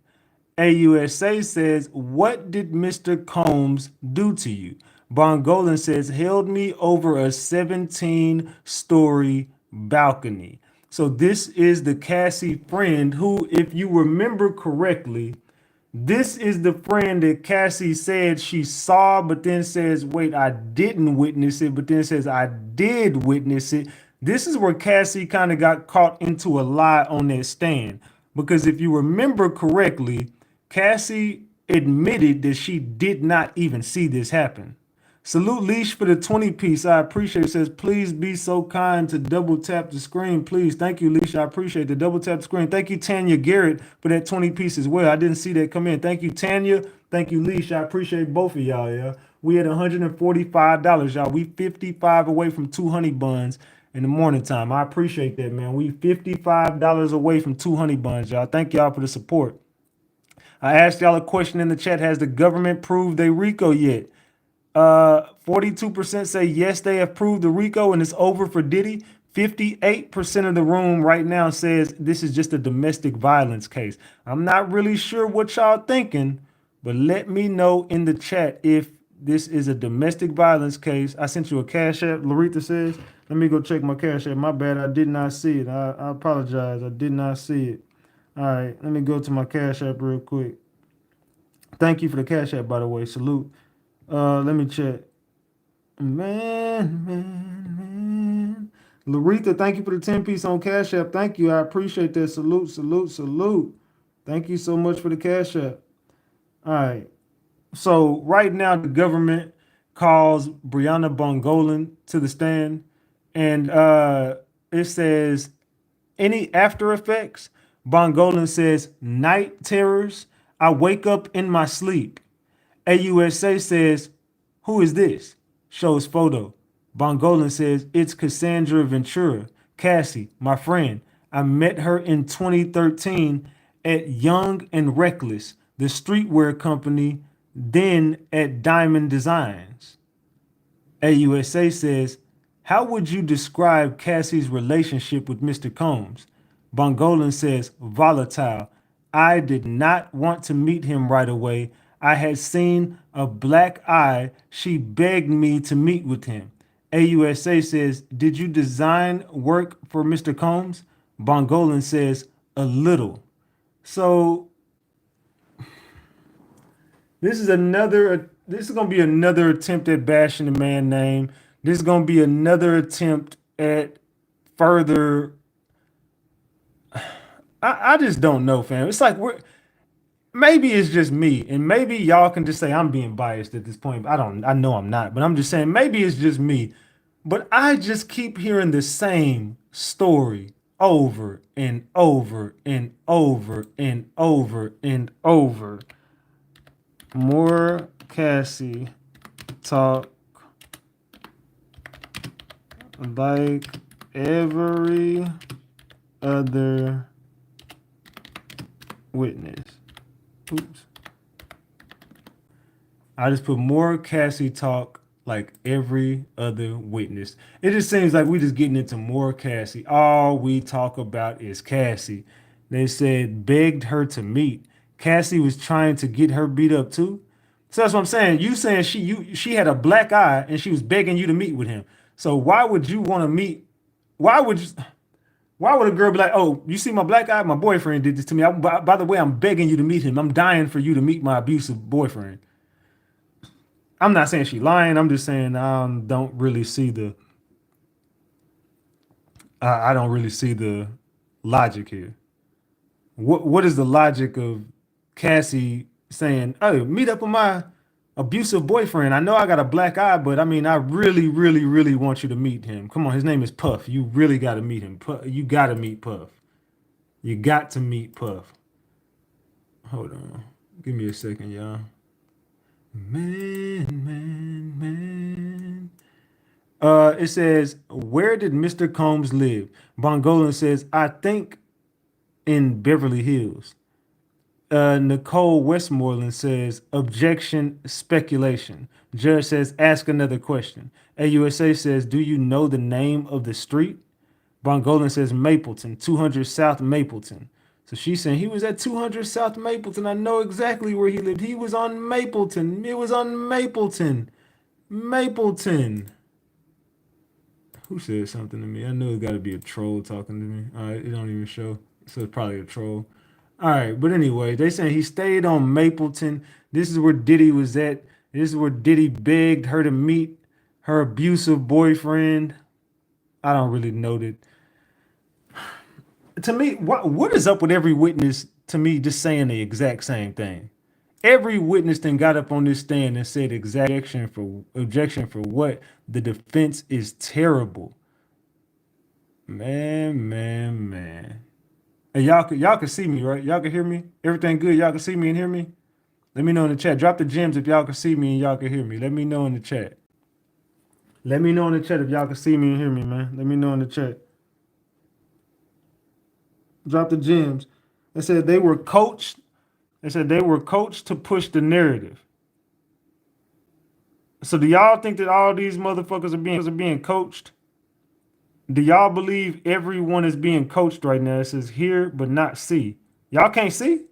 AUSA says, what did Mr. Combs do to you? Bongolan says, held me over a 17-story balcony. So this is the Cassie friend who, if you remember correctly, this is the friend that Cassie said she saw, but then says, wait, I didn't witness it, but then says, I did witness it. This is where Cassie kind of got caught into a lie on that stand. Because if you remember correctly, Cassie admitted that she did not even see this happen. Salute Leash for the 20 piece. I appreciate it. Says, please be so kind to double tap the screen. Please. Thank you, Leash. I appreciate the double tap the screen. Thank you, Tanya Garrett, for that 20 piece as well. I didn't see that come in. Thank you, Tanya. Thank you, Leash. I appreciate both of y'all. Yeah. We at $145, y'all. We 55 away from 2 honey buns in the morning time. I appreciate that, man. We $55 away from 2 honey buns, y'all. Thank y'all for the support. I asked y'all a question in the chat. Has the government proved a RICO yet? 42% say yes, they have proved the RICO and it's over for Diddy. 58% of the room right now says this is just a domestic violence case. I'm not really sure what y'all thinking, but let me know in the chat if this is a domestic violence case. I sent you a Cash App, Larita says. Let me go check my Cash App. My bad, I did not see it. I apologize, I did not see it. All right, let me go to my Cash App real quick. Thank you for the Cash App, by the way. Salute. Let me check. Man. Laretha, thank you for the 10 piece on Cash App. Thank you. I appreciate that. Salute. Thank you so much for the Cash App. All right. So right now the government calls Brianna Bongolan to the stand, and it says any after effects. Bongolan says night terrors. I wake up in my sleep. AUSA says, who is this? Shows photo. Bongolan says, it's Cassandra Ventura. Cassie, my friend. I met her in 2013 at Young and Reckless, the streetwear company, then at Diamond Designs. AUSA says, how would you describe Cassie's relationship with Mr. Combs? Bongolan says, volatile. I did not want to meet him right away. I had seen a black eye. She begged me to meet with him. AUSA says, did you design work for Mr. Combs? Bongolan says, a little. So this is going to be another attempt at bashing the man's name. This is going to be another attempt at further. I just don't know, fam. It's like maybe it's just me, and maybe y'all can just say I'm being biased at this point. I know I'm not, but I'm just saying maybe it's just me. But I just keep hearing the same story over and over and over and over and over. More Cassie talk like every other witness. Oops. I just put more Cassie talk like every other witness. It just seems like we just getting into more Cassie. All we talk about is Cassie. They said begged her to meet. Cassie was trying to get her beat up too. So that's what I'm saying. You saying she had a black eye and she was begging you to meet with him. So why would you want to meet? Why would a girl be like, oh, you see my black eye? My boyfriend did this to me. By the way, I'm begging you to meet him. I'm dying for you to meet my abusive boyfriend. I'm not saying she lying. I'm just saying don't really see the. I don't really see the logic here. What is the logic of Cassie saying, "Oh, meet up with my abusive boyfriend. I know I got a black eye, but I mean, I really, really, really want you to meet him. Come on, his name is Puff. You really got to meet him. You got to meet Puff. You got to meet Puff." Hold on. Give me a second, y'all. Man. It says, where did Mr. Combs live? Bongolan says, I think in Beverly Hills. Nicole Westmoreland says, objection, speculation. Judge says, ask another question. AUSA says, do you know the name of the street? Bongolan says, Mapleton, 200 South Mapleton. So she's saying he was at 200 South Mapleton. I know exactly where he lived. He was on Mapleton. It was on Mapleton. Mapleton. Who said something to me? I know it's got to be a troll talking to me. All right, it don't even show. So it's probably a troll. All right, but anyway, they saying he stayed on Mapleton. This is where Diddy was at. This is where Diddy begged her to meet her abusive boyfriend. I don't really know that. To me, what is up with every witness, to me, just saying the exact same thing? Every witness then got up on this stand and said objection for what? The defense is terrible. Man. Hey, y'all can see me, right? Y'all can hear me? Everything good? Y'all can see me and hear me? Let me know in the chat. Drop the gems if y'all can see me and y'all can hear me. Let me know in the chat. Let me know in the chat if y'all can see me and hear me, man. Let me know in the chat. Drop the gems. They said they were coached. They said they were coached to push the narrative. So do y'all think that all these motherfuckers are being coached? Do y'all believe everyone is being coached right now? It says hear but not see. Y'all can't see?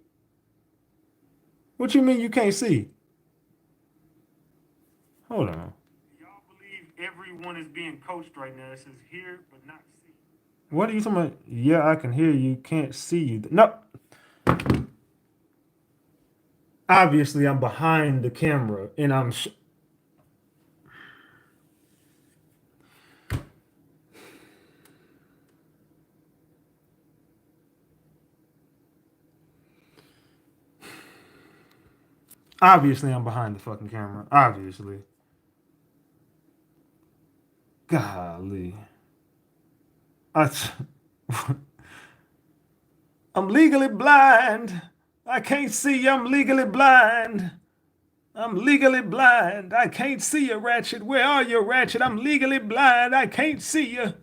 What you mean you can't see? Hold on. Y'all believe everyone is being coached right now? It says hear but not see. What are you talking about? Yeah, I can hear you. Can't see you. No. Obviously, I'm behind the camera and I'm. Obviously, I'm behind the fucking camera. Obviously. Golly. I'm legally blind. I can't see. I'm legally blind. I'm legally blind. I can't see you, Ratchet. Where are you, Ratchet? I'm legally blind. I can't see you.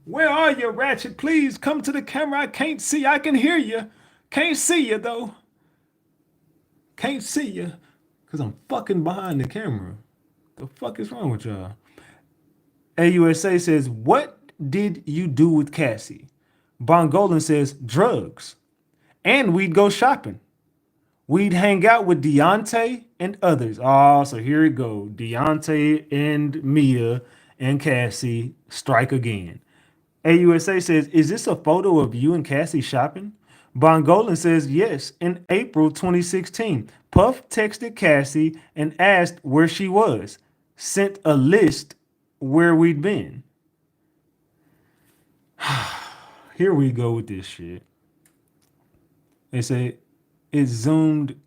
Where are you, Ratchet? Please come to the camera. I can't see. I can hear you. Can't see you, though. Can't see you. Because I'm fucking behind the camera. The fuck is wrong with y'all? AUSA says, what did you do with Cassie? Bongolan says, drugs. And we'd go shopping. We'd hang out with Deontay and others. Oh, so here it go. Deontay and Mia and Cassie strike again. AUSA says, is this a photo of you and Cassie shopping? Bongolan says, yes, in April 2016. Puff texted Cassie and asked where she was. Sent a list where we'd been. Here we go with this shit. They say it zoomed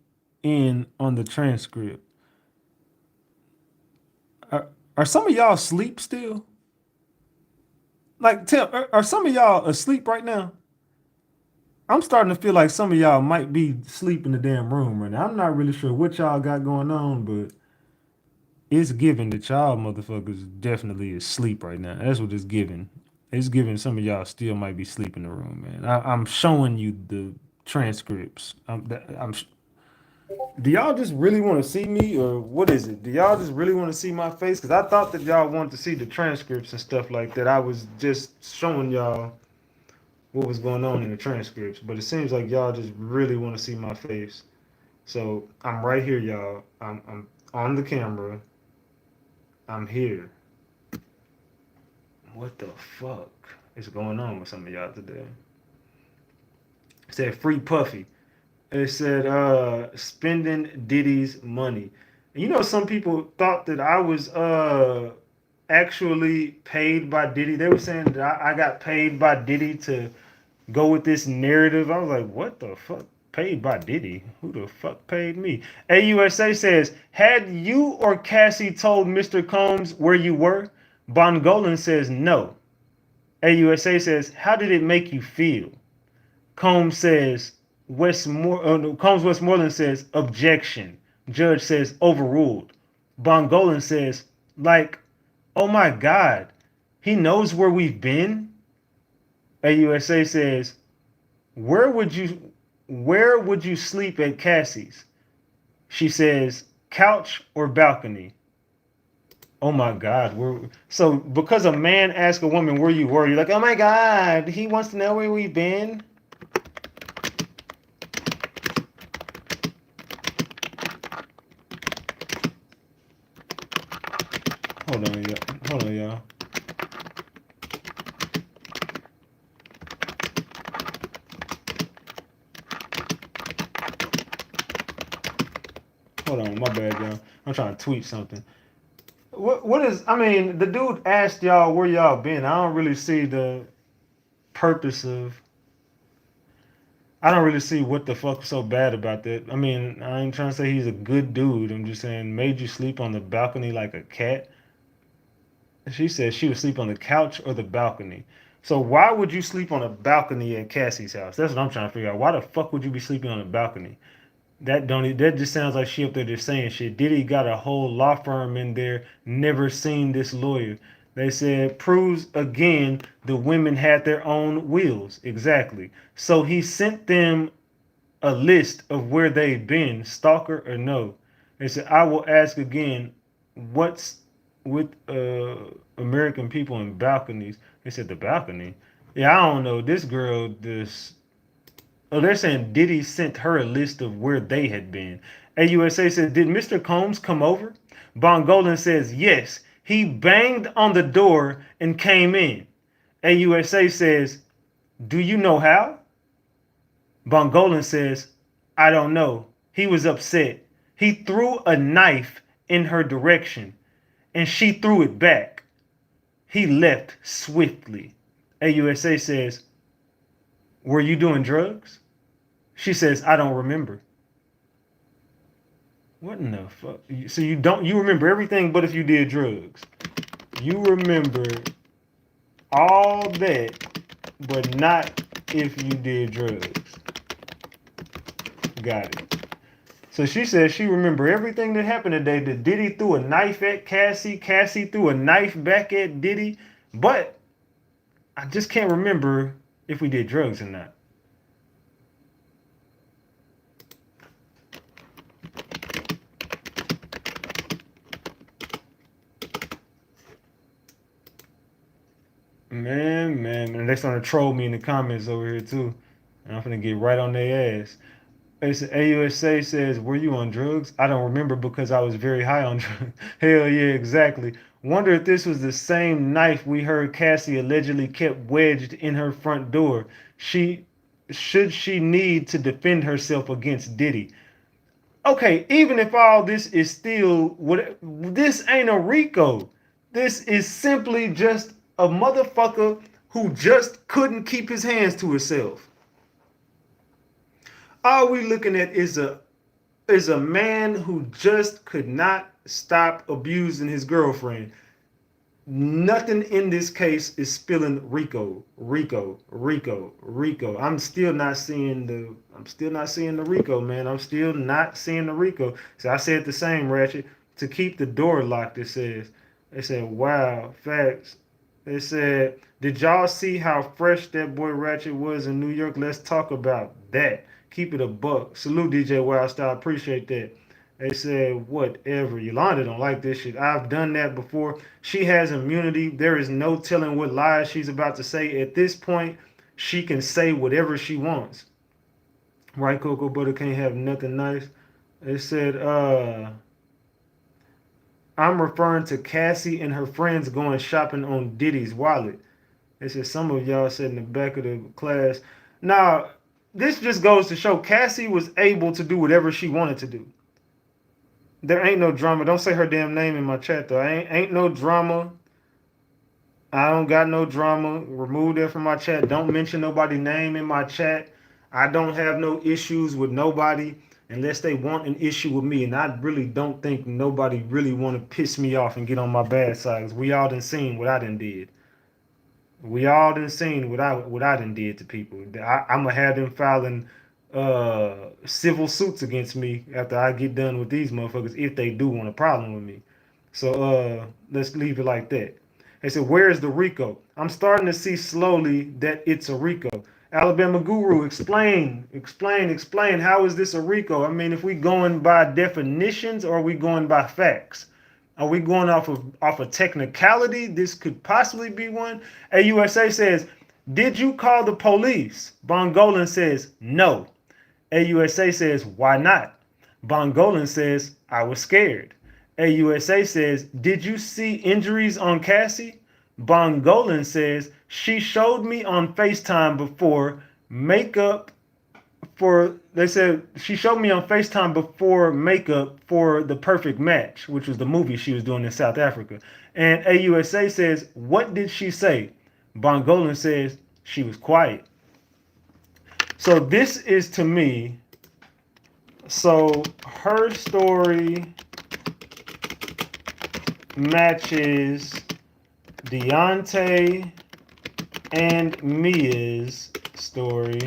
in on the transcript. Are some of y'all asleep still? Like, are some of y'all asleep right now? I'm starting to feel like some of y'all might be asleep in the damn room right now. I'm not really sure what y'all got going on, but it's giving that y'all motherfuckers definitely asleep right now. That's what it's giving. It's giving some of y'all still might be asleep in the room, man. I'm showing you the transcripts. Do y'all just really want to see me, or what is it? Do y'all just really want to see my face? Because I thought that y'all wanted to see the transcripts and stuff like that. I was just showing y'all what was going on in the transcripts, but it seems like y'all just really want to see my face. So I'm right here, y'all. I'm on the camera. I'm here. What the fuck is going on with some of y'all today? It said free Puffy. It said spending Diddy's money. And you know, some people thought that I was actually paid by Diddy. They were saying that I got paid by Diddy to go with this narrative. I was like, what the fuck? Paid by Diddy? Who the fuck paid me? AUSA says, had you or Cassie told Mr. Combs where you were? Bongolan says no. AUSA says, how did it make you feel? Combs says, Combs Westmoreland says, objection. Judge says, overruled. Bongolan says, like, oh my God, he knows where we've been? AUSA says, where would you sleep at Cassie's? She says, couch or balcony? Oh my God. So because a man asked a woman where you were, you're like, oh my God, he wants to know where we've been? Hold on, y'all. Hold on, y'all. Hold on, my bad, y'all. I'm trying to tweet something. What is, I mean, the dude asked y'all where y'all been. I don't really see the purpose of, I don't really see what the fuck so bad about that. I mean, I ain't trying to say he's a good dude. I'm just saying, made you sleep on the balcony like a cat? She said she would sleep on the couch or the balcony. So why would you sleep on a balcony at Cassie's house? That's what I'm trying to figure out. Why the fuck would you be sleeping on a balcony? That just sounds like she up there just saying shit. Diddy got a whole law firm in there, never seen this lawyer. They said proves again the women had their own wills. Exactly. So he sent them a list of where they've been, stalker or no. They said, I will ask again, what's with American people in balconies? They said the balcony. Yeah, I don't know. This girl, this. Oh, they're saying Diddy sent her a list of where they had been. AUSA says, did Mr. Combs come over? Bongolan says, yes. He banged on the door and came in. AUSA says, do you know how? Bongolan says, I don't know. He was upset. He threw a knife in her direction, and she threw it back. He left swiftly. AUSA says, were you doing drugs? She says, I don't remember. What in the fuck? So you remember everything but if you did drugs. You remember all that, but not if you did drugs. Got it. So she says she remember everything that happened today. That Diddy threw a knife at Cassie. Cassie threw a knife back at Diddy. But I just can't remember if we did drugs or not. Man, and they're starting to troll me in the comments over here too. And I'm gonna get right on their ass. AUSA says, were you on drugs? I don't remember because I was very high on drugs. Hell yeah, exactly. Wonder if this was the same knife we heard Cassie allegedly kept wedged in her front door. Should she need to defend herself against Diddy? Okay, even if all this is still this ain't a RICO. This is simply just a motherfucker who just couldn't keep his hands to himself. All we looking at is a man who just could not stop abusing his girlfriend. Nothing in this case is spilling RICO. I'm still not seeing the RICO, man. I'm still not seeing the RICO. So I said the same, Ratchet. To keep the door locked, it said, wow, facts. It said, did y'all see how fresh that boy Ratchet was in New York? Let's talk about that. Keep it a buck. Salute DJ Wildstyle. Appreciate that. They said, whatever. Yolanda don't like this shit. I've done that before. She has immunity. There is no telling what lies she's about to say. At this point, she can say whatever she wants. Right, Cocoa Butter can't have nothing nice. It said, I'm referring to Cassie and her friends going shopping on Diddy's wallet. It said some of y'all said in the back of the class. Now, this just goes to show Cassie was able to do whatever she wanted to do. There ain't no drama. Don't say her damn name in my chat though. Ain't no drama. I don't got no drama. Remove that from my chat. Don't mention nobody's name in my chat. I don't have no issues with nobody unless they want an issue with me. And I really don't think nobody really want to piss me off and get on my bad side. 'Cause we all done seen what I done did. We all done seen what I done did to people. I'm gonna have them filing civil suits against me after I get done with these motherfuckers if they do want a problem with me. So let's leave it like that. They said, where is the RICO? I'm starting to see slowly that it's a RICO. Alabama Guru, explain. How is this a RICO? I mean, if we going by definitions or are we going by facts? Are we going off of technicality? This could possibly be one. AUSA says, did you call the police? Bongolan says, no. AUSA says, why not? Bongolan says, I was scared. AUSA says, did you see injuries on Cassie? Bongolan says, she showed me on FaceTime before makeup they said she showed me on FaceTime before makeup for The Perfect Match, which was the movie she was doing in South Africa. And AUSA says, what did she say? Bongolan says, she was quiet. So this is to me, so her story matches Deontay and Mia's story,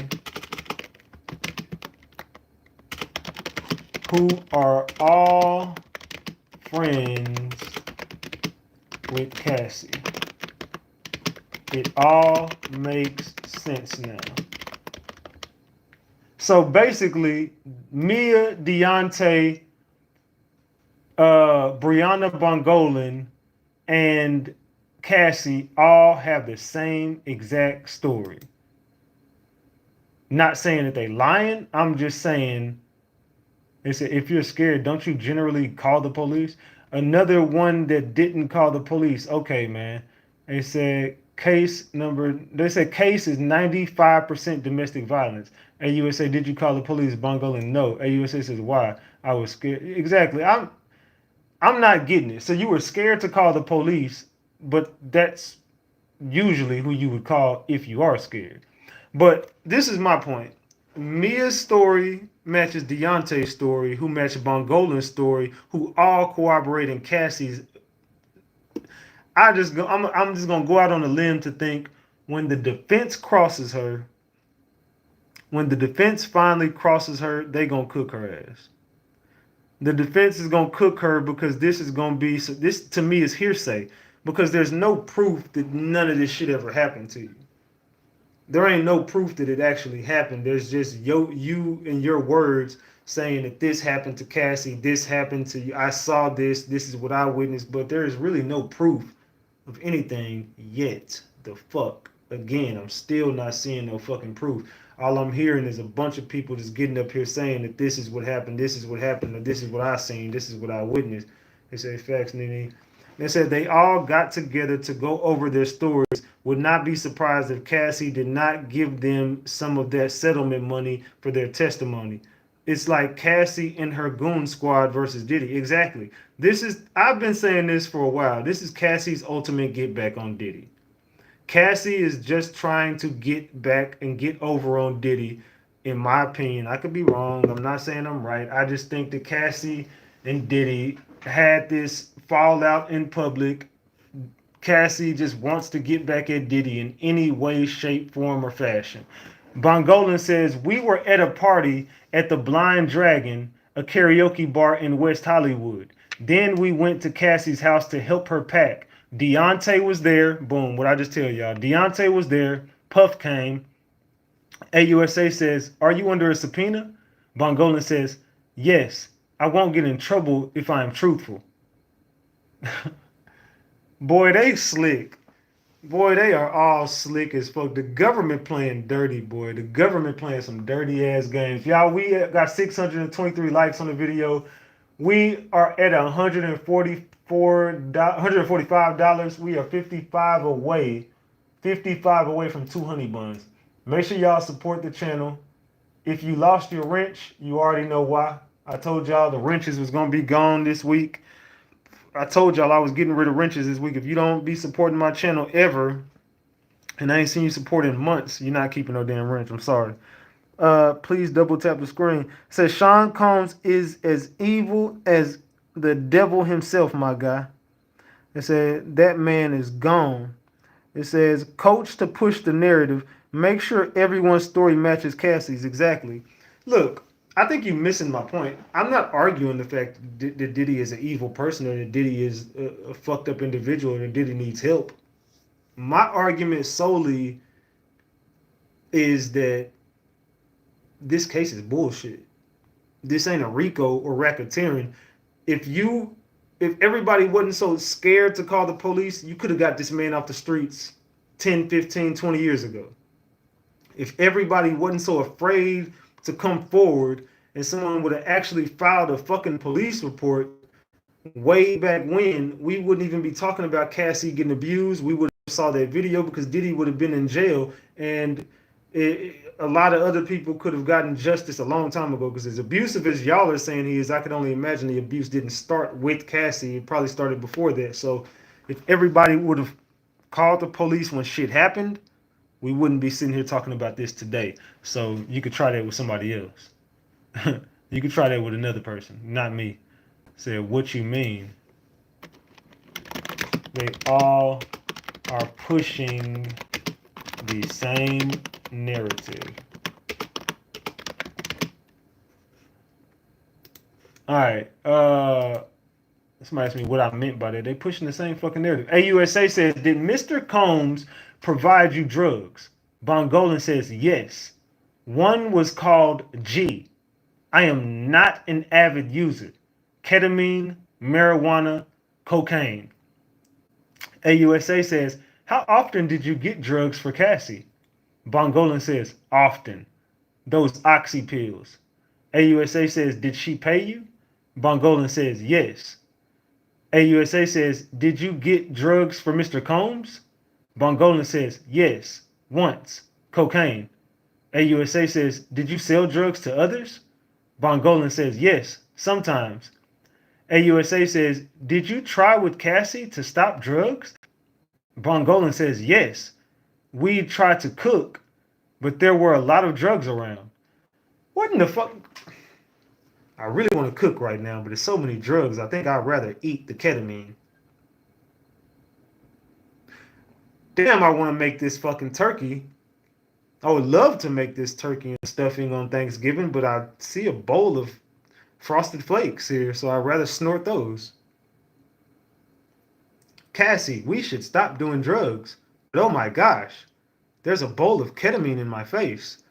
who are all friends with Cassie. It all makes sense now. So basically, Mia, Deontay, Brianna Bongolan, and Cassie all have the same exact story. Not saying that they lying. I'm just saying, they said, if you're scared, don't you generally call the police? Another one that didn't call the police. Okay, man. They said case is 95% domestic violence. AUSA, did you call the police? Bongolan, no. AUSA says, why? I was scared. Exactly. I'm not getting it. So you were scared to call the police, but that's usually who you would call if you are scared. But this is my point. Mia's story matches Deontay's story, who matches Bongolan's story, who all corroborate in Cassie's. I'm just gonna go out on a limb to think when the defense crosses her, when the defense finally crosses her, they gonna cook her ass. The defense is gonna cook her because this is gonna be, this to me is hearsay, because there's no proof that none of this shit ever happened to you. There ain't no proof that it actually happened. There's just you and your words saying that this happened to Cassie, this happened to you. I saw this is what I witnessed, but there is really no proof of anything yet. The fuck? Again, I'm still not seeing no fucking proof. All I'm hearing is a bunch of people just getting up here saying that this is what happened, this is what happened, or this is what I seen, this is what I witnessed. They say facts, Nene. They said they all got together to go over their stories. Would not be surprised if Cassie did not give them some of that settlement money for their testimony. It's like Cassie and her goon squad versus Diddy. Exactly. I've been saying this for a while. This is Cassie's ultimate get back on Diddy. Cassie is just trying to get back and get over on Diddy, in my opinion. I could be wrong. I'm not saying I'm right. I just think that Cassie and Diddy had this fallout in public. Cassie just wants to get back at Diddy in any way, shape, form, or fashion. Bongolan says, we were at a party at the Blind Dragon, a karaoke bar in West Hollywood. Then we went to Cassie's house to help her pack. Deontay was there. Boom, what I just tell y'all. Deontay was there. Puff came. AUSA says, are you under a subpoena? Bongolan says, yes. I won't get in trouble if I am truthful. Boy, they slick. Boy, they are all slick as fuck. The government playing dirty, boy. The government playing some dirty ass games. Y'all, we got 623 likes on the video. We are at $145. We are 55 away from 2 honey buns. Make sure y'all support the channel. If you lost your wrench, you already know why. I told y'all the wrenches was gonna be gone this week. I told y'all I was getting rid of wrenches this week. If you don't be supporting my channel ever, and I ain't seen you support in months, you're not keeping no damn wrench. I'm sorry. Please double tap the screen. It says Sean Combs is as evil as the devil himself, my guy. It said that man is gone. It says coach to push the narrative. Make sure everyone's story matches Cassie's. Exactly. Look, I think you're missing my point. I'm not arguing the fact that Diddy is an evil person or that Diddy is a fucked up individual or that Diddy needs help. My argument solely is that this case is bullshit. This ain't a RICO or racketeering. If everybody wasn't so scared to call the police, you could have got this man off the streets 10, 15, 20 years ago. If everybody wasn't so afraid to come forward and someone would have actually filed a fucking police report way back when, we wouldn't even be talking about Cassie getting abused. We would have saw that video because Diddy would have been in jail, and a lot of other people could have gotten justice a long time ago. Because as abusive as y'all are saying he is, I can only imagine the abuse didn't start with Cassie. It probably started before that. So if everybody would have called the police when shit happened, we wouldn't be sitting here talking about this today. So you could try that with somebody else. You could try that with another person, not me. Say, what you mean? They all are pushing the same narrative. All right. Somebody asked me what I meant by that. They pushing the same fucking narrative. AUSA says, did Mr. Combs provide you drugs? Bongolan says, yes. One was called G. I am not an avid user. Ketamine, marijuana, cocaine. AUSA says, how often did you get drugs for Cassie? Bongolan says, often. Those oxy pills. AUSA says, did she pay you? Bongolan says, yes. AUSA says, did you get drugs for Mr. Combs? Bongolan says, yes, once. Cocaine. AUSA says, did you sell drugs to others? Bongolan says, yes, sometimes. AUSA says, did you try with Cassie to stop drugs? Bongolan says, yes. We tried to cook, but there were a lot of drugs around. What in the fuck? I really want to cook right now, but there's so many drugs. I think I'd rather eat the ketamine. Damn, I want to make this fucking turkey. I would love to make this turkey and stuffing on Thanksgiving, but I see a bowl of Frosted Flakes here, so I'd rather snort those. Cassie, we should stop doing drugs. But oh my gosh, there's a bowl of ketamine in my face.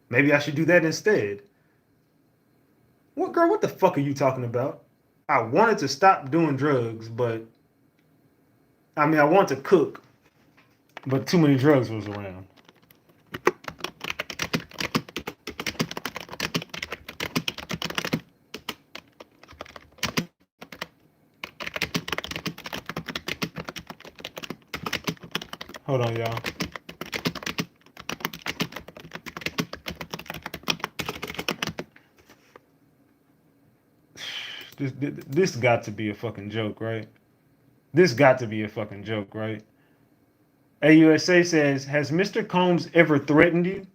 Maybe I should do that instead. What, girl, what the fuck are you talking about? I wanted to stop doing drugs, but I mean, I want to cook, but too many drugs was around. Hold on, y'all. This got to be a fucking joke, right? This got to be a fucking joke, right? AUSA says, has Mr. Combs ever threatened you?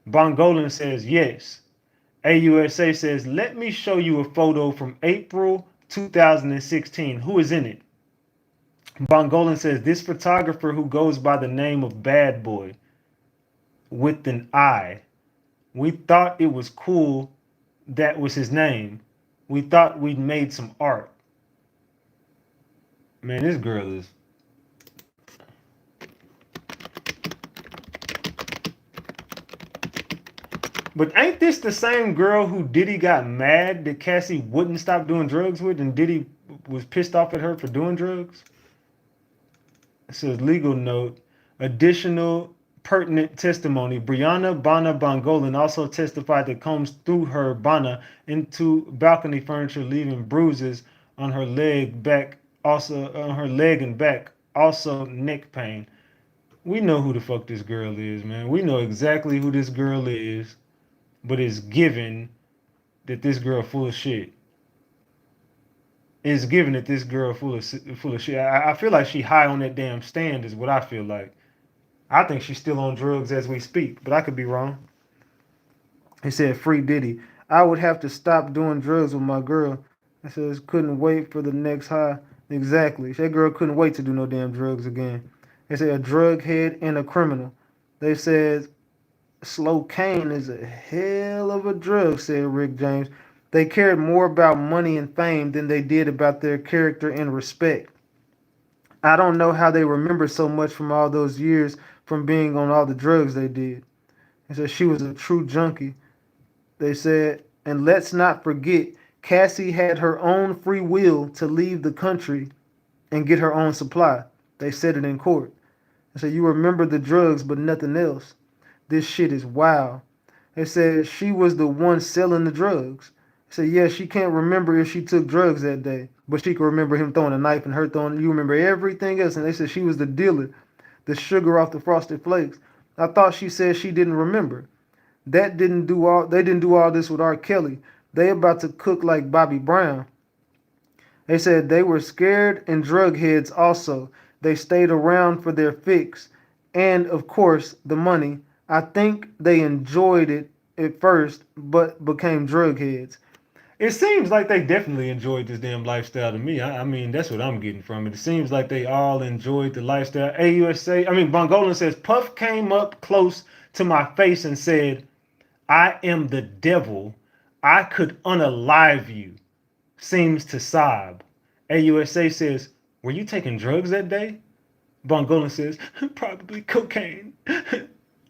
Bongolan says, yes. AUSA says, let me show you a photo from April 2016. Who is in it? Bongolan says, this photographer who goes by the name of Bad Boy with an I. We thought it was cool that was his name. We thought we'd made some art. Man, this girl is... But ain't this the same girl who Diddy got mad that Cassie wouldn't stop doing drugs with, and Diddy was pissed off at her for doing drugs? It says legal note, additional pertinent testimony. Brianna Bana Bongolan also testified that Combs threw her Bana into balcony furniture, leaving bruises on her leg and back, also neck pain. We know who the fuck this girl is, man. We know exactly who this girl is, but it's given that this girl full of shit. It's given that this girl full of shit. I feel like she high on that damn stand is what I feel like. I think she's still on drugs as we speak, but I could be wrong. He said, free Diddy. I would have to stop doing drugs with my girl. I says, couldn't wait for the next high. Exactly. That girl couldn't wait to do no damn drugs again. They said, a drug head and a criminal. They said, slow cane is a hell of a drug, said Rick James. They cared more about money and fame than they did about their character and respect. I don't know how they remember so much from all those years from being on all the drugs they did. They said she was a true junkie. They said, and let's not forget, Cassie had her own free will to leave the country and get her own supply. They said it in court. They said, you remember the drugs, but nothing else. This shit is wild. They said she was the one selling the drugs. They said, yeah, she can't remember if she took drugs that day, but she can remember him throwing a knife and her throwing, you remember everything else. And they said she was the dealer, the sugar off the Frosted Flakes. I thought she said she didn't remember. They didn't do all this with R. Kelly. They about to cook like Bobby Brown. They said they were scared and drug heads also. They stayed around for their fix. And of course, the money. I think they enjoyed it at first, but became drug heads. It seems like they definitely enjoyed this damn lifestyle to me. I mean, that's what I'm getting from it. It seems like they all enjoyed the lifestyle. Bongolan says, Puff came up close to my face and said, I am the devil. I could unalive you. Seems to sob. AUSA says, were you taking drugs that day? Bongolan says, probably cocaine.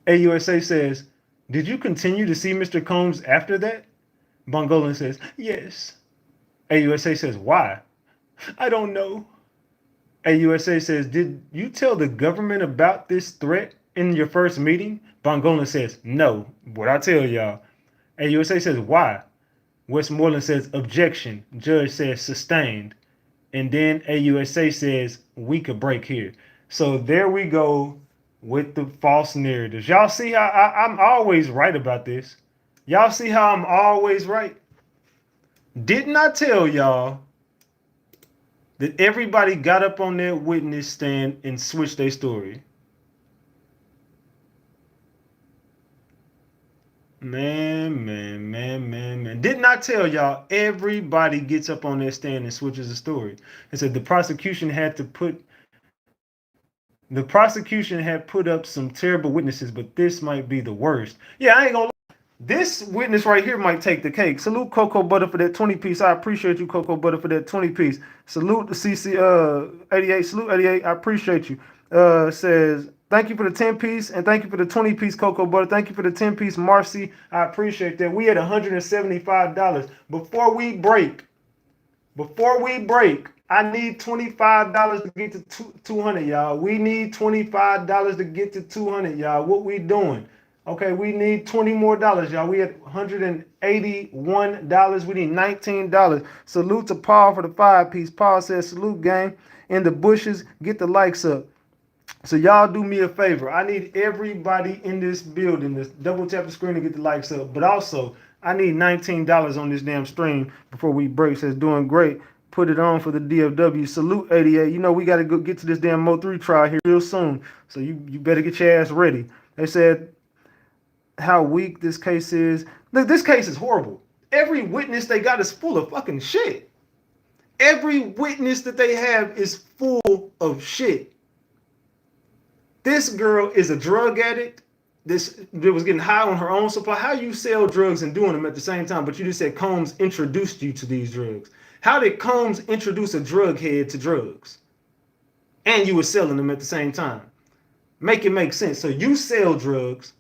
AUSA says, did you continue to see Mr. Combs after that? Bongolan says, yes. AUSA says, why? I don't know. AUSA says, did you tell the government about this threat in your first meeting? Bongolan says, no. What I tell y'all. AUSA says, why? Westmoreland says, objection. Judge says, sustained. And then AUSA says, we could break here. So there we go with the false narratives. Y'all see how I'm always right about this. Y'all see how I'm always right? Didn't I tell y'all that everybody got up on their witness stand and switched their story? Man. Didn't I tell y'all everybody gets up on their stand and switches the story? It said the prosecution had put up some terrible witnesses, but this might be the worst. Yeah, I ain't gonna lie. This witness right here might take the cake. Salute Cocoa Butter for that 20-piece. I appreciate you, Cocoa Butter, for that 20-piece. Salute the CC 88. Salute 88. I appreciate you. Says, thank you for the 10-piece and thank you for the 20-piece, Cocoa Butter. Thank you for the 10-piece, Marcy. I appreciate that. We at $175. Before we break, I need $25 to get to 200, y'all. We need $25 to get to 200, y'all. What we doing? Okay, we need $20 more, y'all. We at $181. We need $19. Salute to Paul for the 5-piece. Paul says, salute, gang. In the bushes, get the likes up. So y'all do me a favor. I need everybody in this building to double tap the screen to get the likes up. But also, I need $19 on this damn stream before we break. Says, doing great. Put it on for the DFW. Salute 88. You know we got to go get to this damn Mo3 trial here real soon. So you better get your ass ready. They said how weak this case is. Look, this case is horrible. Every witness they got is full of fucking shit. Every witness that they have is full of shit. This girl is a drug addict. This was getting high on her own supply. How you sell drugs and doing them at the same time? But you just said Combs introduced you to these drugs. How did Combs introduce a drug head to drugs? And you were selling them at the same time. Make it make sense. So you sell drugs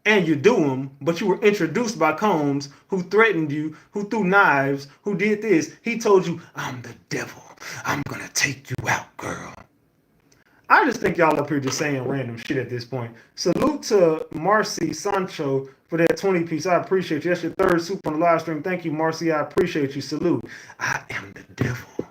and you do them, but you were introduced by Combs, who threatened you, who threw knives, who did this. He told you, I'm the devil. I'm going to take you out, girl. I just think y'all up here just saying random shit at this point. Salute to Marcy Sancho for that 20 piece. I appreciate you. That's your third soup on the live stream. Thank you, Marcy. I appreciate you. Salute. I am the devil.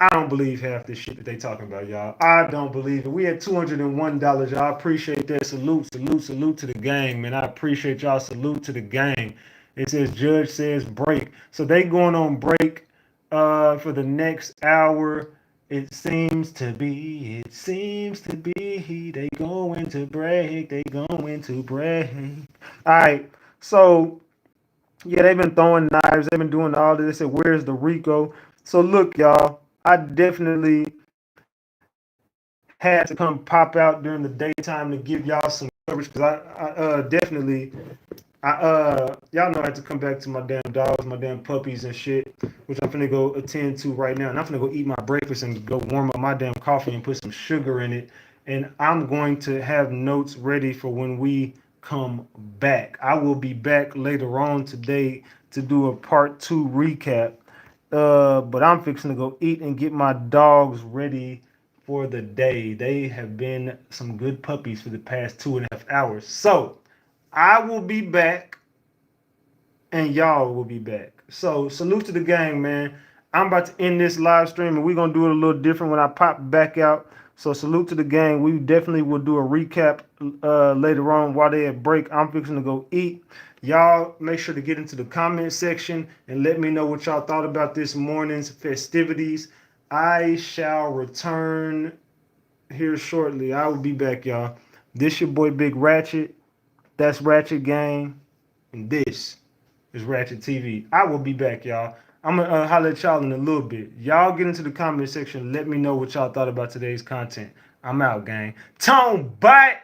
I don't believe half this shit that they talking about, y'all. I don't believe it. We had $201, y'all. I appreciate that. Salute to the gang, man. I appreciate y'all. Salute to the gang. It says Judge says break. So they going on break for the next hour. It seems to be. They going to break. All right. So yeah, they've been throwing knives. They've been doing all this. They said, where's the Rico? So look, y'all. I definitely had to come pop out during the daytime to give y'all some coverage because I definitely y'all know I had to come back to my damn dogs, my damn puppies and shit, which I'm finna go attend to right now. And I'm finna go eat my breakfast and go warm up my damn coffee and put some sugar in it. And I'm going to have notes ready for when we come back. I will be back later on today to do a part 2 recap. But I'm fixing to go eat and get my dogs ready for the day. They have been some good puppies for the past 2.5 hours. So I will be back and y'all will be back. So salute to the gang, man. I'm about to end this live stream and we're going to do it a little different when I pop back out. So salute to the gang. We definitely will do a recap later on while they at break. I'm fixing to go eat. Y'all make sure to get into the comment section and let me know what y'all thought about this morning's festivities. I shall return here shortly. I will be back, y'all. This your boy Big Ratchet. That's Ratchet Gang. And this is Ratchet TV. I will be back, y'all. I'm going to holler at y'all in a little bit. Y'all get into the comment section. Let me know what y'all thought about today's content. I'm out, gang. Tone, bye.